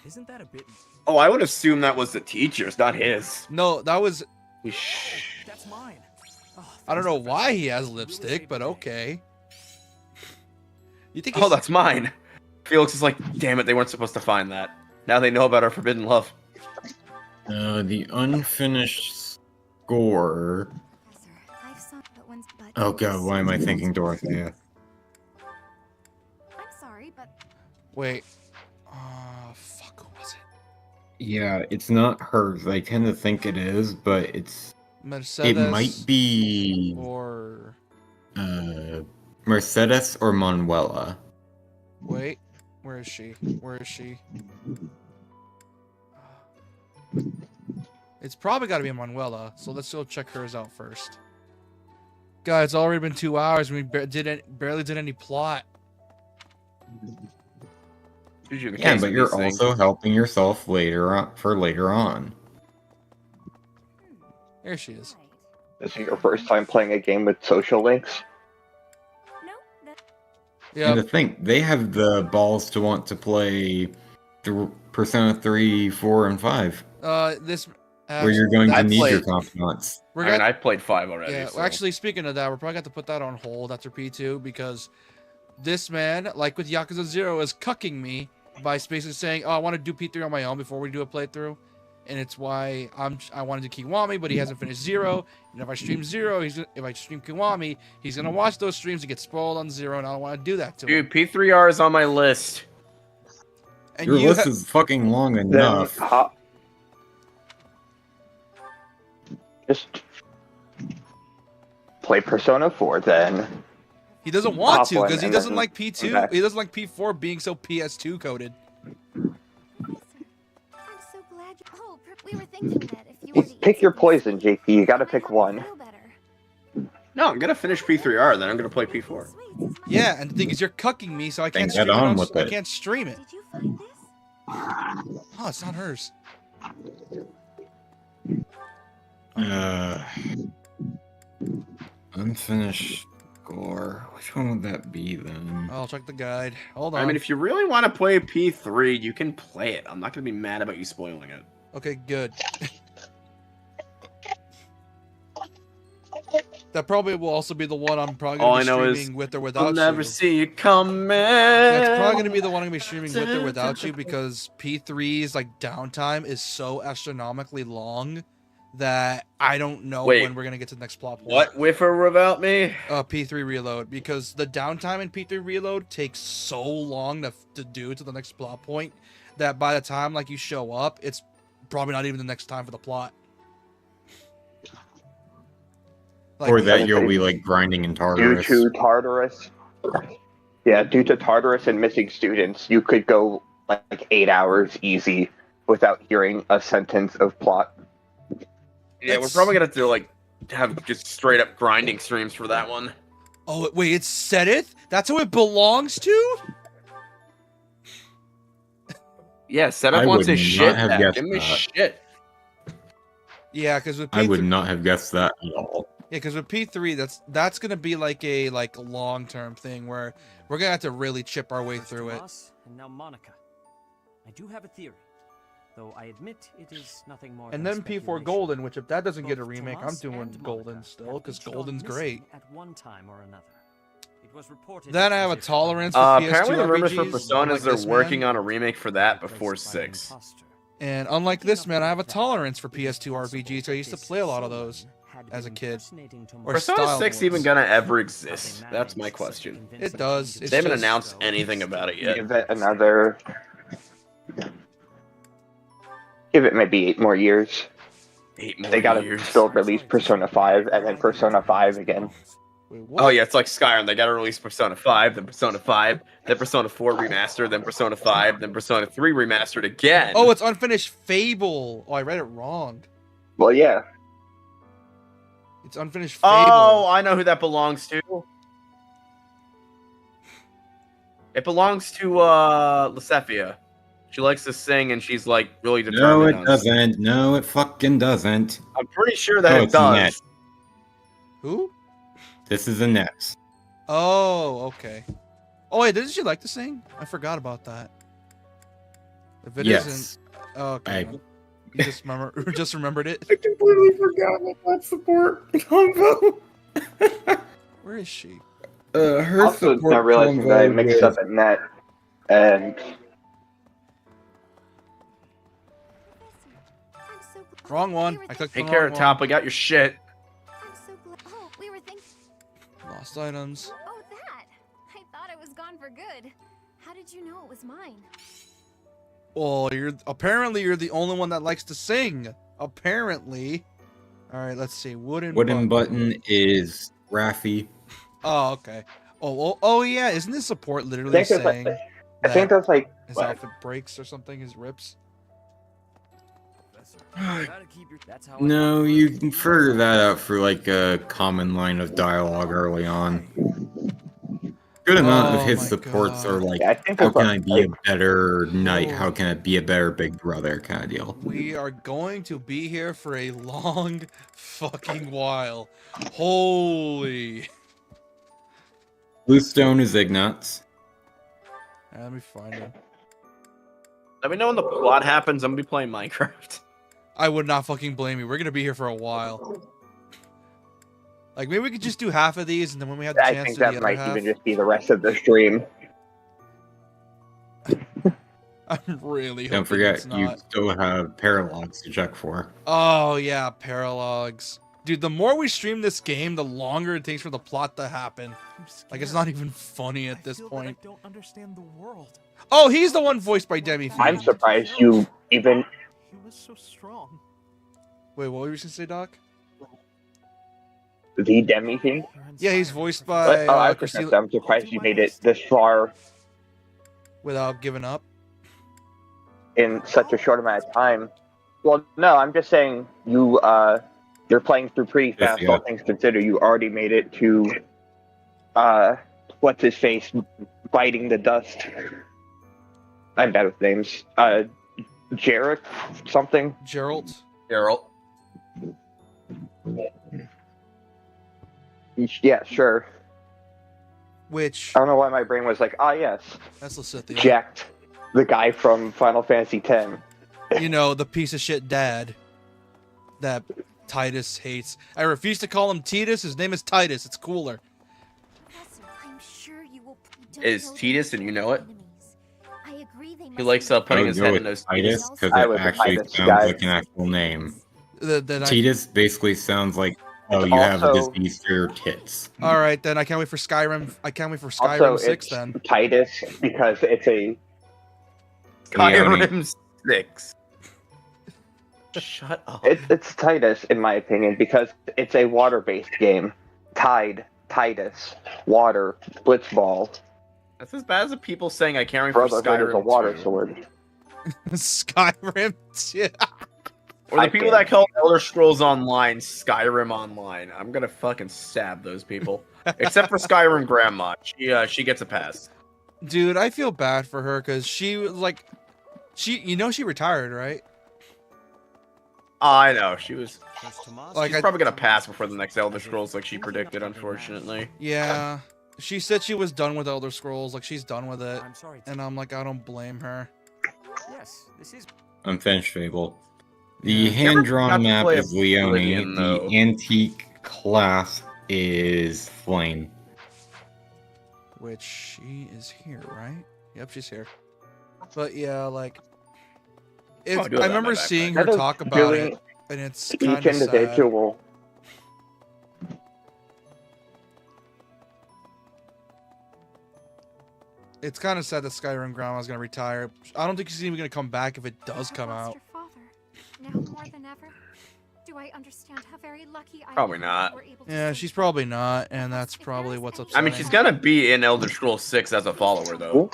Isn't that a bit? Oh, I would assume that was the teacher's, not his. No, that was. That's mine. Oh, I don't know why he has lipstick, but okay. You think? Oh, that's mine. Felix is like, damn it, they weren't supposed to find that. Now they know about our forbidden love. The unfinished score. Oh god, why am I thinking Dorothea? I'm sorry, but Wait. Fuck, who was it? Yeah, it's not hers. I tend to think it is, but it's. Mercedes. It might be. Or. Mercedes or Manuela. Wait. Where is she? Where is she? It's probably got to be Manuela, so let's go check hers out first. Guys, it's already been 2 hours and we barely did any plot. Yeah, but you're also helping yourself later on. There she is. This is your first time playing a game with social links? Yeah. And to think, they have the balls to want to play Persona 3, 4, and 5. This. Where you're going to need your played- confidants. I played 5 already. Yeah, so. well, actually, speaking of that, we're probably got to put that on hold after P2 because this man, like with Yakuza 0, is cucking me by basically saying, "Oh, I want to do P3 on my own before we do a playthrough," and it's why I wanted to Kiwami, but he hasn't finished 0. And if I stream 0, if I stream Kiwami, he's gonna watch those streams and get spoiled on 0, and I don't want to do that to him. Dude, P3R is on my list. And Your you list is fucking long enough. Just play Persona 4 then. He doesn't want Hop to one because he and doesn't then like come P2. back. He doesn't like P4 being so PS2 coded. I'm so glad you. Oh, we were thinking that if you were to Pick your poison, JP. You gotta pick one. No, I'm gonna finish P3R, then I'm gonna play P4. Yeah, and the thing is, you're cucking me, so I can't Then stream get it. on with I it. can't stream it. Oh, it's not hers. Unfinished score. Which one would that be then? I'll check the guide. Hold on. I mean, if you really want to play P3, you can play it. I'm not gonna be mad about you spoiling it. Okay, good. That probably will also be the one I'm probably All gonna I be know is streaming with or I'll without never you. see you coming. That's probably gonna be the one I'm gonna be streaming with or without you because P3's like downtime is so astronomically long that I don't know Wait, when we're gonna get to the next plot point. What with or without me? P3 reload, because the downtime in P3 reload takes so long to do to the next plot point that by the time like you show up, it's probably not even the next time for the plot. Like, Or that you'll be like grinding in Tartarus. Due to Tartarus. Yeah, due to Tartarus and missing students, you could go like 8 hours easy without hearing a sentence of plot. Yeah, we're probably gonna have to like have just straight up grinding streams for that one. Oh wait, it's Setith? That's who it belongs to? Yeah, Setith wants his shit back. Give me shit. Yeah, because with P3, I would not have guessed that at all. Yeah, because with P3, that's gonna be like a long-term thing where we're gonna have to really chip our way through it. And now Monica. I do have a theory, though I admit it is nothing more And then P4 Golden, which if that doesn't get a remake, I'm doing Golden still, because Golden's great. At one time or another. It was reported Then I have a tolerance for PS2 apparently the rumors for RPGs, Persona is unlike they're this working man. on a remake for that before 6. And unlike this man, I have a tolerance for PS2 RPGs, so I used to play a lot of those as a kid. Or Persona style 6 ones. even gonna ever exist? That's my question. It does. It's They haven't just- announced anything about it yet. Give it another. Give it maybe 8 more years. 8 more They gotta years. still release Persona 5 and then Persona 5 again. Oh yeah, it's like Skyrim. They gotta release Persona 5, then Persona 5, then Persona 4 remastered, then Persona 5, then Persona 3 remastered again. Oh, it's Unfinished Fable. Oh, I read it wrong. Well, yeah. It's Unfinished Fable. Oh, I know who that belongs to. It belongs to Lasefia. She likes to sing and she's like really No, determined. it on doesn't. No, it fucking doesn't. I'm pretty sure that Oh, it it's does. Net. Who? This is a Nets. Oh, okay. Oh wait, didn't she like to sing? I forgot about that. If it Yes. not okay. You just remembered it. I completely forgot about that support combo. Where is she? Her Also, support not realizing combo that I mixed with- up at net and Wrong one. I clicked the Take care wrong of Top. one. I got your shit. Oh, we were thinking. Lost items. Oh, that! I thought it was gone for good. How did you know it was mine? Well, apparently you're the only one that likes to sing. Apparently. All right, let's see. Wooden button is Raffi. Oh, okay. Oh, yeah. Isn't this support I literally think there's saying like, I think that's like his what? outfit breaks or something? His rips. No, you can figure that out for like a common line of dialogue early on. Good amount of his my supports God. are like, Yeah, I think how it's can I like- be a better knight? How can I be a better big brother kind of deal. We are going to be here for a long fucking while. Holy. Bluestone is Ignatz. Let me find him. Let me know when the plot happens. I'm gonna be playing Minecraft. I would not fucking blame you. We're gonna be here for a while. Like maybe we could just do half of these, and then when we have the I chance think to do that the other might half. even just be the rest of the stream. I'm really Don't hoping forget, it's you not. still have paralogs to check for. Oh yeah, paralogs. Dude, the more we stream this game, the longer it takes for the plot to happen. Like it's not even funny at this point. I don't understand the world. Oh, he's the one voiced by Demi Fiend. I'm surprised you even. He was so strong. Wait, what were you gonna say, Doc? The Demi thing? Yeah, he's voiced by Oh, I was Christina I'm surprised you made it this far without giving up. in such a short amount of time. Well, no, I'm just saying you're playing through pretty fast, yeah. all things considered. You already made it to, what's his face, biting the dust. I'm bad with names. Jarrett something? Gerald. Geralt. Yeah, sure. Which I don't know why my brain was like, yes, that's Lysithia. Jacked, the guy from Final Fantasy X. You know, the piece of shit dad that Titus hates. I refuse to call him Titus. His name is Titus. It's cooler. Professor, I'm sure you will. Is Titus and you know it? I agree they He must likes be I putting would his go head with in those Titus because I it was a actually Titus sounds guy. like an actual name. Then I. Titus basically sounds like, oh, It's you have a also- disease for your tits. All right, then I can't wait for Skyrim. I can't wait for Skyrim Also, 6 it's then. Titus because it's a Skyrim 6. Shut up. it's Titus in my opinion because it's a water-based game. Tide, Titus, water, blitzball. That's as bad as the people saying I can't wait for Brotherhood Skyrim is a water 2. sword. Skyrim. Yeah. Or the I people can't. that call Elder Scrolls Online Skyrim Online. I'm gonna fucking stab those people. Except for Skyrim Grandma. She gets a pass. Dude, I feel bad for her because she was like, she retired, right? I know she was. Like, She's probably gonna pass before the next Elder Scrolls, like she predicted. Unfortunately. Yeah. She said she was done with Elder Scrolls. Like, she's done with it. I'm sorry. And I'm like, I don't blame her. Yes, this is. Unfinished Fable. The Yeah. hand-drawn Never got to map play is Leone. Oblivion, though. The antique class is Flame. Which she is here, right? Yep, she's here. But yeah, like, it's, I do have that I in my remember backpack. seeing her Instead of talk about doing it, and it's each kind of sad. individual. It's kind of sad that Skyrim Grandma's gonna retire. I don't think she's even gonna come back if it does come I lost out. your father. Now more than ever, do I understand how very lucky I Probably am not. that we're able to Yeah, save she's you. probably not, and that's probably what's upsetting. I mean, she's gonna be in Elder Scrolls 6 as a follower, though.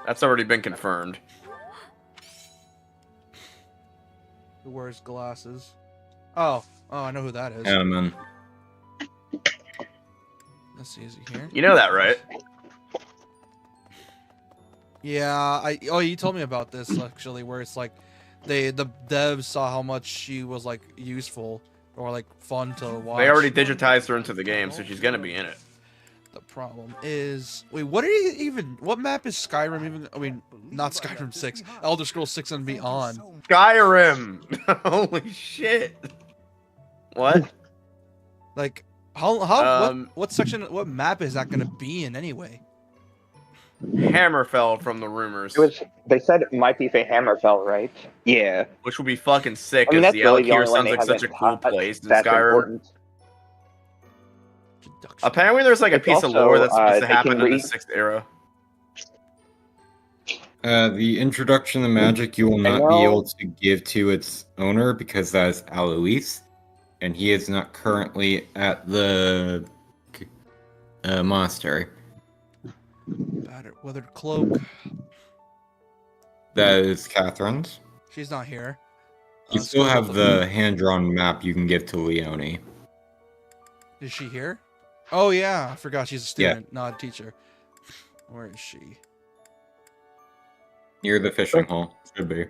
That's already been confirmed. Who wears glasses? Oh, I know who that is. Man. Let's see, is he here? You know that, right? Yeah, you told me about this actually, where it's like the devs saw how much she was like useful or like fun to watch. They already digitized her into the game, so she's gonna be in it. The problem is, wait, what map is Skyrim even? I mean, not Skyrim 6, Elder Scrolls 6 and Beyond. Skyrim! Holy shit! What? Like, what section, what map is that gonna be in anyway? Hammerfell from the rumors. They said it might be for Hammerfell, right? Yeah. Which would be fucking sick, I mean, as that's the really the Alakir only one sounds they like such a haven't cool touched place in that's Skyrim. important. Apparently there's like a It's piece of also, lore that's supposed to they happen can in the read- 6th era. The introduction to magic you will not be able to give to its owner because that is Alois, and he is not currently at the monastery. Battered weathered cloak. That is Catherine's. She's not here. You still have the hand-drawn map you can give to Leone. Is she here? Oh yeah, I forgot she's a student, not a teacher. Where is she? Near the fishing hole. Should be. I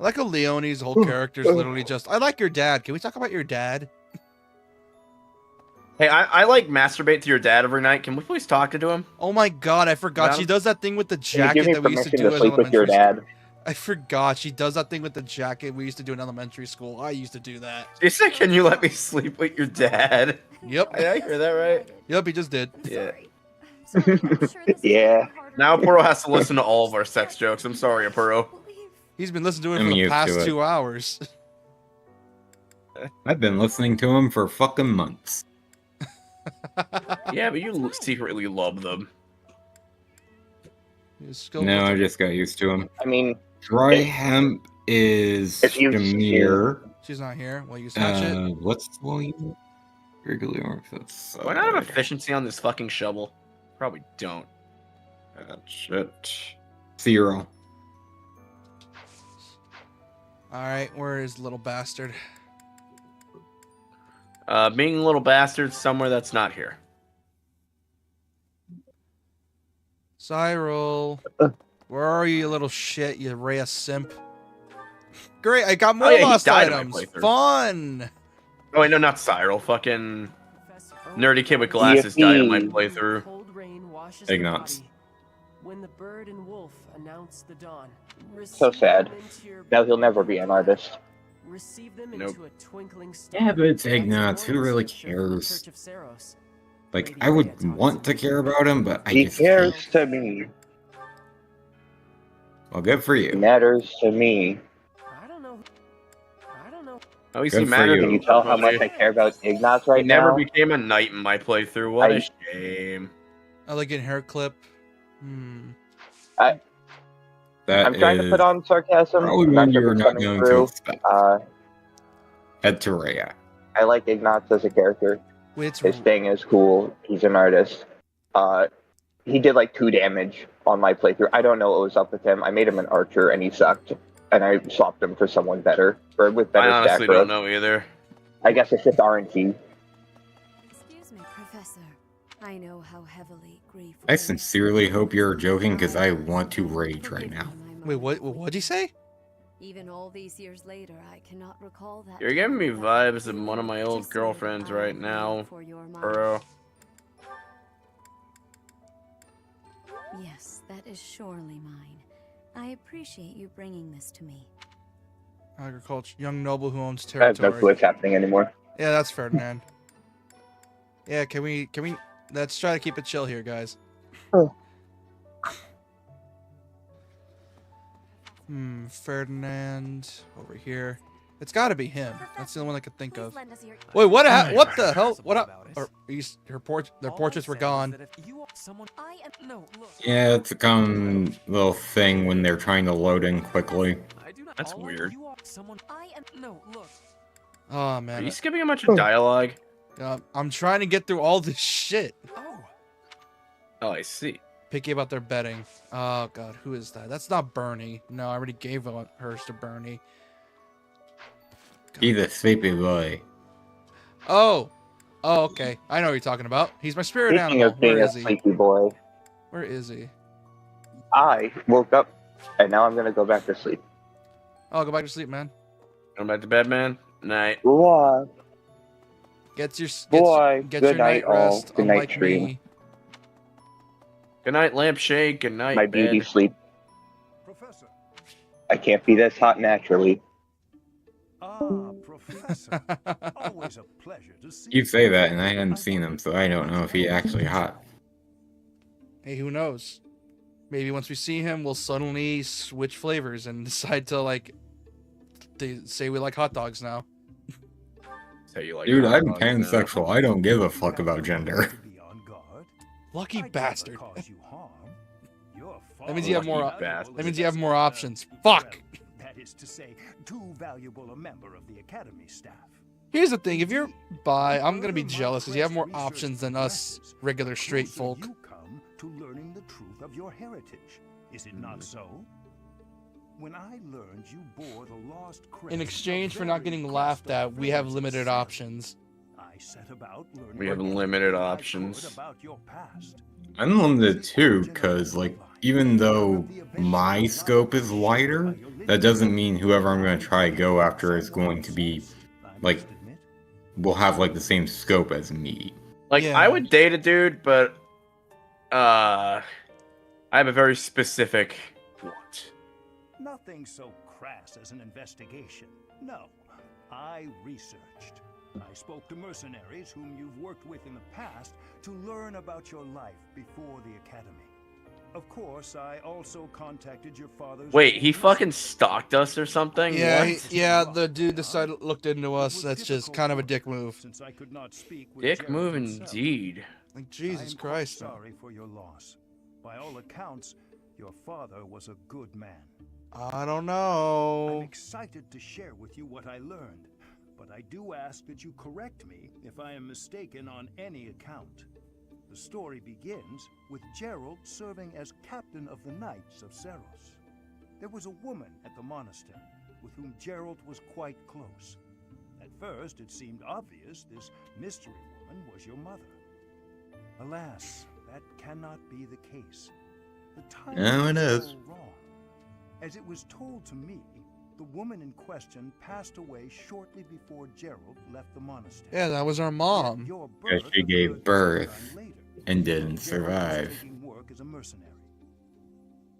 like how Leone's whole character is literally just, I like your dad. Can we talk about your dad? Hey, I like masturbate to your dad every night. Can we please talk to him? Oh my god, I forgot. She does that thing with the Can you give jacket me that we used to permission do to as sleep with your elementary dad? school. I forgot. She does that thing with the jacket we used to do in elementary school. I used to do that. She said, "Can you let me sleep with your dad?" Yep. Did I hear that right? Yep, he just did. Yeah. Yeah. Now Apuro has to listen to all of our sex jokes. I'm sorry, Apuro. He's been listening to it I'm for the used past to it. 2 hours. I've been listening to him for fucking months. Yeah, but you secretly love them. No, I just got used to him. I mean, Dry hemp is if you- Shamir. She's not here. Well, you touch it. What's the volume? Regular. That's. Why not have efficiency on this fucking shovel? Probably don't. Shit. 0. Alright, where is little bastard? Being a little bastard somewhere that's not here. Cyril. Where are you, you little shit, you Rhea simp? Great, I got more Oh, yeah, he lost died in my items. playthrough. Fun! Oh wait, no, not Cyril. Fucking nerdy kid with glasses died in my playthrough. Ignots. When the bird and wolf announce the dawn, So sad. them into your Now he'll never be an artist. receive them Nope. into a twinkling star. Yeah, but it's That's Ignatz. Who really scripture from the cares? Church of Saros. Like, Lady I Leia would taught want us to care about him, but I He just cares can't. to me. Well, good for He you. matters to me. I don't know. Oh, he's Good for mattered you. Can you to tell how everybody. much I care about Ignatz He right never now? became a knight in my playthrough. What a I- shame. I like a hair clip. That I'm trying to put is on sarcasm. probably I'm one not sure you're if it's not coming going to through. expect. Head to Rhea. I like Ignatz as a character. Wait, it's His thing is cool. He's an artist. He did like 2 damage on my playthrough. I don't know what was up with him. I made him an archer and he sucked. And I swapped him for someone better. Or with better I honestly stat growth. don't know either. I guess it's just RNG. Excuse me, Professor. I know how heavily grief. I sincerely hope you're joking because I want to rage right now. Wait, what'd he say? Even all these years later, I cannot recall that. You're giving me vibes of one of my old girlfriends right now, bro. Yes, that is surely mine. I appreciate you bringing this to me. Agriculture, young noble who owns I have no territory. clue what's happening anymore. Yeah, that's Ferdinand. Yeah, can we? Let's try to keep it chill here, guys. Oh. Ferdinand over here. It's got to be him. That's the only one I could think of. Lend us your- Wait, what? What the hell? What up? Their portraits were gone. I am no look. Yeah, it's a common little thing when they're trying to load in quickly. That's weird. I am no look. Oh Are man, you skipping a bunch of dialogue? I'm trying to get through all this shit. Oh, I see. Picky about their betting. Oh god, who is that? That's not Bernie. No, I already gave hers to Bernie. He's a sleepy boy. Oh, okay. I know what you're talking about. He's my spirit Speaking animal. of being Where a is he? sleepy boy, Where is he? I woke up and now I'm gonna go back to sleep. Oh, go back to sleep, man. Going back to bed, man. Night. Boy, Get your good your night, night all. rest. Good night, Unlike stream. me. Good night, lampshade. Good night, My bed. beauty sleep. I can't be this hot naturally. Ah, Professor. Always a pleasure to see You say that, and I hadn't seen him, so I don't know if he's actually hot. Hey, who knows? Maybe once we see him, we'll suddenly switch flavors and decide to like. They say we like hot dogs now. Say you like Dude, hot I'm dogs now. pansexual. I don't give a fuck about gender. Lucky bastard. Your That means you have more. Lucky bastard. That means you have more options. Fuck. That is to say, too valuable a member of the Academy staff. Here's the thing: if you're bi, I'm gonna be jealous because you have more options than us regular straight folk. You come to learning the truth of your heritage. Is it not so? When I learned you bore the lost crest In of exchange for very not getting laughed coastal at, we have village limited itself, options. I set about learning We have everything limited I could options. about your past. Unlimited too, because, like, even though my scope is wider, that doesn't mean whoever I'm going to try to go after is going to be, like, will have, like, the same scope as me. Like, Yeah. I would date a dude, but I have a very specific want. Nothing so crass as an investigation. No, I researched. I spoke to mercenaries whom you've worked with in the past to learn about your life before the Academy. Of course, I also contacted your father's... Wait, he fucking stalked us or something? Yeah, What? yeah. The dude decided looked into us. That's just kind of a dick move. Since I could not speak with Dick Gerald move himself. indeed. Like I Jesus am quite Christ. man. sorry for your loss. By all accounts, your father was a good man. I don't I'm know. excited to share with you what I learned, but I do ask that you correct me if I am mistaken on any account. The story begins with Gerald serving as captain of the Knights of Saros. There was a woman at the monastery with whom Gerald was quite close. At first, it seemed obvious this mystery woman was your mother. Alas, that cannot be the case. The timing No, it is is. all wrong. As it was told to me, the woman in question passed away shortly before Gerald left the monastery. Yeah, that was our Yet mom. your Yeah, birth she gave occurred birth sometime later, and when didn't Gerald was survive. taking work as a mercenary.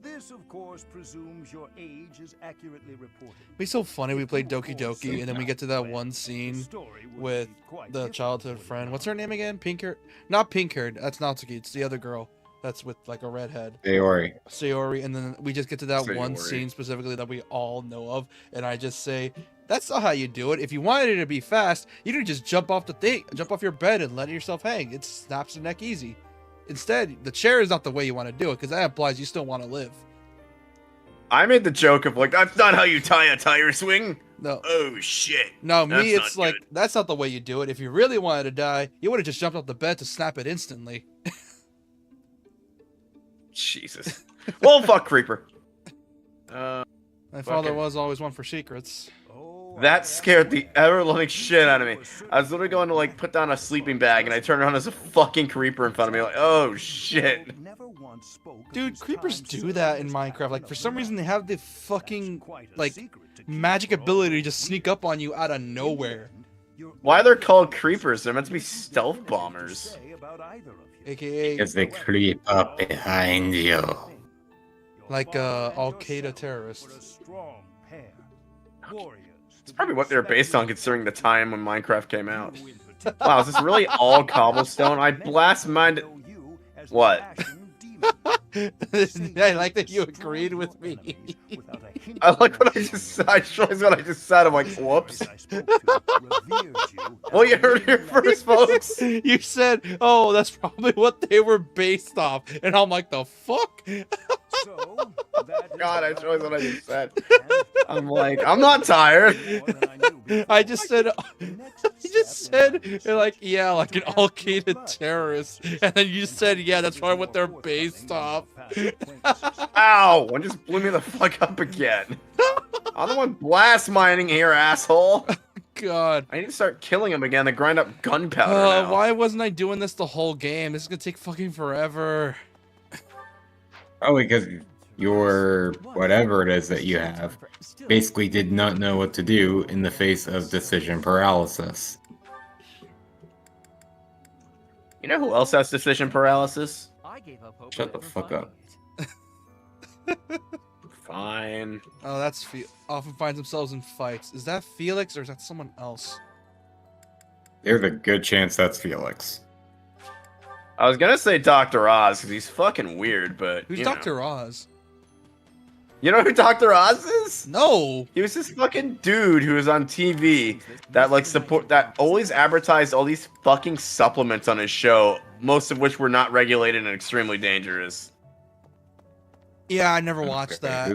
This, of course, presumes your age is accurately reported. It'd be so funny we played Doki Doki and then we get to that one scene with the childhood friend. What's her name again? Pink hair? Not pink haired. That's Natsuki. It's the other girl. That's with like a redhead. Sayori. And then we just get to that one scene specifically that we all know of. And I just say, that's not how you do it. If you wanted it to be fast, you could just jump off your bed and let yourself hang. It snaps the neck easy. Instead, the chair is not the way you want to do it, because that implies you still want to live. I made the joke of like, that's not how you tie a tire swing. No. Oh shit. No, That's me, it's not like, good. that's not the way you do it. If you really wanted to die, you would have just jumped off the bed to snap it instantly. Jesus. Well, fuck Creeper. My father was always one for secrets. That scared the ever-loving shit out of me. I was literally going to like put down a sleeping bag, and I turned around as a fucking creeper in front of me. Like, oh shit. Dude, creepers do that in Minecraft. Like, for some reason, they have the fucking like magic ability to just sneak up on you out of nowhere. Why they're called creepers? They're meant to be stealth bombers. AKA, Because they creep up behind you. like Al-Qaeda terrorists. It's probably what they're based on, considering the time when Minecraft came out. Wow, is this really all cobblestone? I blast mined. What? I like that you agreed with me. I like what I just said. I realized what I just said. I'm like, whoops. Well, you heard it here first, folks. You said, oh, that's probably what they were based off. And I'm like, the fuck? God, I realized what I just said. I'm like, I'm not tired. I just said, like, yeah, like an Al-Qaeda terrorist. And then you said, yeah, that's probably what they're based off. Ow! One just blew me the fuck up again. I'm the one blast mining here, asshole. God. I need to start killing him again to grind up gunpowder now. Why wasn't I doing this the whole game? This is gonna take fucking forever. Oh, because your whatever it is that you have basically did not know what to do in the face of decision paralysis. You know who else has decision paralysis? Shut the fuck up. Fine. Oh, that's often finds themselves in fights. Is that Felix or is that someone else? There's a good chance that's Felix. I was gonna say Dr. Oz because he's fucking weird, but Who's you know. Dr. Oz? You know who Dr. Oz is? No. He was this fucking dude who was on TV that like that always advertised all these fucking supplements on his show, most of which were not regulated and extremely dangerous. Yeah, I never watched that.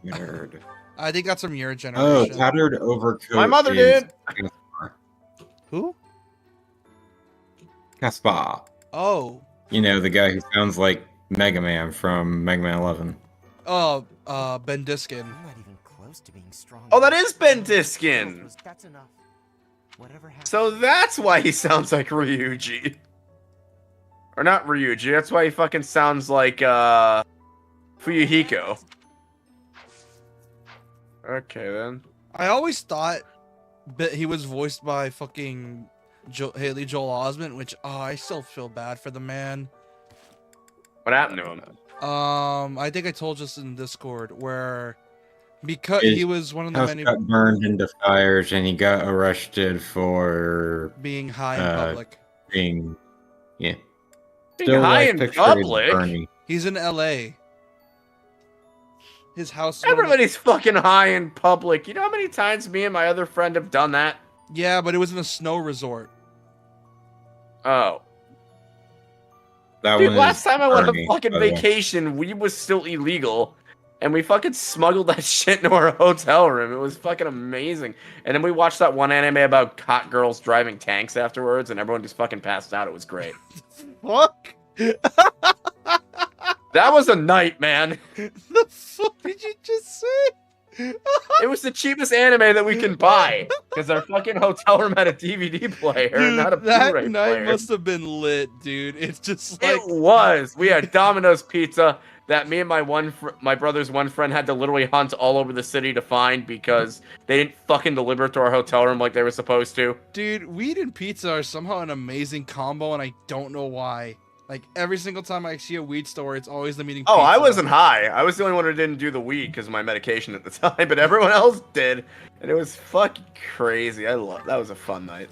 Nerd. I think that's from your Oh, generation. tattered overcoat. My mother is did. Caspar. Who? Caspar. Oh. You know, the guy who sounds like Mega Man from Mega Man 11. Oh, Ben Diskin. Oh, that is Ben Diskin. So that's why he sounds like Ryuji. Or not Ryuji, that's why he fucking sounds like, Fuyuhiko. Okay, then. I always thought that he was voiced by fucking Haley Joel Osment, which, I still feel bad for the man. What happened to him? I think I told you this in Discord, where because he was one of the house many got burned into fires, and he got arrested for being high in public. Being high in pictured as public? Bernie. He's in LA. His house. Everybody's fucking high in public. You know how many times me and my other friend have done that? Yeah, but it was in a snow resort. Oh. That Dude, one last is time I went on Bernie, a fucking by the way. vacation, weed was still illegal. And we fucking smuggled that shit into our hotel room. It was fucking amazing. And then we watched that one anime about hot girls driving tanks afterwards, and everyone just fucking passed out. It was great. Fuck? That was a night, man. The fuck did you just say? It was the cheapest anime that we can buy. Because our fucking hotel room had a DVD player, Dude, not a that Blu-ray night player. must have been lit, dude. It's just like... It was. We had Domino's pizza that me and my brother's one friend had to literally hunt all over the city to find because they didn't fucking deliver it to our hotel room like they were supposed to. Dude, weed and pizza are somehow an amazing combo, and I don't know why. Like every single time I see a weed store, it's always them eating. Oh, pizza. I wasn't high. I was the only one who didn't do the weed because of my medication at the time, but everyone else did, and it was fucking crazy. That was a fun night.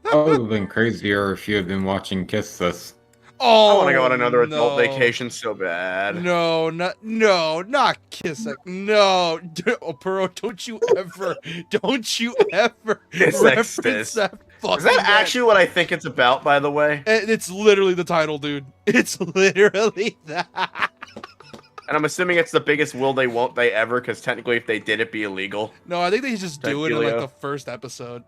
That would have been crazier if you had been watching Kiss This. Oh, I want to go on another no. adult vacation so bad. No, not Kiss X. No, Pearl, don't you ever Kiss reference X. that fucking Is that actually what I think it's about, by the way? It's literally the title, dude. It's literally that. And I'm assuming it's the biggest will they won't they ever, because technically if they did, it'd be illegal. No, I think they just do it in like the first episode.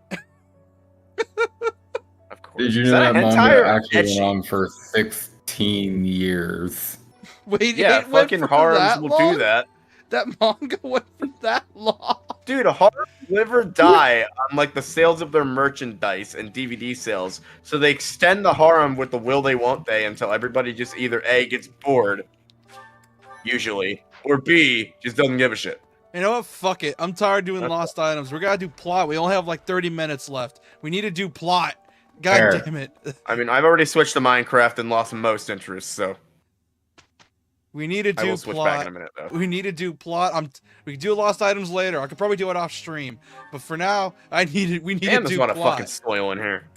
Of course. Did you know that manga actually went on for 16 years? Wait, yeah, fucking Harems will long? do that. That manga went for that long. Dude, Harems live or die on like the sales of their merchandise and DVD sales. So they extend the harem with the will they won't they until everybody just either A, gets bored, usually, or B, just doesn't give a shit. You know what? Fuck it. I'm tired of doing lost items. We're gonna do plot. We only have like 30 minutes left. We need to do plot. God damn it. I mean, I've already switched to Minecraft and lost most interest, so. We need to do I will switch back in a minute, though. We need to do plot. We can do lost items later. I could probably do it off stream, but for now, we need to do There's a lot of plot. fucking spoil in here.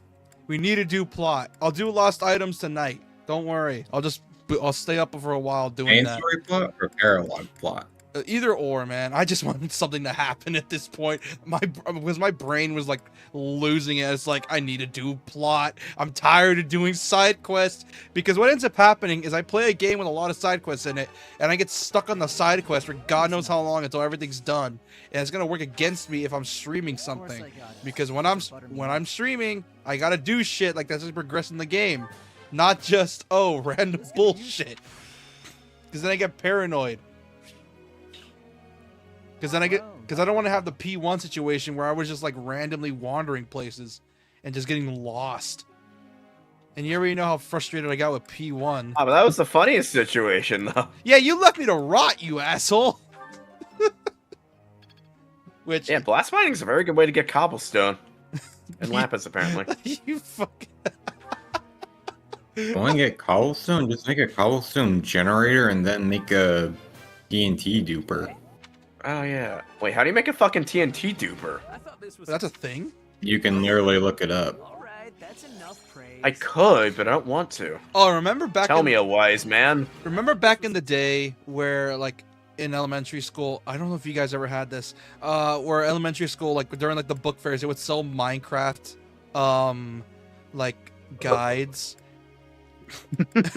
We need to do plot. I'll do lost items tonight. Don't worry. I'll stay up for a while doing that. Story plot or paralog plot? Either or, man. I just wanted something to happen at this point. Because my brain was like losing it. It's like I need to do plot. I'm tired of doing side quests, because what ends up happening is I play a game with a lot of side quests in it, and I get stuck on the side quest for God knows how long until everything's done. And it's gonna work against me if I'm streaming something, because when I'm streaming, I gotta do shit like that's just progressing the game, not just random bullshit. Because then I get paranoid. Because I don't want to have the P1 situation where I was just like randomly wandering places and just getting lost. And you already know how frustrated I got with P1. Oh, but that was the funniest situation, though. Yeah, you left me to rot, you asshole. Which yeah, blast mining is a very good way to get cobblestone and lapis, apparently. You fucking. Want to get cobblestone? Just make a cobblestone generator and then make a TNT duper. Oh, yeah. Wait, how do you make a fucking TNT duper? That's a thing? You can literally look it up. Alright, that's enough praise. I could, but I don't want to. Oh, remember back Tell me a wise man. Remember back in the day where, like, in elementary school, I don't know if you guys ever had this, where elementary school, like, during, like, the book fairs, it would sell Minecraft, like, guides.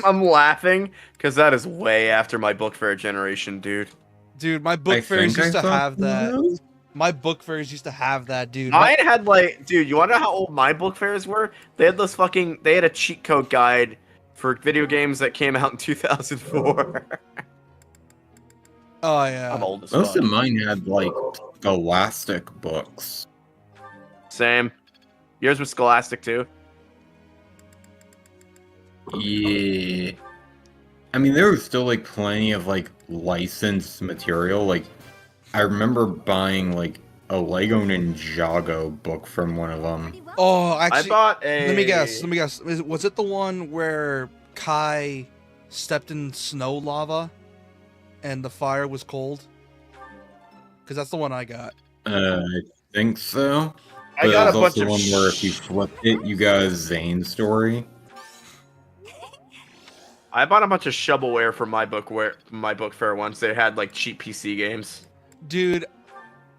I'm laughing, because that is way after my book fair generation, dude. Dude, my book fairs used to have that. My book fairs used to have that, dude. Mine had like, dude, you wanna know how old my book fairs were? They had they had a cheat code guide for video games that came out in 2004. Oh yeah. I'm old as Most fuck. of mine had like Scholastic books. Same. Yours was Scholastic too? Yeah. I mean, there was still like plenty of like licensed material. Like, I remember buying like a Lego Ninjago book from one of them. Oh, actually, I bought a. Let me guess. Was it the one where Kai stepped in snow lava and the fire was cold? Because that's the one I got. I think so. I got a bunch also of one where if you flipped it, you got a Zane story. I bought a bunch of shovelware for my book fair once. They had like cheap PC games. Dude,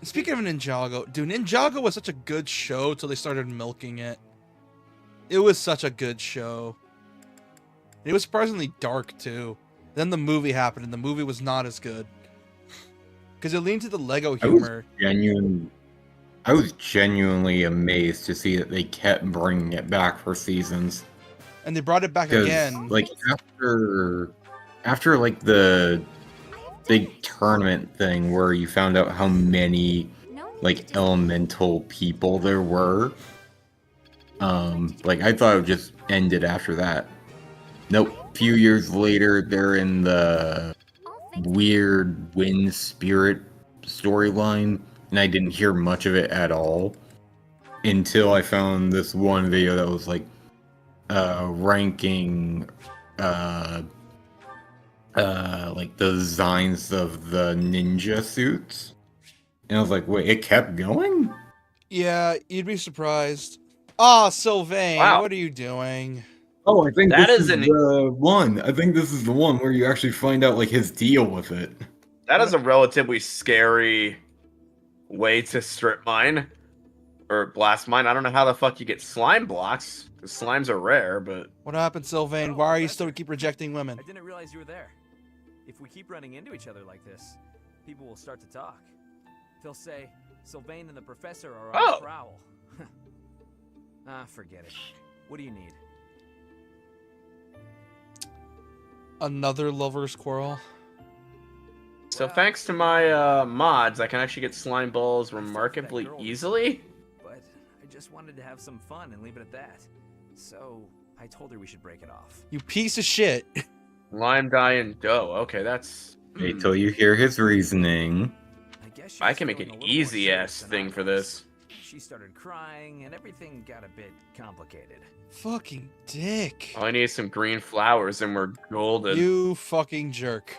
speaking of Ninjago, Ninjago was such a good show till they started milking it. It was such a good show. It was surprisingly dark too. Then the movie happened, and the movie was not as good because it leaned to the Lego humor. I was genuinely amazed to see that they kept bringing it back for seasons. And they brought it back again. Like after like the big tournament thing where you found out how many like elemental people there were. Like I thought it just ended after that. Nope. A few years later, they're in the weird wind spirit storyline, and I didn't hear much of it at all until I found this one video that was like ranking like the designs of the ninja suits. And I was like, wait, it kept going? Yeah, you'd be surprised. Ah, Sylvain, Wow. what are you doing? Oh, I think That this is is an- the one. I think this is the one where you actually find out like his deal with it. That is a relatively scary way to strip mine or blast mine. I don't know how the fuck you get slime blocks, because slimes are rare, but What happened, Sylvain? Why are you still keep rejecting women? I didn't realize you were there. If we keep running into each other like this, people will start to talk. They'll say, Sylvain and the professor are on the prowl. Forget it. What do you need? Another lover's quarrel? so thanks to my mods, I can actually get slime balls remarkably easily. But I just wanted to have some fun and leave it at that. So I told her we should break it off. You piece of shit. Lime dye and dough. Okay, that's... Wait till you hear his reasoning. I can make an easy-ass thing for this. She started crying, and everything got a bit complicated. Fucking dick. All I need is some green flowers, and we're golden. You fucking jerk.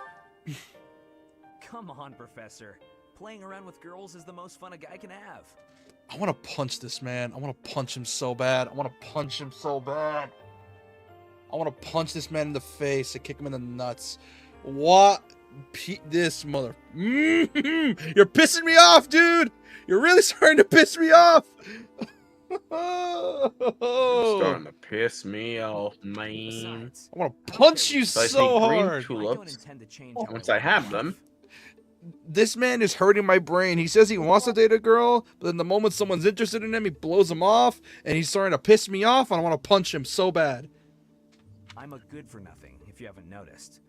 Come on, Professor. Playing around with girls is the most fun a guy can have. I want to punch this man. I want to punch him so bad. I want to punch him so bad. I want to punch this man in the face and kick him in the nuts. What? This mother... You're pissing me off, dude! You're really starting to piss me off! Starting to piss me off, man. I want to punch you so hard! Tulips. Once I have them... This man is hurting my brain. He says he wants to date a girl, but then the moment someone's interested in him, he blows him off, and he's starting to piss me off, and I want to punch him so bad. I'm a good for nothing, if you haven't noticed.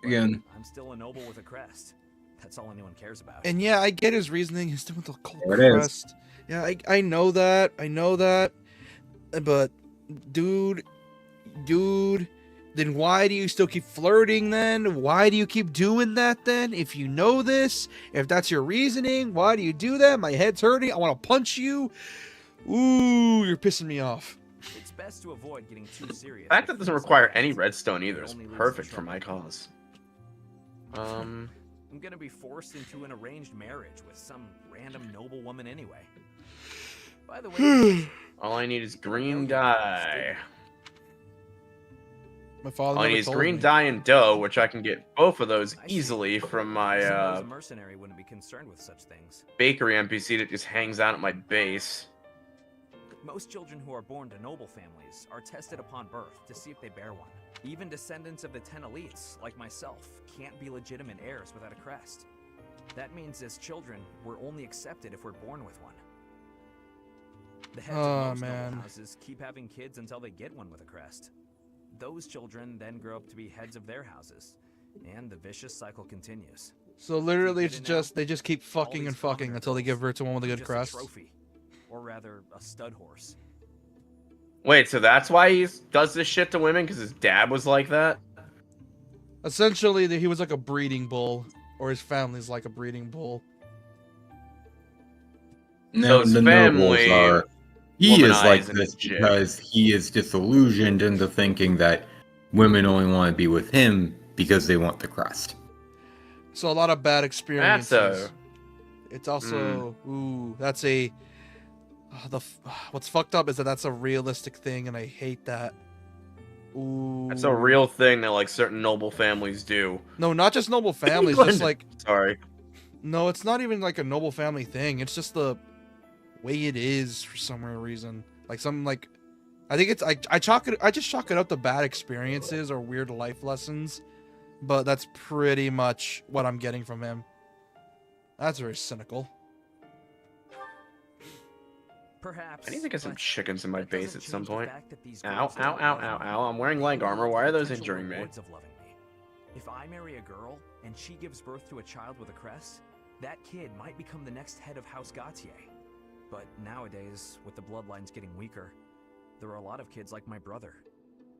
Again. I'm still a noble with a crest. That's all anyone cares about. And yeah, I get his reasoning. He's doing the cold There it is. crest. Yeah, I know that. I know that. But, dude, then why do you still keep flirting then? Why do you keep doing that then? If you know this, if that's your reasoning, why do you do that? My head's hurting. I want to punch you. Ooh, you're pissing me off. It's best to avoid getting too serious. The fact that doesn't require any redstone either is perfect for my cause. I'm gonna be forced into an arranged marriage with some random noble woman anyway. By the way, all I need is green dye. My father all I need is green dye and dough, which I can get both of those easily from my a mercenary wouldn't be concerned with such things. bakery NPC that just hangs out at my base. Most children who are born to noble families are tested upon birth to see if they bear one. Even descendants of the 10 elites, like myself, can't be legitimate heirs without a crest. That means as children, we're only accepted if we're born with one. The heads of most noble houses keep having kids until they get one with a crest. Those children then grow up to be heads of their houses, and the vicious cycle continues. So literally, it's just they just keep fucking and fucking until they give birth to one with a good crest. Trophy, or rather, a stud horse. Wait, so that's why he does this shit to women? Because his dad was like that? Essentially, he was like a breeding bull, or his family's like a breeding bull. No, the nobles are. He is like this because he is disillusioned into thinking that women only want to be with him because they want the crest. So a lot of bad experiences. It's also ooh, that's a what's fucked up is that that's a realistic thing, and I hate that. Ooh, that's a real thing that like certain noble families do. No, not just noble families, just like sorry. No, it's not even like a noble family thing. It's just the way it is for some reason. Like some like I think it's I just chalk it up to bad experiences or weird life lessons. But that's pretty much what I'm getting from him. That's very cynical. Perhaps. I need to get some chickens in my base at some point. Ow, ow, ow, ow, ow. I'm wearing leg armor. Why are those injuring me? If I marry a girl and she gives birth to a child with a crest, that kid might become the next head of House Gautier. But nowadays, with the bloodlines getting weaker, there are a lot of kids like my brother,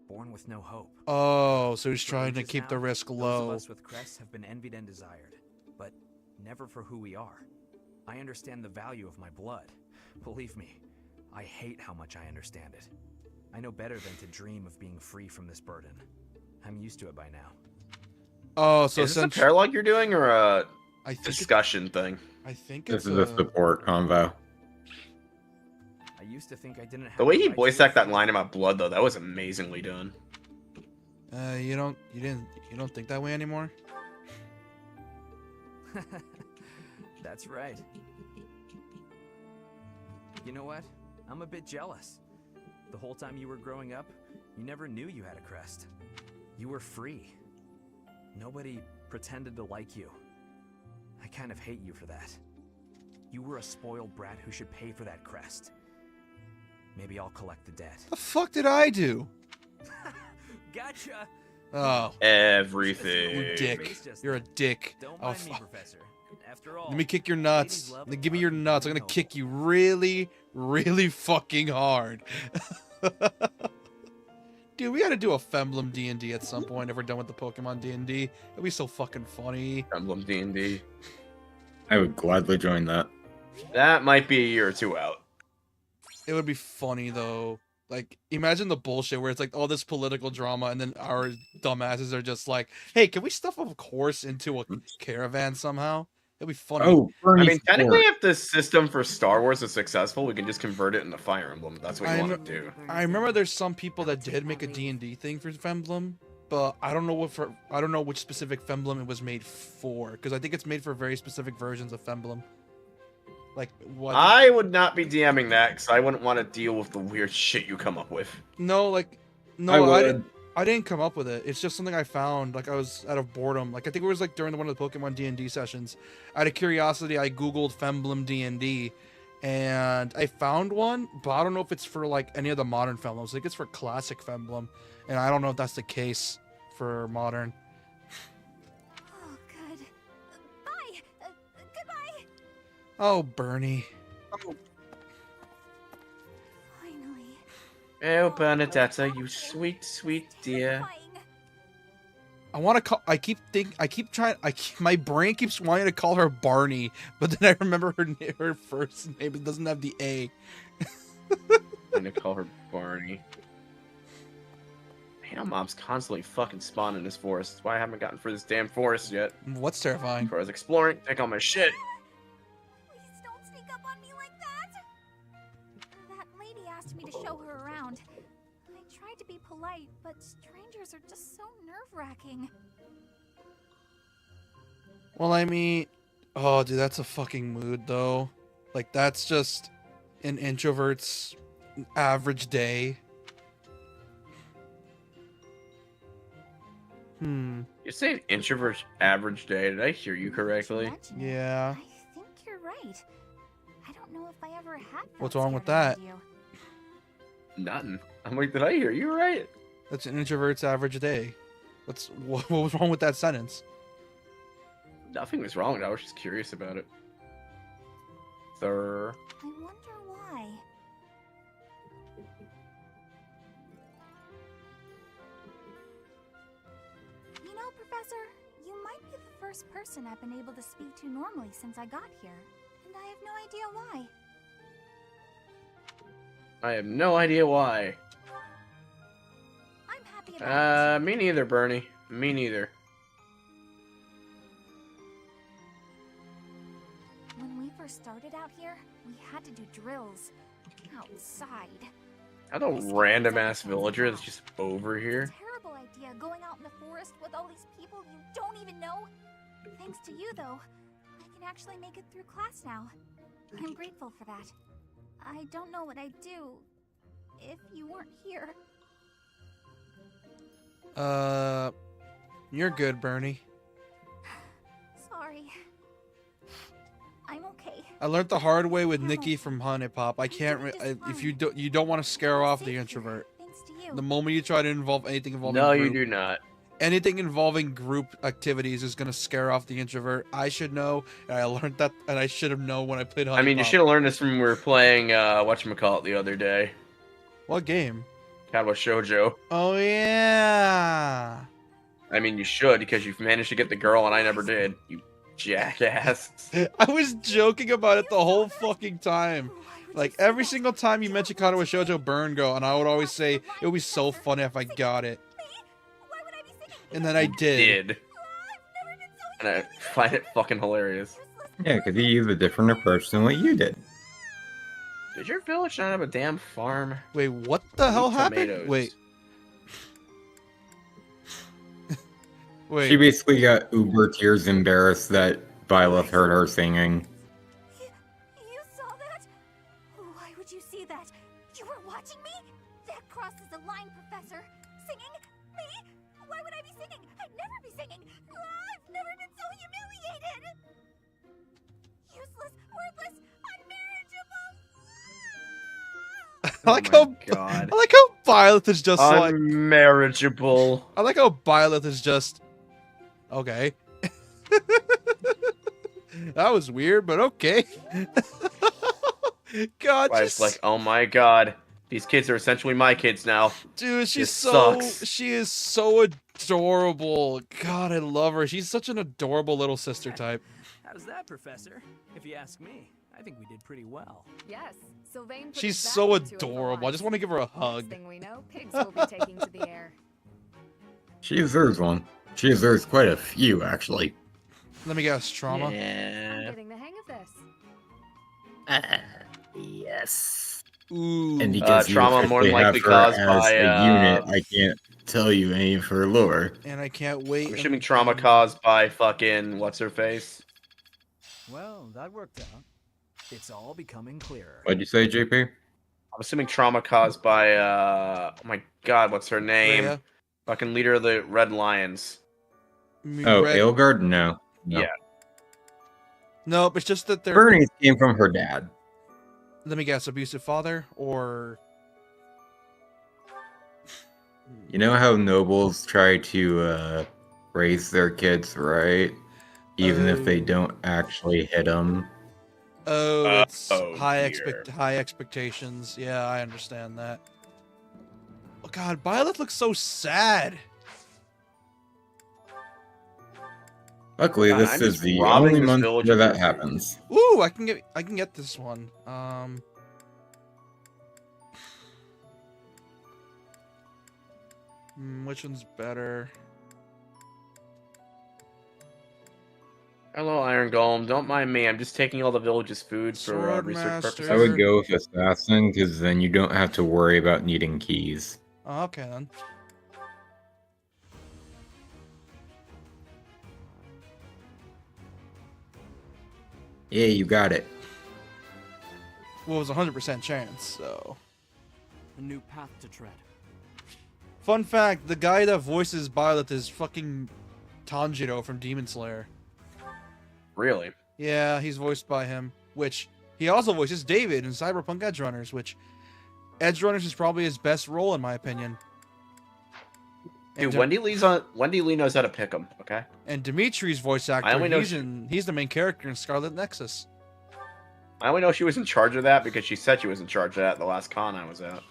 born with no hope. Oh, so he's trying to keep the risk low. Those of us with crests have been envied and desired, but never for who we are. I understand the value of my blood. Believe me, I hate how much I understand it. I know better than to dream of being free from this burden. I'm used to it by now. Oh, so is this a paralogue you're doing or a I think discussion thing? I think This it's is a support convo. I used to think I didn't have The way he right voice to acted that line about blood, though, that was amazingly done. you don't think that way anymore? That's right. You know what? I'm a bit jealous. The whole time you were growing up, you never knew you had a crest. You were free. Nobody pretended to like you. I kind of hate you for that. You were a spoiled brat who should pay for that crest. Maybe I'll collect the debt. The fuck did I do? Gotcha! Oh. Everything. You dick. You're a dick. Don't Oh, mind me, fuck. Professor. After all, Let me kick your nuts. ladies love Then a give me your buff nuts. I'm and gonna kick you really, really fucking hard. Dude, we gotta do a Femblem D&D at some point if we're done with the Pokemon D&D. It'd be so fucking funny. Emblem D&D. I would gladly join that. That might be a year or two out. It would be funny though. Like, imagine the bullshit where it's like all this political drama and then our dumbasses are just like, hey, can we stuff a course into a caravan somehow? It'd be funny. Oh, I Bernie mean, technically, Sport. if the system for Star Wars is successful, we can just convert it into Fire Emblem. That's what you want to do. I remember there's some people that did make a D&D thing for Femblem, but I don't know I don't know which specific Femblem it was made for, because I think it's made for very specific versions of Femblem. Like what? I would not be DMing that because I wouldn't want to deal with the weird shit you come up with. No, like no, I didn't come up with it. It's just something I found. Like I was out of boredom. Like I think it was like during one of the Pokemon D&D sessions. Out of curiosity, I googled Femblem D&D, and I found one, but I don't know if it's for like any of the modern Femblems. I think it's for classic Femblem, and I don't know if that's the case for modern. Oh, good. Bye. Goodbye. Oh, Bernie. Finally. Oh, Benedetta, you sweet, sweet dear. I want to call. My brain keeps wanting to call her Barney, but then I remember her first name. It doesn't have the A. I'm gonna call her Barney. Man, mom's constantly fucking spawning in this forest. That's why I haven't gotten through this damn forest yet. What's terrifying? Before I was exploring, take all my shit. Please don't sneak up on me like that. That lady asked me to show her around. I tried to be polite, but strangers are just so nerve-wracking. Well, I mean, oh, dude, that's a fucking mood, though. Like, that's just an introvert's average day. You say an introvert's average day. Did I hear you correctly? Yeah. I think you're right. I don't know if I ever had. What's wrong with that? Nothing. I'm like, did I hear you right? That's an introvert's average day. What was wrong with that sentence? Nothing was wrong. I was just curious about it. Sir. I wonder why. You know, Professor, you might be the first person I've been able to speak to normally since I got here, and I have no idea why. I have no idea why. I'm happy about it. Me neither, Bernie. Me neither. When we first started out here, we had to do drills outside. How a random ass villager that's just over here? Terrible idea going out in the forest with all these people you don't even know. Thanks to you, though, I can actually make it through class now. I'm grateful for that. I don't know what I'd do if you weren't here. You're good, Bernie. Sorry. I'm okay. I learned the hard way with Nikki from Honey Pop. I can't. If you don't want to scare off the introvert. The moment you try to involve anything involving No, group, you do not. Anything involving group activities is gonna scare off the introvert. I should know, and I learned that, and I should have known when I played Honey I mean, you Pop. should have learned this when we were playing whatchamacallit the other day. What game? Kawa Shoujo. Oh yeah. I mean, you should because you've managed to get the girl and I never did. You jackass. I was joking about it the whole fucking time. Like every single time you mention Kawa Shoujo Burn Girl, and I would always say it would be so funny if I got it. Why would I be And then I did. And I find it fucking hilarious. Yeah, because he used a different approach than what you did. Did your village not have a damn farm? Wait, what the hell happened? Tomatoes. Wait. Wait. She basically got uber tears embarrassed that Byleth heard her singing. You saw that? Why would you see that? You were watching me? That crosses the line, Professor. Singing? Me? Why would I be singing? I'd never be singing. I've never been so humiliated. Useless, worthless, unmarriageable. I like Oh how my God. I like how Byleth is just like unmarriageable. I like how Byleth is just okay. That was weird, but okay. God, Life's like, oh my God, these kids are essentially my kids now. dude, she's This so sucks. she is so adorable. God, I love her. She's such an adorable little sister type. How's that, Professor? If you ask me, I think we did pretty well. Yes, Sylvain put She's his so back into it for adorable. I just want to give her a Next hug. thing we know, pigs will be taking to the air. She deserves one. She deserves quite a few, actually. Let me guess, trauma. I'm Yeah. getting the hang of this. Yes. Ooh. And because you trauma more than officially have likely her caused as by, a unit, I can't tell you any of her lore. And I can't wait. I'm assuming trauma caused by fucking what's her face. Well, that worked out. It's all becoming clearer. What'd you say, JP? I'm assuming trauma caused by oh my God, what's her name? Rhea? Fucking leader of the Red Lions. Oh, Red- Aelgard? No. Yeah. Nope, it's just that they're. Bernice came from her dad. Let me guess, abusive father or. You know how nobles try to raise their kids right? Even if they don't actually hit them. Oh, it's high dear. high expectations. Yeah, I understand that. Oh God, Violet looks so sad. Luckily, God, this I'm is just the robbing only this month village where of that food. happens. Ooh, I can get this one. Which one's better? Hello, Iron Golem. Don't mind me. I'm just taking all the village's food for research purposes. I would go with Assassin, because then you don't have to worry about needing keys. Oh, okay then. Yeah, you got it. Well, it was 100% chance, so. A new path to tread. Fun fact, the guy that voices Violet is fucking Tanjiro from Demon Slayer. Really? Yeah, he's voiced by him, which he also voices David in Cyberpunk Edge Runners, which Edge Runners is probably his best role in my opinion. Dude, Wendy Lee knows how to pick them, okay? And Dimitri's voice actor, I only know he's the main character in Scarlet Nexus. I only know she was in charge of that because she said she was in charge of that the last con I was at.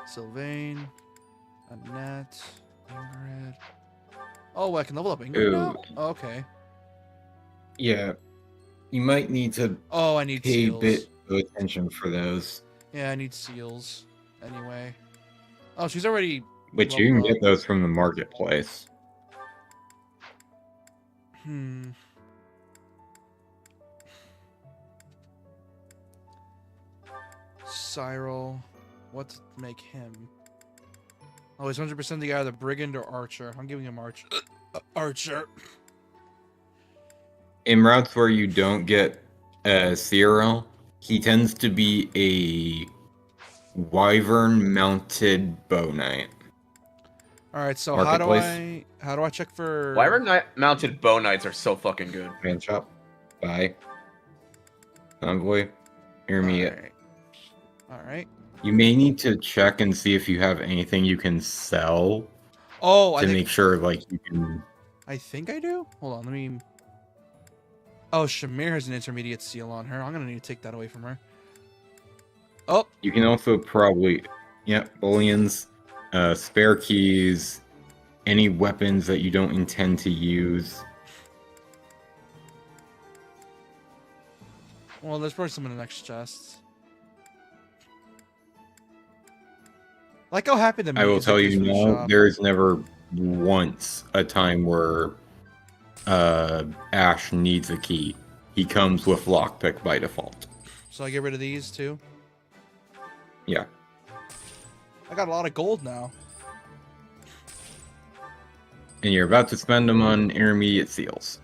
Sylvain, Annette, Ingrid. Oh, I can level up Ingrid now? Oh, okay. Yeah. You might need to I need pay seals. a bit of attention for those. Yeah, I need seals. Anyway. Oh, she's already... Which you can get those from the marketplace. Cyril. What to make him? Oh, he's 100% the guy, the Brigand or Archer. I'm giving him Archer. In routes where you don't get Cyril, he tends to be a wyvern-mounted bow knight. All right, so how do I check for Mounted bow knights are so fucking good. Man shop. Bye. Envoy. Hear me. All right. You may need to check and see if you have anything you can sell. Oh, to make sure, like, you can. I think I do. Hold on, let me. Oh, Shamir has an intermediate seal on her. I'm gonna need to take that away from her. Oh. You can also probably, bullions, spare keys, any weapons that you don't intend to use. Well, there's probably some in the next chest. Like how happy the I will music tell is you for the now, shop. there is never once a time where Ash needs a key. He comes with lockpick by default. So I get rid of these too. Yeah. I got a lot of gold now. And you're about to spend them on intermediate seals.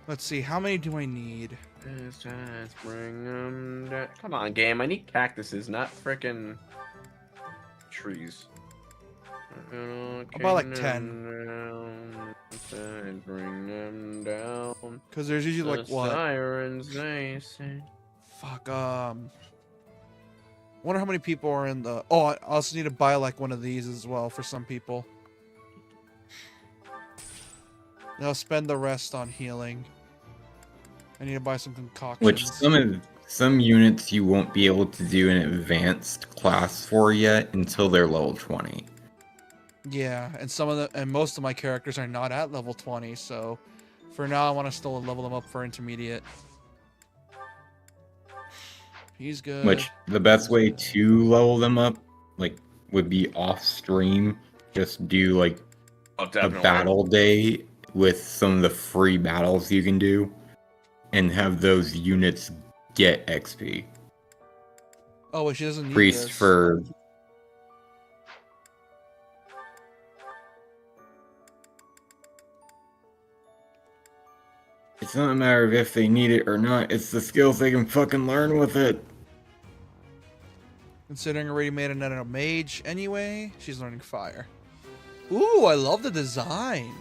Let's see, how many do I need? Let's bring them down. Come on, game. I need cactuses, not frickin' trees. About like 10. Bring them down. Because there's usually like what? Sirens, they say. Fuck. Wonder how many people are in the. Oh, I also need to buy like one of these as well for some people. Then I'll spend the rest on healing. I need to buy some concoctions. Which some units you won't be able to do an advanced class for yet until they're level 20. Yeah, and most of my characters are not at level 20, so for now I want to still level them up for intermediate. He's good. Which the best way to level them up, like, would be off stream. Just do like a battle day with some of the free battles you can do, and have those units get XP. Oh, well, she doesn't need Priest this. for. It's not a matter of if they need it or not, it's the skills they can fucking learn with it. Considering I already made a mage anyway, she's learning fire. Ooh, I love the design.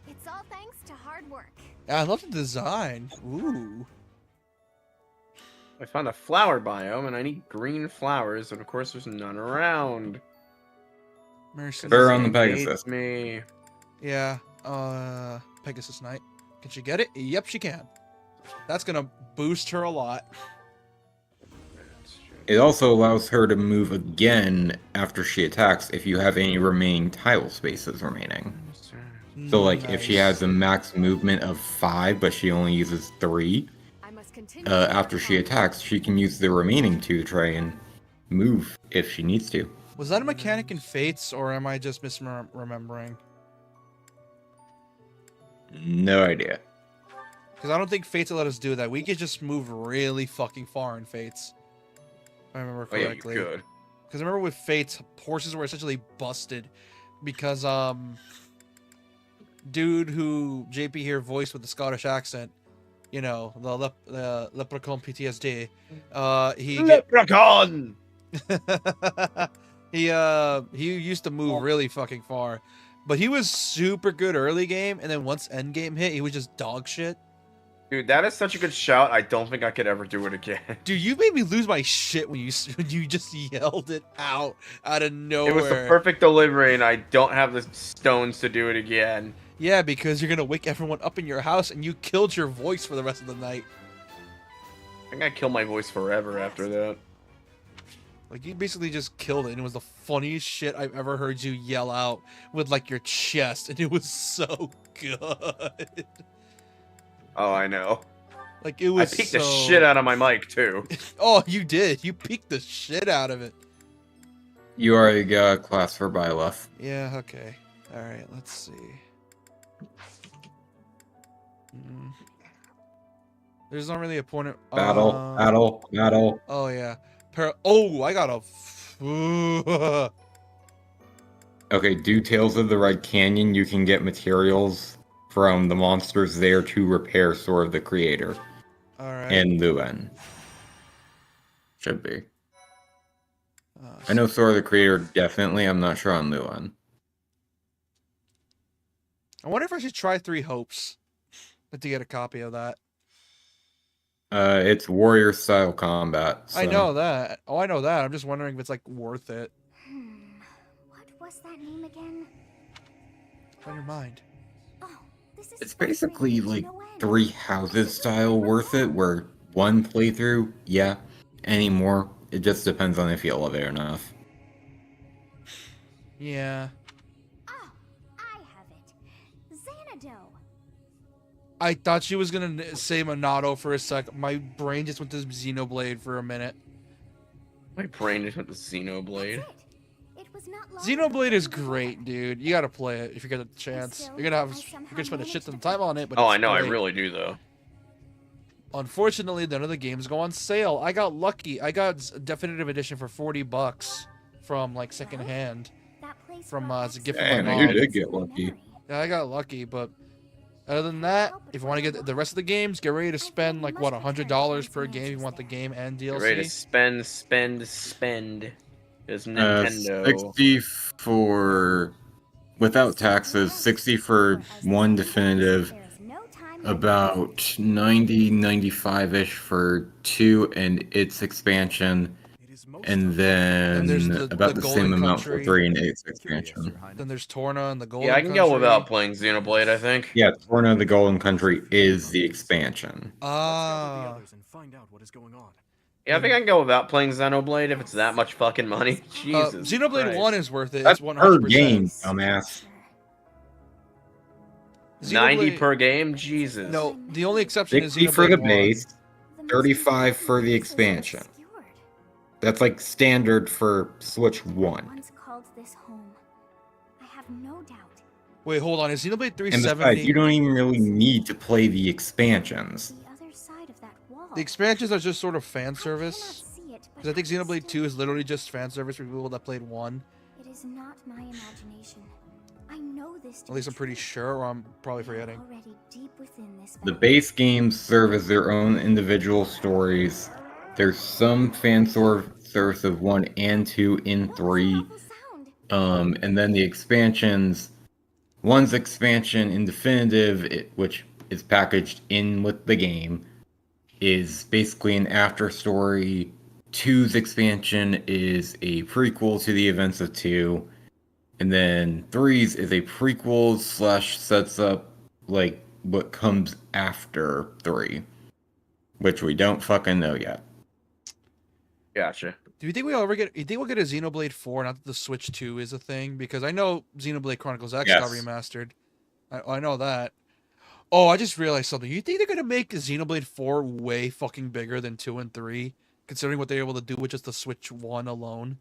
It's all thanks to hard work. I love the design. Ooh. I found a flower biome and I need green flowers, and of course there's none around. Mercy. They're on the Pegasus. Me. Yeah, Pegasus Knight. Can she get it? Yep, she can. That's gonna boost her a lot. It also allows her to move again after she attacks if you have any remaining tile spaces remaining. So like if she has a max movement of 5 but she only uses 3, after she attacks she can use the remaining 2 to try and move if she needs to. Was that a mechanic in Fates, or am I just misremembering? No idea. Because I don't think Fates will let us do that. We could just move really fucking far in Fates. If I remember correctly. Oh, yeah, you could. Because I remember with Fates, horses were essentially busted because dude who JP here voiced with the Scottish accent, you know, the leprechaun PTSD. Leprechaun. He used to move really fucking far, but he was super good early game, and then once end game hit, he was just dog shit. Dude, that is such a good shout. I don't think I could ever do it again. Dude, you made me lose my shit when you just yelled it out of nowhere. It was the perfect delivery, and I don't have the stones to do it again. Yeah, because you're gonna wake everyone up in your house, and you killed your voice for the rest of the night. I think I killed my voice forever after that. Like, you basically just killed it, and it was the funniest shit I've ever heard you yell out with, like, your chest, and it was so good. Oh, I know. Like, it was I peeked the shit out of my mic, too. Oh, you did. You peeked the shit out of it. You already got a class for Byleth. Yeah, okay. Alright, let's see. There's not really a point of... Battle. Oh, yeah. Oh, I got a... Okay, do Tales of the Red Canyon. You can get materials from the monsters there to repair Sword of the Creator. Alright. And Luen. Should be. I know Sword of the Creator definitely. I'm not sure on Luen. I wonder if I should try 3 Hopes to get a copy of that. It's warrior style combat. So. I know that. Oh, I know that. I'm just wondering if it's like worth it. What was that name again? On your mind. Oh, this is It's basically like 3 houses style worth it, where one playthrough, yeah, anymore. It just depends on if you love it enough. Yeah. Oh, I have it. Xanadu. I thought she was gonna say Monado for a sec. My brain just went to Xenoblade for a minute. My brain just went to Xenoblade. It was Xenoblade is great, dude. You gotta play it if you get a chance. You're gonna spend a shit ton of time on it, but Oh, it's I know, great. I really do though. Unfortunately, none of the games go on sale. I got lucky. I got Definitive Edition for $40 from like secondhand from as a gift from my Damn, mom. you did get lucky. Yeah, I got lucky, but other than that, if you want to get the rest of the games, get ready to spend like what $100 per game. You want the game and DLC. Get ready to spend. It's Nintendo. 60 for without taxes, 60 for one definitive, about 95-ish for 2 and its expansion, and then there's about the same Golden amount for Country. 3 and its expansion. Then there's Torna and the Golden Yeah, I can Country. go without playing Xenoblade, I think. Yeah, Torna the Golden Country is the expansion. Ah. Yeah, I think I can go without playing Xenoblade if it's that much fucking money. Jesus. Xenoblade Christ. 1 is worth it. That's It's 100%. per game, dumbass. 90 per game? Jesus. No, the only exception is 60 for the Xenoblade 1. base, 35 for the expansion. That's like standard for Switch 1. Once called this home. I have no doubt. Wait, hold on. Is Xenoblade And 370? besides, you don't even really need to play the expansions. The expansions are just sort of fan service. Because I think Xenoblade 2 is literally just fan service for people that played 1. It is not my imagination. I know this. At least I'm pretty sure, or I'm probably forgetting. Already deep within this. The base games serve as their own individual stories. There's some fan service of 1 and 2 in 3. And then the expansions, one's expansion in definitive, which is packaged in with the game, is basically an after story. 2's expansion is a prequel to the events of 2. And then 3's is a prequel / sets up like what comes after 3. Which we don't fucking know yet. Gotcha. Do you think we'll get a Xenoblade 4 now that the Switch 2 is a thing? Because I know Xenoblade Chronicles X got remastered. I know that. Oh, I just realized something. You think they're gonna make Xenoblade 4 way fucking bigger than 2 and 3, considering what they're able to do with just the Switch 1 alone?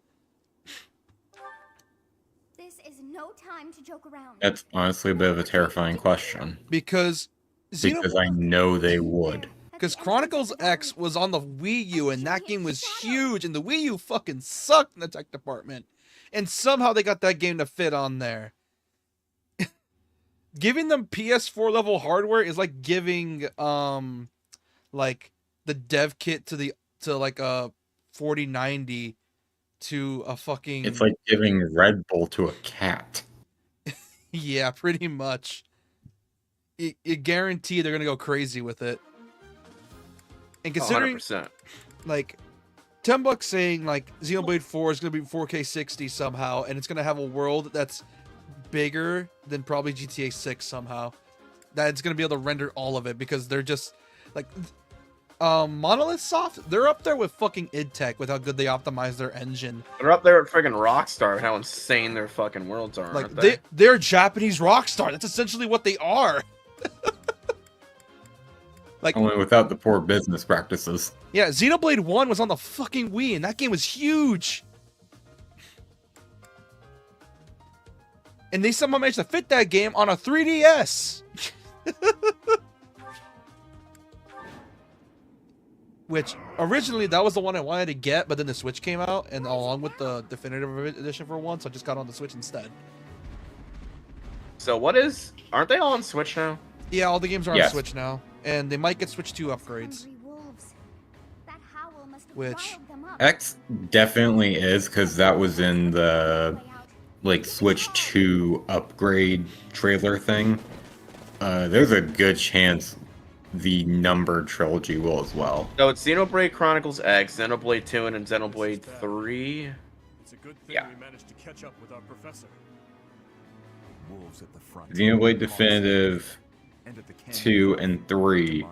This is no time to joke around. That's honestly a bit of a terrifying question. Because I know they would. Because Chronicles X was on the Wii U, and that game was huge, and the Wii U fucking sucked in the tech department. And somehow they got that game to fit on there. Giving them PS4 level hardware is like giving like the dev kit to like a 4090 to a fucking... It's like giving Red Bull to a cat. Yeah, pretty much. It guarantee they're gonna go crazy with it. And considering 100%. like $10 saying like Xenoblade 4 is gonna be 4K 60 somehow, and it's gonna have a world that's bigger than probably GTA 6 somehow. That it's gonna be able to render all of it because they're just like Monolith Soft, they're up there with fucking id Tech with how good they optimize their engine. They're up there with friggin' Rockstar, how insane their fucking worlds are, Like aren't they? they're Japanese Rockstar. That's essentially what they are. Like, only without the poor business practices. Yeah, Xenoblade 1 was on the fucking Wii, and that game was huge. And they somehow managed to fit that game on a 3DS. Which, originally, that was the one I wanted to get, but then the Switch came out, and along with the Definitive Edition for 1, so I just got on the Switch instead. So aren't they all on Switch now? Yeah, all the games are on Switch now. And they might get Switch 2 upgrades. Which... X definitely is, because that was in the like Switch 2 upgrade trailer thing. There's a good chance the numbered trilogy will as well. So it's Xenoblade Chronicles X, Xenoblade 2, and Xenoblade 3. It's a good thing we managed to catch up with our professor. Wolves at the front. Xenoblade Definitive 2 and 3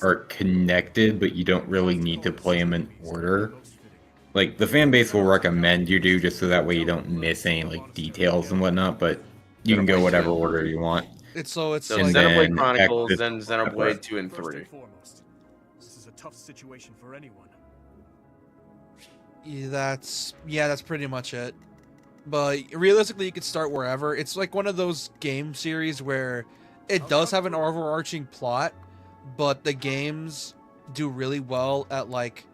are connected, but you don't really need to play them in order. Like, the fan base will recommend you do, just so that way you don't miss any, like, details and whatnot, but you can go whatever order you want. So like Xenoblade Chronicles, then Xenoblade 2 and 3. This is a tough situation for anyone. Yeah, that's pretty much it. but realistically, you could start wherever. It's like one of those game series where it does have an overarching plot, but the games do really well at like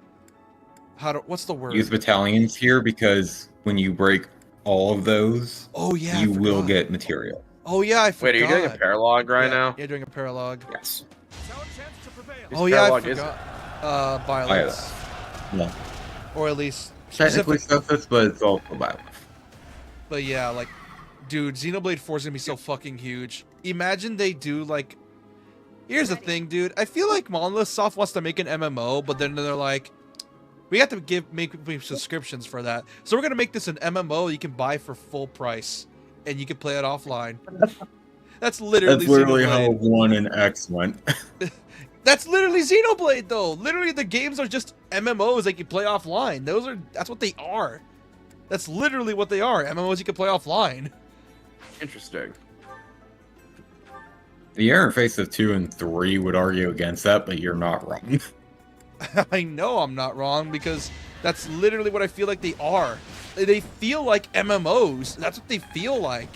what's the word? Use battalions here because when you break all of those, you will get material. Oh yeah, I forgot. Wait, are you doing a paralog right now? Yeah, doing a paralog. Yes. Oh yeah, I paralog is forgot. Violence. No. Or at least Technically surface, but it's also violence. But yeah, like, dude, Xenoblade 4 is gonna be so fucking huge. Imagine they do like. Here's the thing, dude. I feel like Monolith Soft wants to make an MMO, but then they're like, we have to make subscriptions for that. So we're gonna make this an MMO you can buy for full price, and you can play it offline. That's literally how 1 and X went. That's literally Xenoblade, though. Literally, the games are just MMOs that you play offline. That's what they are. That's literally what they are. MMOs you can play offline. Interesting. The interface of 2 and 3 would argue against that, but you're not wrong. I know I'm not wrong because that's literally what I feel like they are. They feel like MMOs. That's what they feel like.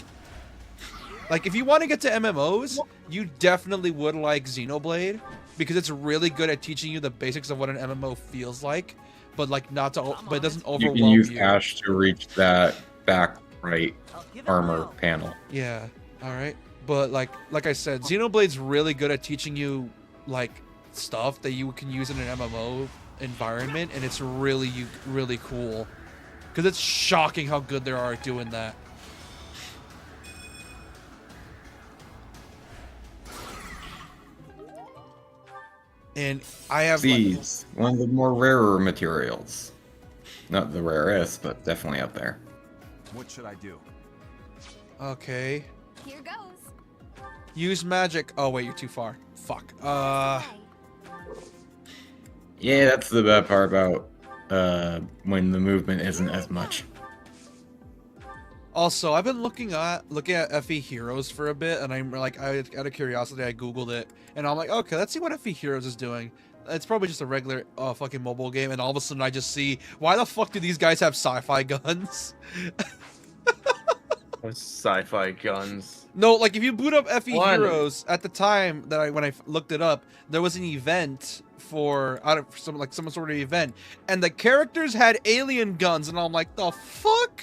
Like, if you want to get to MMOs, you definitely would like Xenoblade because it's really good at teaching you the basics of what an MMO feels like, but like but it doesn't overwhelm you. You can use Ash to reach that back right armor panel. Yeah, all right. But like I said, Xenoblade's really good at teaching you like stuff that you can use in an MMO environment, and it's really cool because it's shocking how good they are at doing that. And I have seeds, one of the more rarer materials. Not the rarest, but definitely up there. What should I do? Okay. Here goes. Use magic. Oh wait, you're too far. Fuck. Yeah, that's the bad part about when the movement isn't as much. Also, I've been looking at FE Heroes for a bit, and I'm like, out of curiosity, I googled it, and I'm like, okay, let's see what FE Heroes is doing. It's probably just a regular fucking mobile game, and all of a sudden I just see, why the fuck do these guys have sci-fi guns? Sci-fi guns. No, like if you boot up FE Heroes at the time that when I looked it up, there was an event for some sort of event, and the characters had alien guns, and I'm like, the fuck.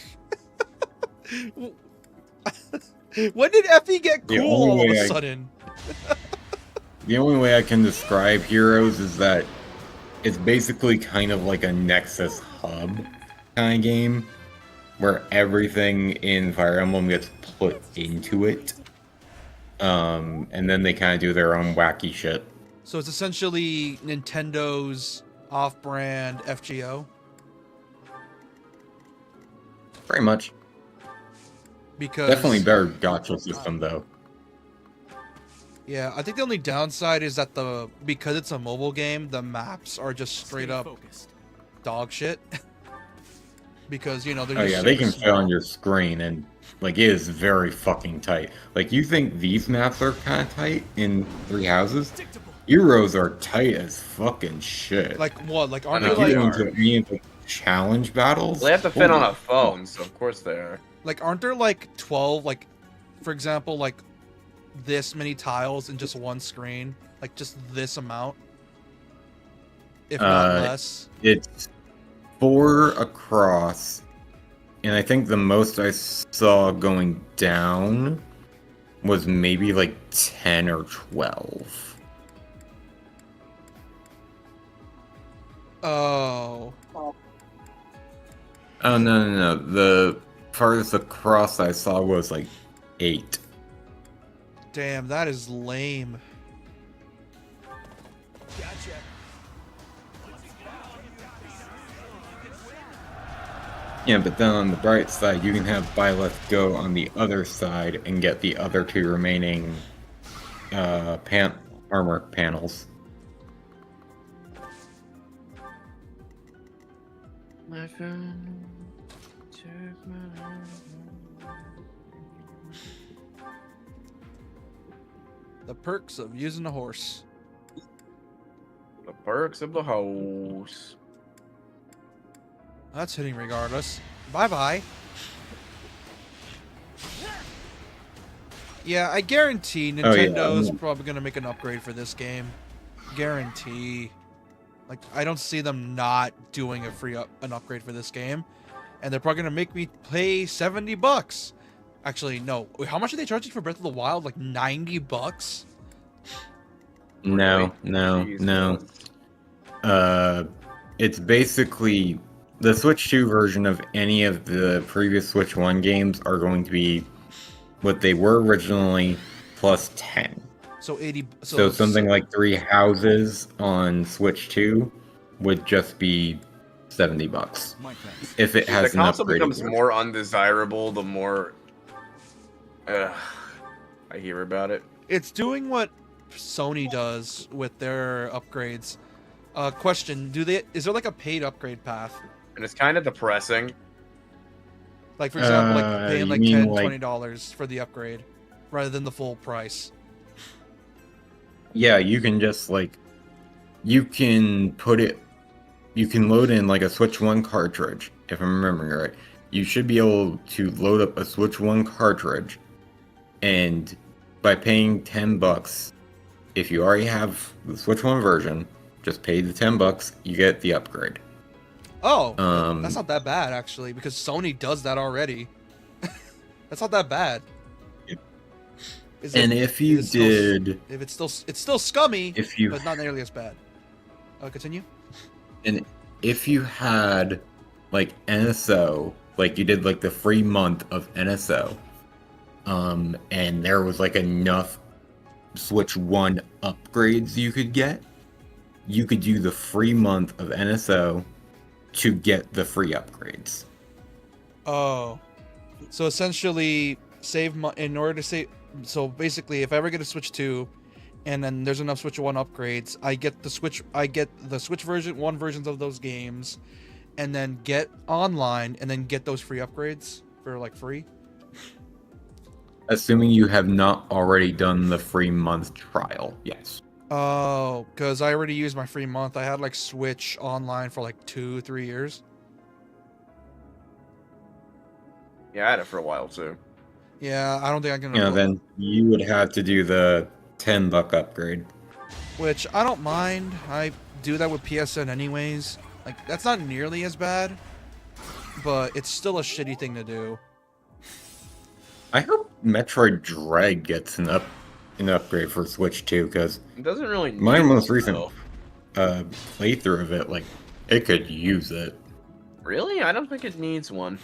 When did FE get cool all of a sudden? The only way I can describe Heroes is that it's basically kind of like a Nexus hub kind of game, where everything in Fire Emblem gets put into it, and then they kind of do their own wacky shit. So it's essentially Nintendo's off-brand FGO? Pretty much. Because definitely better gacha system though. Yeah, I think the only downside is that because it's a mobile game, the maps are just straight up dog shit. Because they're just they can fit on your screen, and like it is very fucking tight. Like you think these maps are kind of tight in Three Houses? Heroes are tight as fucking shit. Like what? Like aren't they like challenge battles? They have to fit on a phone, so of course they are. Like, aren't there like 12, like, for example, like this many tiles in just one screen? Like, just this amount? If not less? It's 4 across, and I think the most I saw going down was maybe like 10 or 12. Oh. Oh, no. The farthest across I saw was like 8. Damn, that is lame. Gotcha. Yeah, but then on the bright side, you can have Byleth go on the other side and get the other 2 remaining armor panels. My friend, take my hand. The perks of using a horse. The perks of the horse. That's hitting regardless. Bye-bye. Yeah, I guarantee Oh, yeah, Nintendo's probably gonna make an upgrade for this game. Guarantee. Like, I don't see them not doing an upgrade for this game, and they're probably gonna make me pay $70. Actually, no. Wait, how much are they charging for Breath of the Wild? Like $90? No. It's basically the Switch 2 version of any of the previous Switch 1 games are going to be what they were originally plus 10. So 80. So something like 3 Houses on Switch 2 would just be $70 if it has the an console upgrade. becomes more undesirable the more I hear about it. It's doing what Sony does with their upgrades. Question: is there like a paid upgrade path? And it's kind of depressing. Like, for example, like paying like mean, $10, like- $20 for the upgrade, rather than the full price. Yeah, you can just like you can load in like a Switch 1 cartridge, if I'm remembering right. You should be able to load up a Switch 1 cartridge, and by paying $10, if you already have the Switch 1 version, just pay the $10, you get the upgrade. Oh, that's not that bad actually, because Sony does that already. That's not that bad. If it's still scummy, but not nearly as bad. Continue. And if you had like NSO, like you did like the free month of NSO, and there was like enough Switch 1 upgrades you could get, you could do the free month of NSO to get the free upgrades. Oh, so essentially in order to save. So basically, if I ever get a Switch 2, and then there's enough Switch 1 upgrades, I get the Switch versions of those games, and then get online, and then get those free upgrades for like free. Assuming you have not already done the free month trial, yes. Oh, because I already used my free month. I had like Switch online for like 2-3 years. Yeah, I had it for a while too. Yeah, I don't think I can. Then you would have to do the $10 upgrade. Which I don't mind. I do that with PSN anyways. Like, that's not nearly as bad, but it's still a shitty thing to do. I hope Metroid Dread gets an upgrade for Switch 2, because It doesn't really need my most it, recent though. playthrough of it, like, it could use it. Really? I don't think it needs one.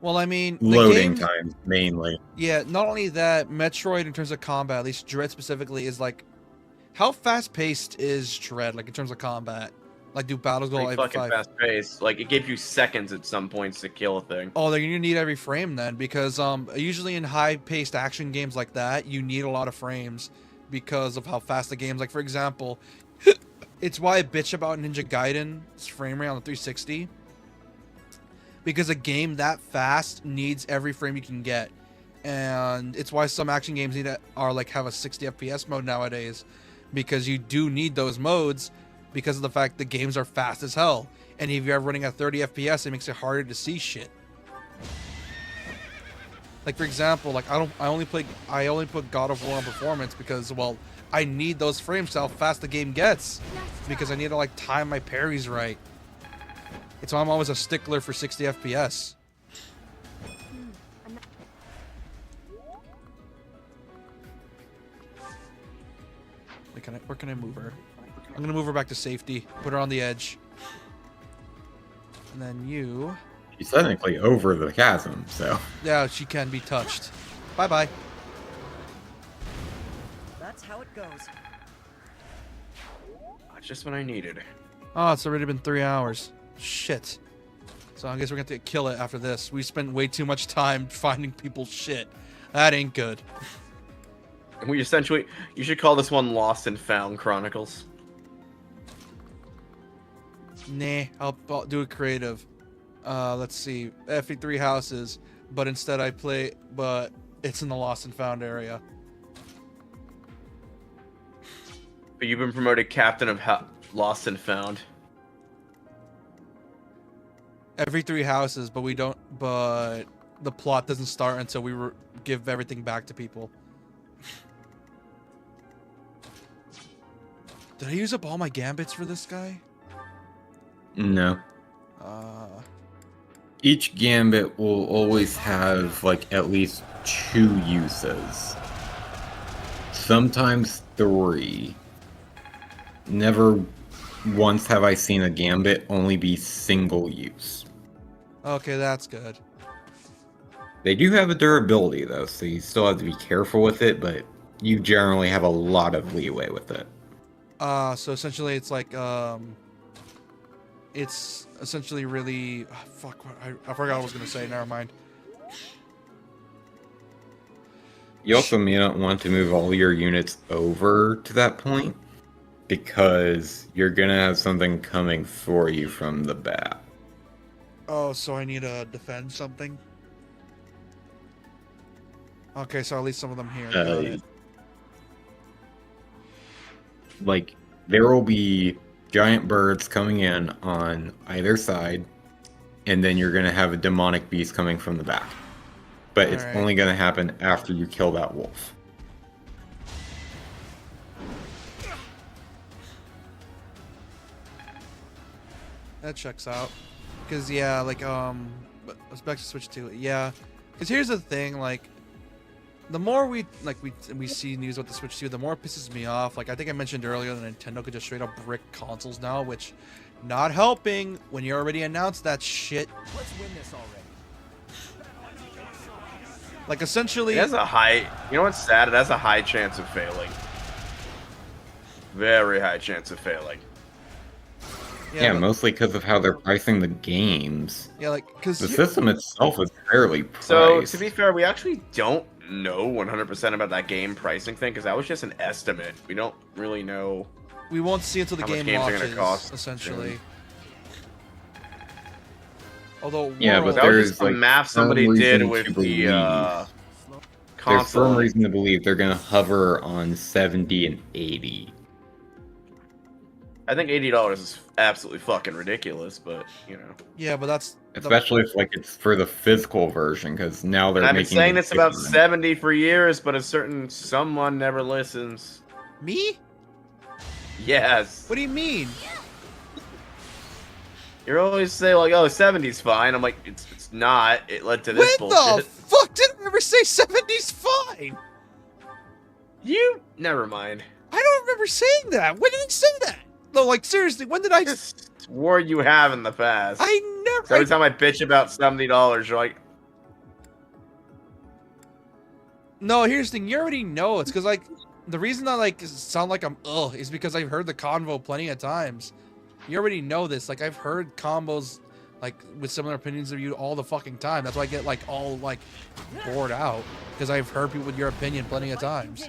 Well, I mean, Loading times, mainly. Yeah, not only that, Metroid in terms of combat, at least Dread specifically, is like, how fast-paced is Dread, like, in terms of combat? Like, do battles go like fucking fast paced. Like, it gives you seconds at some points to kill a thing. Oh, then you need every frame then, because usually in high-paced action games like that, you need a lot of frames because of how fast the game's. Like, for example, it's why I bitch about Ninja Gaiden's frame rate on the 360. Because a game that fast needs every frame you can get, and it's why some action games have a 60 FPS mode nowadays, because you do need those modes because of the fact the games are fast as hell, and if you're running at 30 FPS, it makes it harder to see shit. Like, for example, like I only put God of War on performance because, well, I need those frames to how fast the game gets, because I need to like time my parries right. It's why I'm always a stickler for 60 FPS. Wait, where can I move her? I'm gonna move her back to safety. Put her on the edge. And then you... She's technically over the chasm, so... Yeah, she can be touched. Bye-bye. That's how it goes. That's just what I needed. Oh, it's already been 3 hours. Shit. So I guess we're gonna have to kill it after this. We spent way too much time finding people's shit. That ain't good. You should call this one Lost and Found Chronicles. Nah, I'll do it creative. Let's see. FE3 houses, but instead but it's in the Lost and Found area. But you've been promoted Captain of Lost and Found. Every 3 houses, but the plot doesn't start until we give everything back to people. Did I use up all my gambits for this guy? No. Each gambit will always have like at least 2 uses. Sometimes 3. Never once have I seen a gambit only be single use. Okay, that's good. They do have a durability though, so you still have to be careful with it, but you generally have a lot of leeway with it. So essentially it's like, it's essentially really, fuck, I forgot what I was going to say, never mind. You also may not want to move all your units over to that point, because you're gonna have something coming for you from the back. Oh, so I need to defend something? Okay, so at least some of them here. Got it. Like, there will be giant birds coming in on either side, and then you're gonna have a demonic beast coming from the back. But it's Alright. only gonna happen after you kill that wolf. That checks out. Because, yeah, like, but let's back to Switch 2. Yeah. Because here's the thing, like, the more we see news about the Switch 2, the more it pisses me off. Like, I think I mentioned earlier that Nintendo could just straight up brick consoles now, which, not helping when you already announced that shit. Let's win this already. Like, essentially... It has a high... You know what's sad? It has a high chance of failing. Very high chance of failing. Yeah, mostly because of how they're pricing the games. Yeah, like, because... The system itself is fairly priced. So, to be fair, we actually don't know 100% about that game pricing thing, because that was just an estimate. We don't really know... We won't see until the game launches, essentially. Although, yeah, but that was there's just the like math somebody did with the there's console. some reason to believe they're gonna hover on 70 and 80. I think $80 is absolutely fucking ridiculous, but you know. Yeah, but that's especially if like it's for the physical version, because now they're I've been making saying it it's about different. 70 for years, but a certain someone never listens. Me? Yes. What do you mean? You always say like, "Oh, 70's fine." I'm like, it's not. It led to this When bullshit. the fuck did I ever say 70's fine? You never mind. I don't remember saying that. When did I say that? No, like seriously, when did I? Swore you have in the past. I never. So every time I bitch about $70, you're like, No, here's the thing. You already know it's because like the reason I like sound like I'm is because I've heard the convo plenty of times. You already know this. Like I've heard combos like with similar opinions of you all the fucking time. That's why I get like all like bored out because I've heard people with your opinion plenty of times.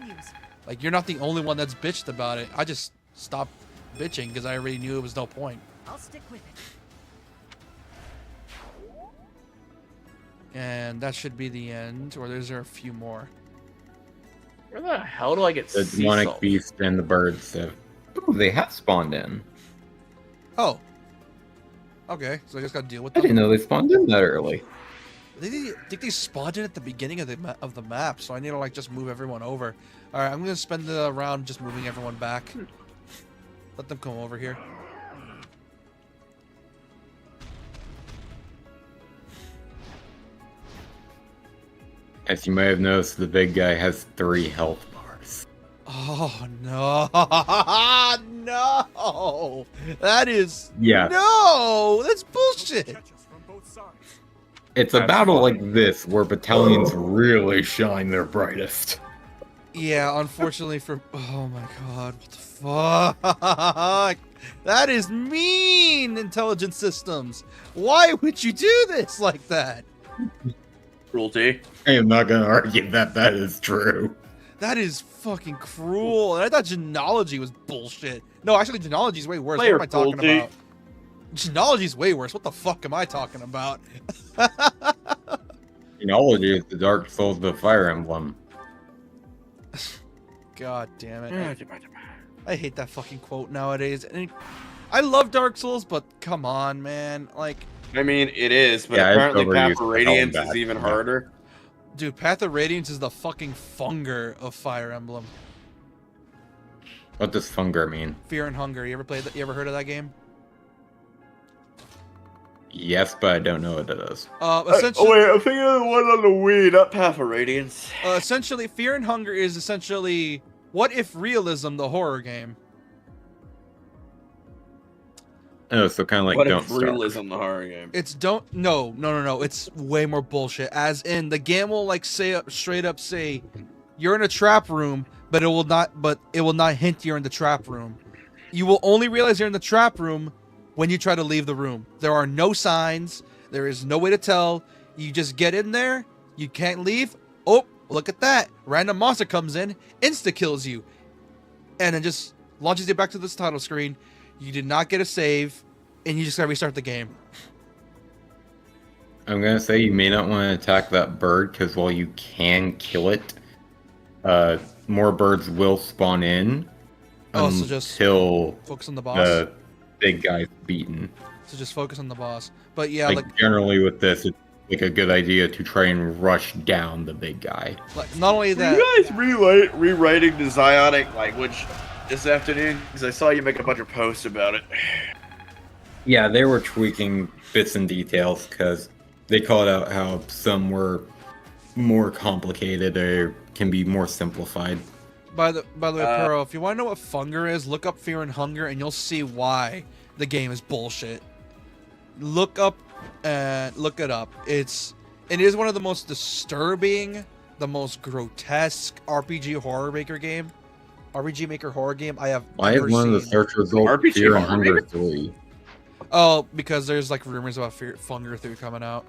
Like you're not the only one that's bitched about it. I just stopped bitching because I already knew it was no point. I'll stick with it. And that should be the end, or is there a few more? where the hell do I get The sea demonic salt? beast and the birds have... Ooh, they have spawned in. Oh. Okay, so I just gotta deal with I them. didn't know they spawned in that early. I think they spawned in at the beginning of the map, so I need to like just move everyone over. All right, I'm gonna spend the round just moving everyone back. Let them come over here. As you may have noticed, the big guy has 3 health bars. Oh no! No! That is Yeah. no! That's bullshit. It's a battle like this where battalions really shine their brightest. Yeah, unfortunately for oh my god, what the fuck? That is mean, intelligence systems. Why would you do this like that? Cruelty. I am not gonna argue that that is true. That is fucking cruel. And I thought genealogy was bullshit. No, actually, genealogy is way worse. Player What am I talking cruelty. about? Genealogy is way worse. What the fuck am I talking about? Genealogy is the Dark Souls of the Fire Emblem. God damn it. I hate that fucking quote nowadays. And I love Dark Souls, but come on, man. Like, I mean, it is, but Yeah, it's apparently Path overused of to hell and Radiance back. is even Yeah. harder. Dude, Path of Radiance is the fucking Funger of Fire Emblem. What does Funger mean? Fear and Hunger. You ever played that? You ever heard of that game? Yes, but I don't know what it is. Essentially, wait, I'm thinking of the one on the Wii, not Path of Radiance. Essentially, Fear and Hunger is essentially What If Realism, the horror game. Oh, so kind of like What Don't if Starve. Realism, the horror game? It's no. It's way more bullshit. As in, the game will like straight up say, you're in a trap room, but it will not hint you're in the trap room. You will only realize you're in the trap room when you try to leave the room. There are no signs. There is no way to tell. You just get in there. You can't leave. Oh, look at that! Random monster comes in, insta kills you, and then just launches you back to this title screen. You did not get a save, and you just gotta restart the game. I'm gonna say you may not want to attack that bird because while you can kill it, more birds will spawn in So just until focus on the boss. the big guy's beaten. So just focus on the boss. But yeah, Like generally with this, it's like a good idea to try and rush down the big guy. like not only that. Were you guys rewriting the Zionic language this afternoon? Because I saw you make a bunch of posts about it. Yeah, they were tweaking bits and details because they called out how some were more complicated or can be more simplified. By the way, Pearl, if you want to know what Funger is, look up Fear and Hunger, and you'll see why the game is bullshit. Look it up. It is one of the most disturbing, the most grotesque RPG Maker horror game I have Why is ever one of the seen. search results Fear and Hunger 3? Oh, because there's like rumors about Funger 3 coming out.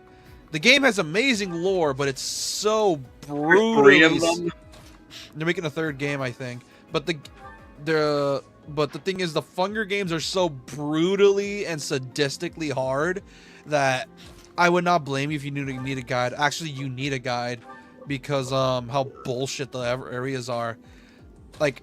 The game has amazing lore, but it's so brutally. They're making a third game, I think. But the thing is, the Funger games are so brutally and sadistically hard that I would not blame you if you need a guide. Actually, you need a guide because how bullshit the areas are. Like,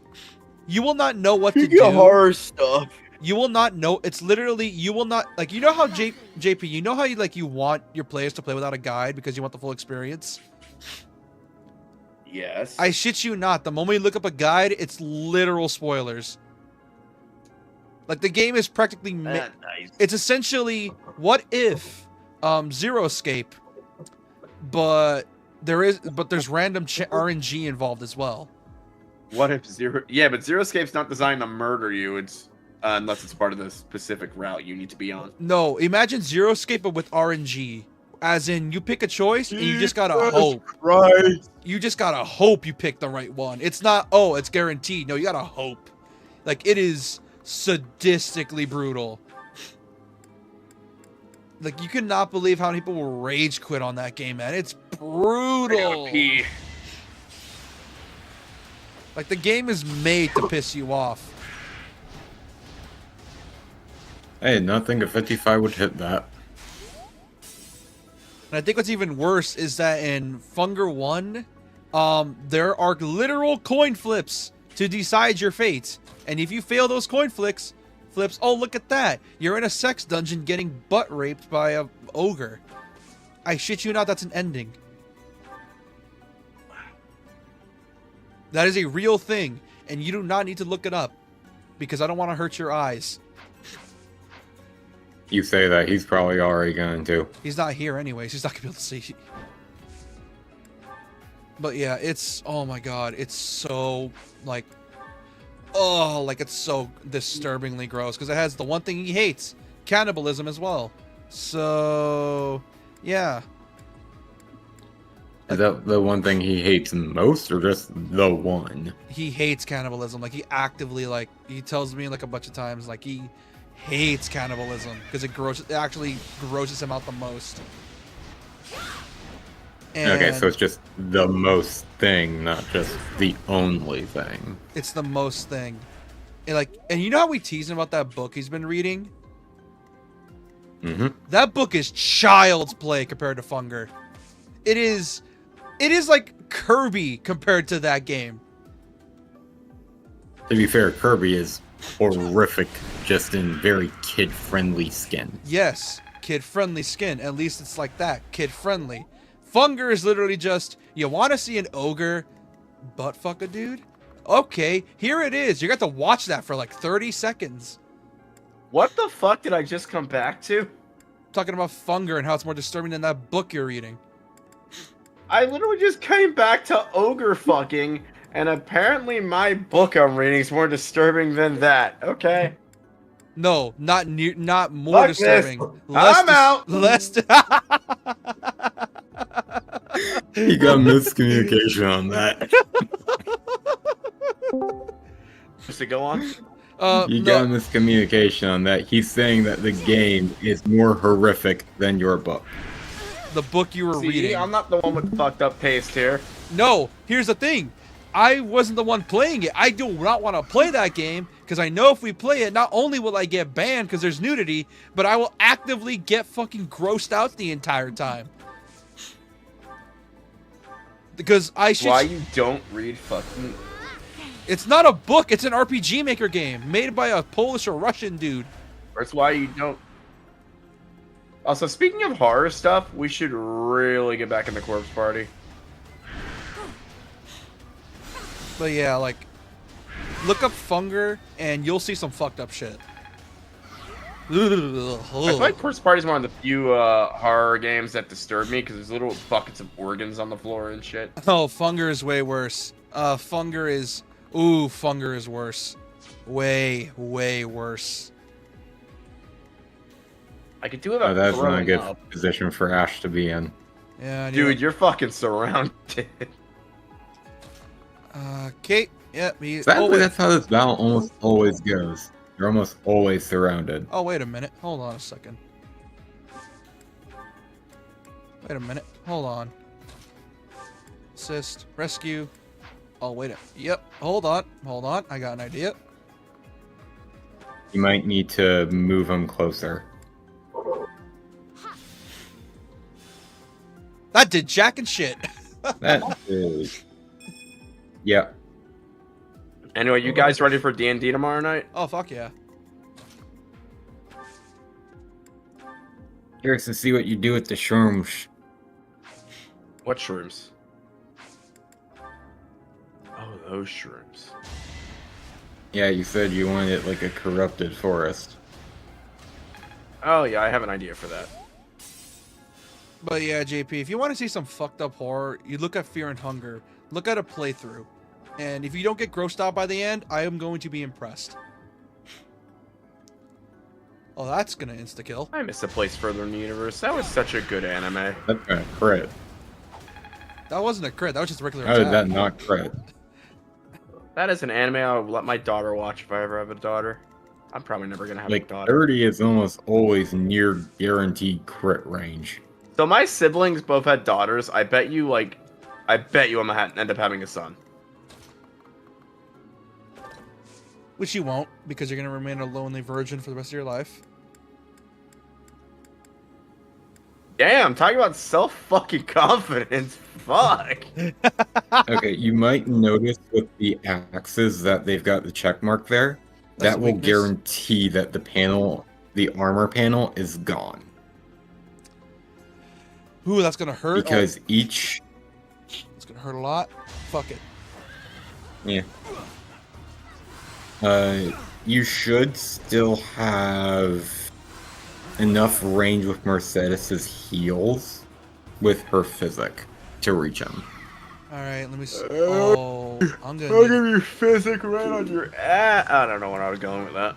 you will not know what to do. Horror stuff. You will not know. It's literally, you will not, like, you know how JP, you know how you want your players to play without a guide because you want the full experience? Yes. I shit you not. The moment you look up a guide, it's literal spoilers. Like, the game is practically Nice. It's essentially what if Zero Escape, but there's random RNG involved as well. What if Zero? Yeah, but Zero Escape's not designed to murder you. It's unless it's part of the specific route you need to be on. No, imagine Zero Escape but with RNG. As in, you pick a choice and you just gotta hope. Right. You just gotta hope you pick the right one. It's not, oh, it's guaranteed. No, you gotta hope. Like, it is sadistically brutal. Like, you cannot believe how many people will rage quit on that game, man. It's brutal. I gotta pee. Like, the game is made to piss you off. I did not think a 55 would hit that. And I think what's even worse is that in Funger 1, there are literal coin flips to decide your fate. And if you fail those coin flips, oh, look at that. You're in a sex dungeon getting butt raped by a ogre. I shit you not, that's an ending. That is a real thing, and you do not need to look it up because I don't want to hurt your eyes. You say that, he's probably already going to. He's not here anyways. He's not going to be able to see. But yeah, it's... Oh my god. It's so, like... Oh, like, it's so disturbingly gross. Because it has the one thing he hates. Cannibalism as well. So... Yeah. Is that the one thing he hates most, or just the one? He hates cannibalism. Like, he actively, like... He tells me, like, a bunch of times, like, he hates cannibalism. Because it actually grosses him out the most. And okay, so it's just the most thing, not just the only thing. it's the most thing. And you know how we tease him about that book he's been reading? Mm-hmm. That book is child's play compared to Funger. It is like Kirby compared to that game. To be fair, Kirby is horrific, just in very kid-friendly skin. Yes. kid-friendly skin. At least it's like that, kid-friendly. Funger is literally just, you want to see an ogre butt fuck a dude? Okay, here it is. You got to watch that for like 30 seconds. What the fuck did I just come back to? Talking about Funger and how it's more disturbing than that book you're reading. I literally just came back to ogre fucking, and apparently my book I'm reading is more disturbing than that. Okay. No, not more Fuck disturbing. This. I'm out. Less. You got miscommunication on that. Does it go on? You got miscommunication on that. He's saying that the game is more horrific than your book. The book you were reading. I'm not the one with fucked up taste here. No, here's the thing. I wasn't the one playing it. I do not want to play that game because I know if we play it, not only will I get banned because there's nudity, but I will actively get fucking grossed out the entire time. Because I should. Why you don't read fucking? It's not a book. It's an RPG Maker game made by a Polish or Russian dude. That's why you don't. Also, speaking of horror stuff, we should really get back in the corpse party. But yeah, like, look up Funger and you'll see some fucked up shit. I feel like corpse party is one of the few horror games that disturb me because there's little buckets of organs on the floor and shit. Oh, Funger is way worse. Funger is worse. Way, way worse. I could do it. Oh, that's not a good position for Ash to be in. Yeah, dude, you're fucking surrounded. Kate. Yeah, Sadly, that's how this battle almost always goes. You're almost always surrounded. Oh, wait a minute. Hold on a second. Wait a minute. Hold on. Assist. Rescue. Oh, wait a... Yep. Hold on. Hold on. I got an idea. You might need to move him closer. That did jack and shit. That is... Yeah. Anyway, you guys ready for D&D tomorrow night? Oh, fuck yeah. Curious to see what you do with the shrooms. What shrooms? Oh, those shrooms. Yeah, you said you wanted it like a corrupted forest. Oh yeah, I have an idea for that. But yeah, JP, if you want to see some fucked up horror, you look at Fear and Hunger. Look at a playthrough. And if you don't get grossed out by the end, I am going to be impressed. Oh, that's gonna insta-kill. I missed a place further in the universe. That was such a good anime. That's gonna crit. That wasn't a crit, that was just a regular How attack. did that not crit? That is an anime I would let my daughter watch if I ever have a daughter. I'm probably never gonna have Like, a daughter. 30 is almost always near guaranteed crit range. So my siblings both had daughters. I bet you I'm gonna end up having a son. Which you won't, because you're gonna remain a lonely virgin for the rest of your life. Damn, talking about self-fucking confidence. Fuck. Okay, you might notice with the axes that they've got the check mark there. That's That a will weakness. guarantee that the armor panel is gone. Ooh, that's gonna hurt. Because Oh, each... it's gonna hurt a lot. Fuck it. Yeah. You should still have enough range with Mercedes's heals with her physic to reach him. Alright, let me see. Oh, I'm gonna... I'll give you physic right on your ass. I don't know where I was going with that.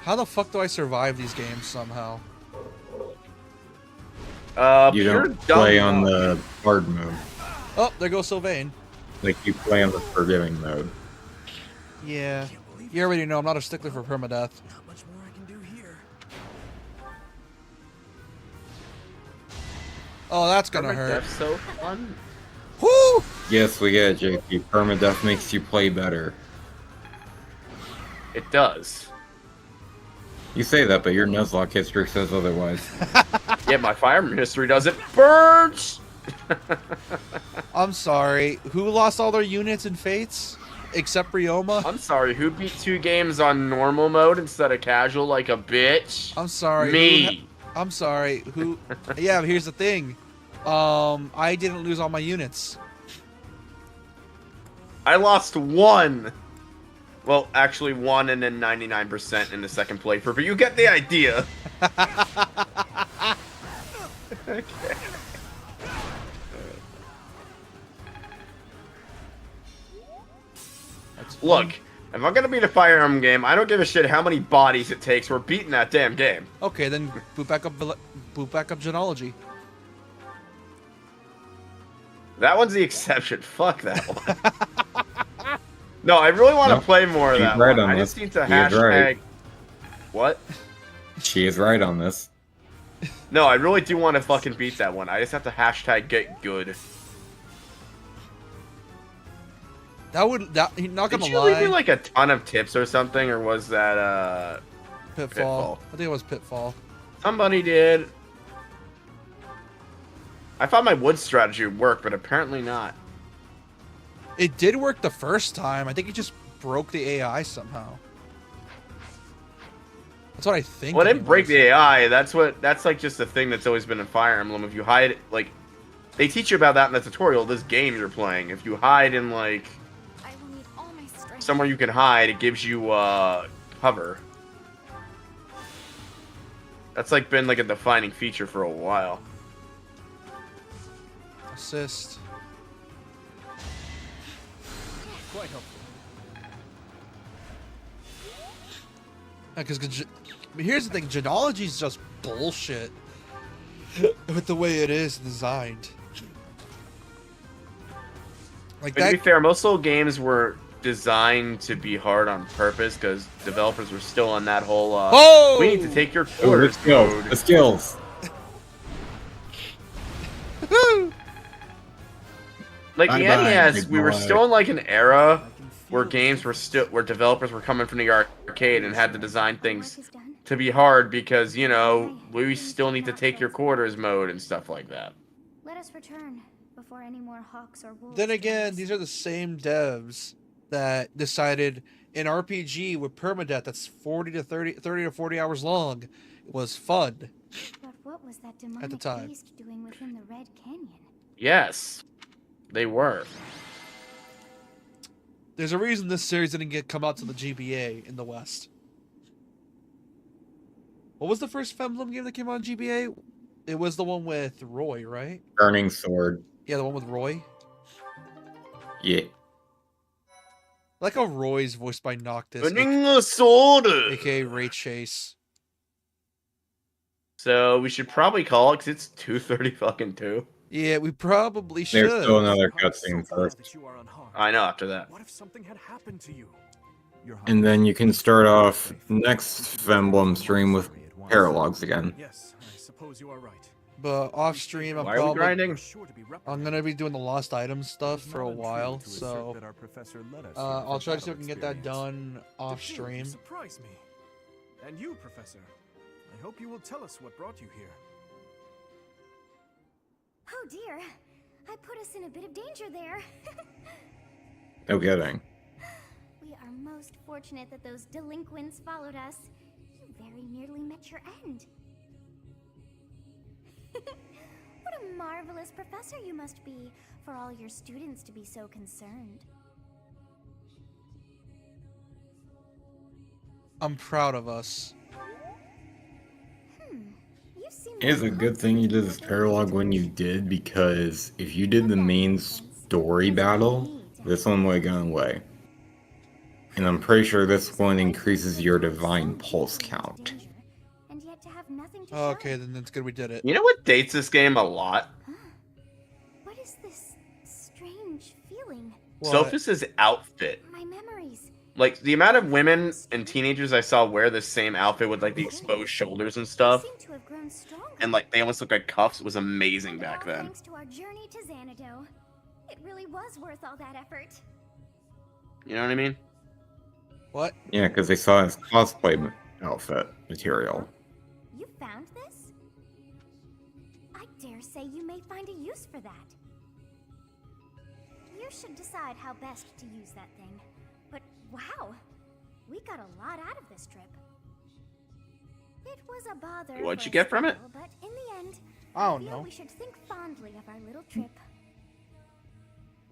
How the fuck do I survive these games somehow? You don't play on the hard mode. Oh, there goes Sylvain. Like, you play on the forgiving mode. Yeah. You already know I'm not a stickler for permadeath. Not much more I can do here. Oh, that's gonna hurt. That's so fun. Woo! Yes, we get it, JP. Permadeath makes you play better. It does. You say that, but your Nuzlocke history says otherwise. Yeah, my fire history doesn't. Birds! I'm sorry. Who lost all their units in Fates? except Ryoma. I'm sorry, who beat 2 games on normal mode instead of casual like a bitch? I'm sorry. Me. I'm sorry. Who? Yeah, but here's the thing. I didn't lose all my units. I lost 1. Well, actually 1 and then 99% in the second playthrough, but you get the idea. Okay. Look, if I'm gonna beat a Fire Emblem game, I don't give a shit how many bodies it takes. We're beating that damn game. Okay, then boot back up Genealogy. That one's the exception. Fuck that one. No, I really want to play more of that right one. on I this. just need to She is hashtag... right. What? She is right on this. No, I really do want to fucking beat that one. I just have to hashtag get good. Not gonna Did you lie. leave me like a ton of tips or something, or was that Pitfall? I think it was Pitfall. Somebody did. I thought my wood strategy would work, but apparently not. It did work the first time. I think it just broke the AI somehow. That's what I think. Well, it didn't break the AI. That's like just a thing that's always been in Fire Emblem. If you hide, like, they teach you about that in the tutorial. This game you're playing. If you hide in like somewhere you can hide, it gives you cover. That's like been like a defining feature for a while. Assist. Quite helpful. Because here's the thing, Genealogy is just bullshit with the way it is designed. Like But to be fair, most old games were designed to be hard on purpose because developers were still on that whole we need to take your quarters mode. The skills. Like the Bye-bye, NES, big we were boy. still in like an era where games were where developers were coming from the arcade and had to design things to be hard because, you know, we still need to take your quarters mode and stuff like that. Let us return before any more hawks or wolves. Then again, these are the same devs that decided an RPG with permadeath that's 30 to 40 hours long was fun. But what was that demonic at the time. beast doing within the Red Canyon? Yes, they were. There's a reason this series didn't come out to the GBA in the West. What was the first Emblem game that came out on GBA? It was the one with Roy, right? Burning Sword. Yeah, the one with Roy. Yeah. I like how Roy's voiced by Noctis, Burning Sword! aka Ray Chase. So we should probably call it because it's 2:30 fucking 2. Yeah, we probably should. There's still another cutscene first. I know after that. What if something had happened to you? And then you can start off next Emblem stream with paralogs again. Yes, I suppose you are right. But off stream, Why are we grinding? I'm gonna be doing the lost items stuff for a while, so I'll try to see if I can get that done off stream. Surprise me. And you, Professor. I hope you will tell us what brought you here. Oh dear, I put us in a bit of danger there. No kidding. We are most fortunate that those delinquents followed us. You very nearly met your end. What a marvelous professor you must be for all your students to be so concerned. I'm proud of us. It's a good thing you did this paralog when you did, because if you did the main story battle, this one would have gone away. And I'm pretty sure this one increases your divine pulse count. Okay, then that's good we did it. You know what dates this game a lot? What is this strange feeling? Sophus's outfit. My memories. Like, the amount of women and teenagers I saw wear the same outfit with, like, the exposed shoulders and stuff. To have grown stronger. And, like, they almost look like cuffs was amazing back then. Thanks to our journey to Xanadu. It really was worth all that effort. You know what I mean? What? Yeah, because they saw his cosplay outfit material. You found this? I dare say you may find a use for that. You should decide how best to use that thing. Wow, we got a lot out of this trip. It was a bother. What'd for you a get from it? while, But in the end, I don't feel know. we should think fondly of our little trip.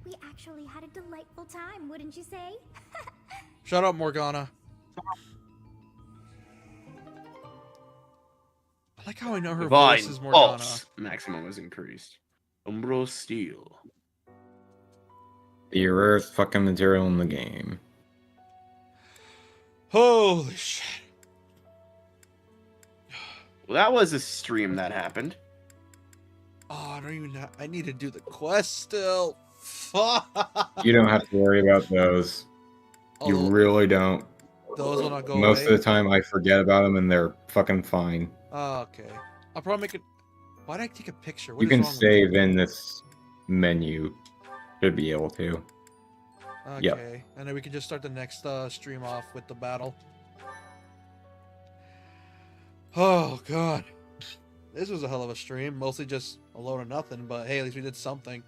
We actually had a delightful time, wouldn't you say? Shut up, Morgana. I like how I know her Divine voice is Morgana. Pulse maximum was increased. Umbral Steel. The rarest fucking material in the game. Holy shit. Well, that was a stream that happened. Oh, I don't even know. I need to do the quest still. Fuck. You don't have to worry about those. You Oh, really don't. those will not go Most away. of the time, I forget about them, and they're fucking fine. Oh, okay. I'll probably make it. Why did I take a picture? What You is can wrong with save in this menu. Should be able to. me? Okay. Yep. And then we can just start the next stream off with the battle. Oh, God. This was a hell of a stream. Mostly just a load of nothing, but hey, at least we did something.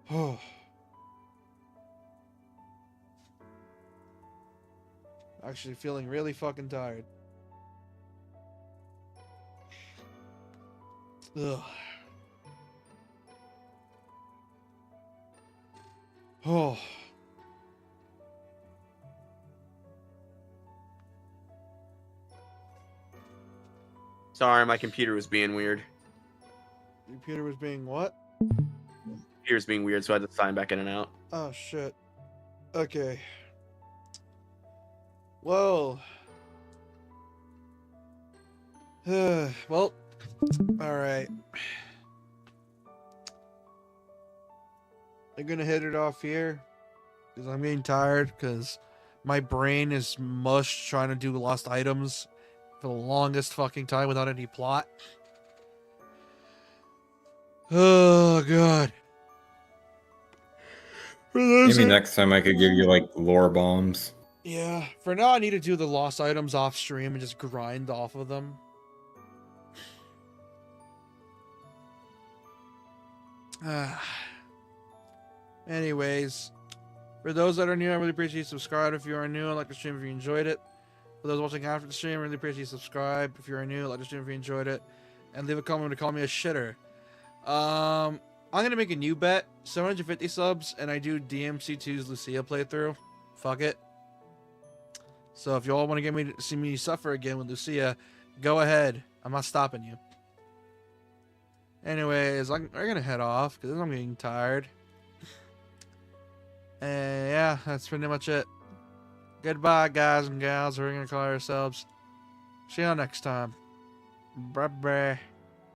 Oh. Actually feeling really fucking tired. Ugh. Oh. Sorry, my computer was being weird. Computer was being what? Computer was being weird, so I had to sign back in and out. Oh shit. Okay. Well. Well. Alright. I'm gonna hit it off here. Because I'm getting tired. Because my brain is mush trying to do lost items for the longest fucking time without any plot. Oh, God. Maybe next time I could give you, like, lore bombs. Yeah, for now I need to do the lost items off stream and just grind off of them. Anyways, for those that are new, I really appreciate you subscribe if you are new. I like the stream if you enjoyed it. For those watching after the stream, I really appreciate you subscribe if you are new. I like the stream if you enjoyed it, and leave a comment to call me a shitter. I'm gonna make a new bet, 750 subs, and I do DMC2's Lucia playthrough. Fuck it. So if y'all want to get me to see me suffer again with Lucia, go ahead. I'm not stopping you. Anyways, we're gonna head off because I'm getting tired. And yeah, that's pretty much it. Goodbye, guys and gals. We're gonna call ourselves. See y'all next time. Bye bye.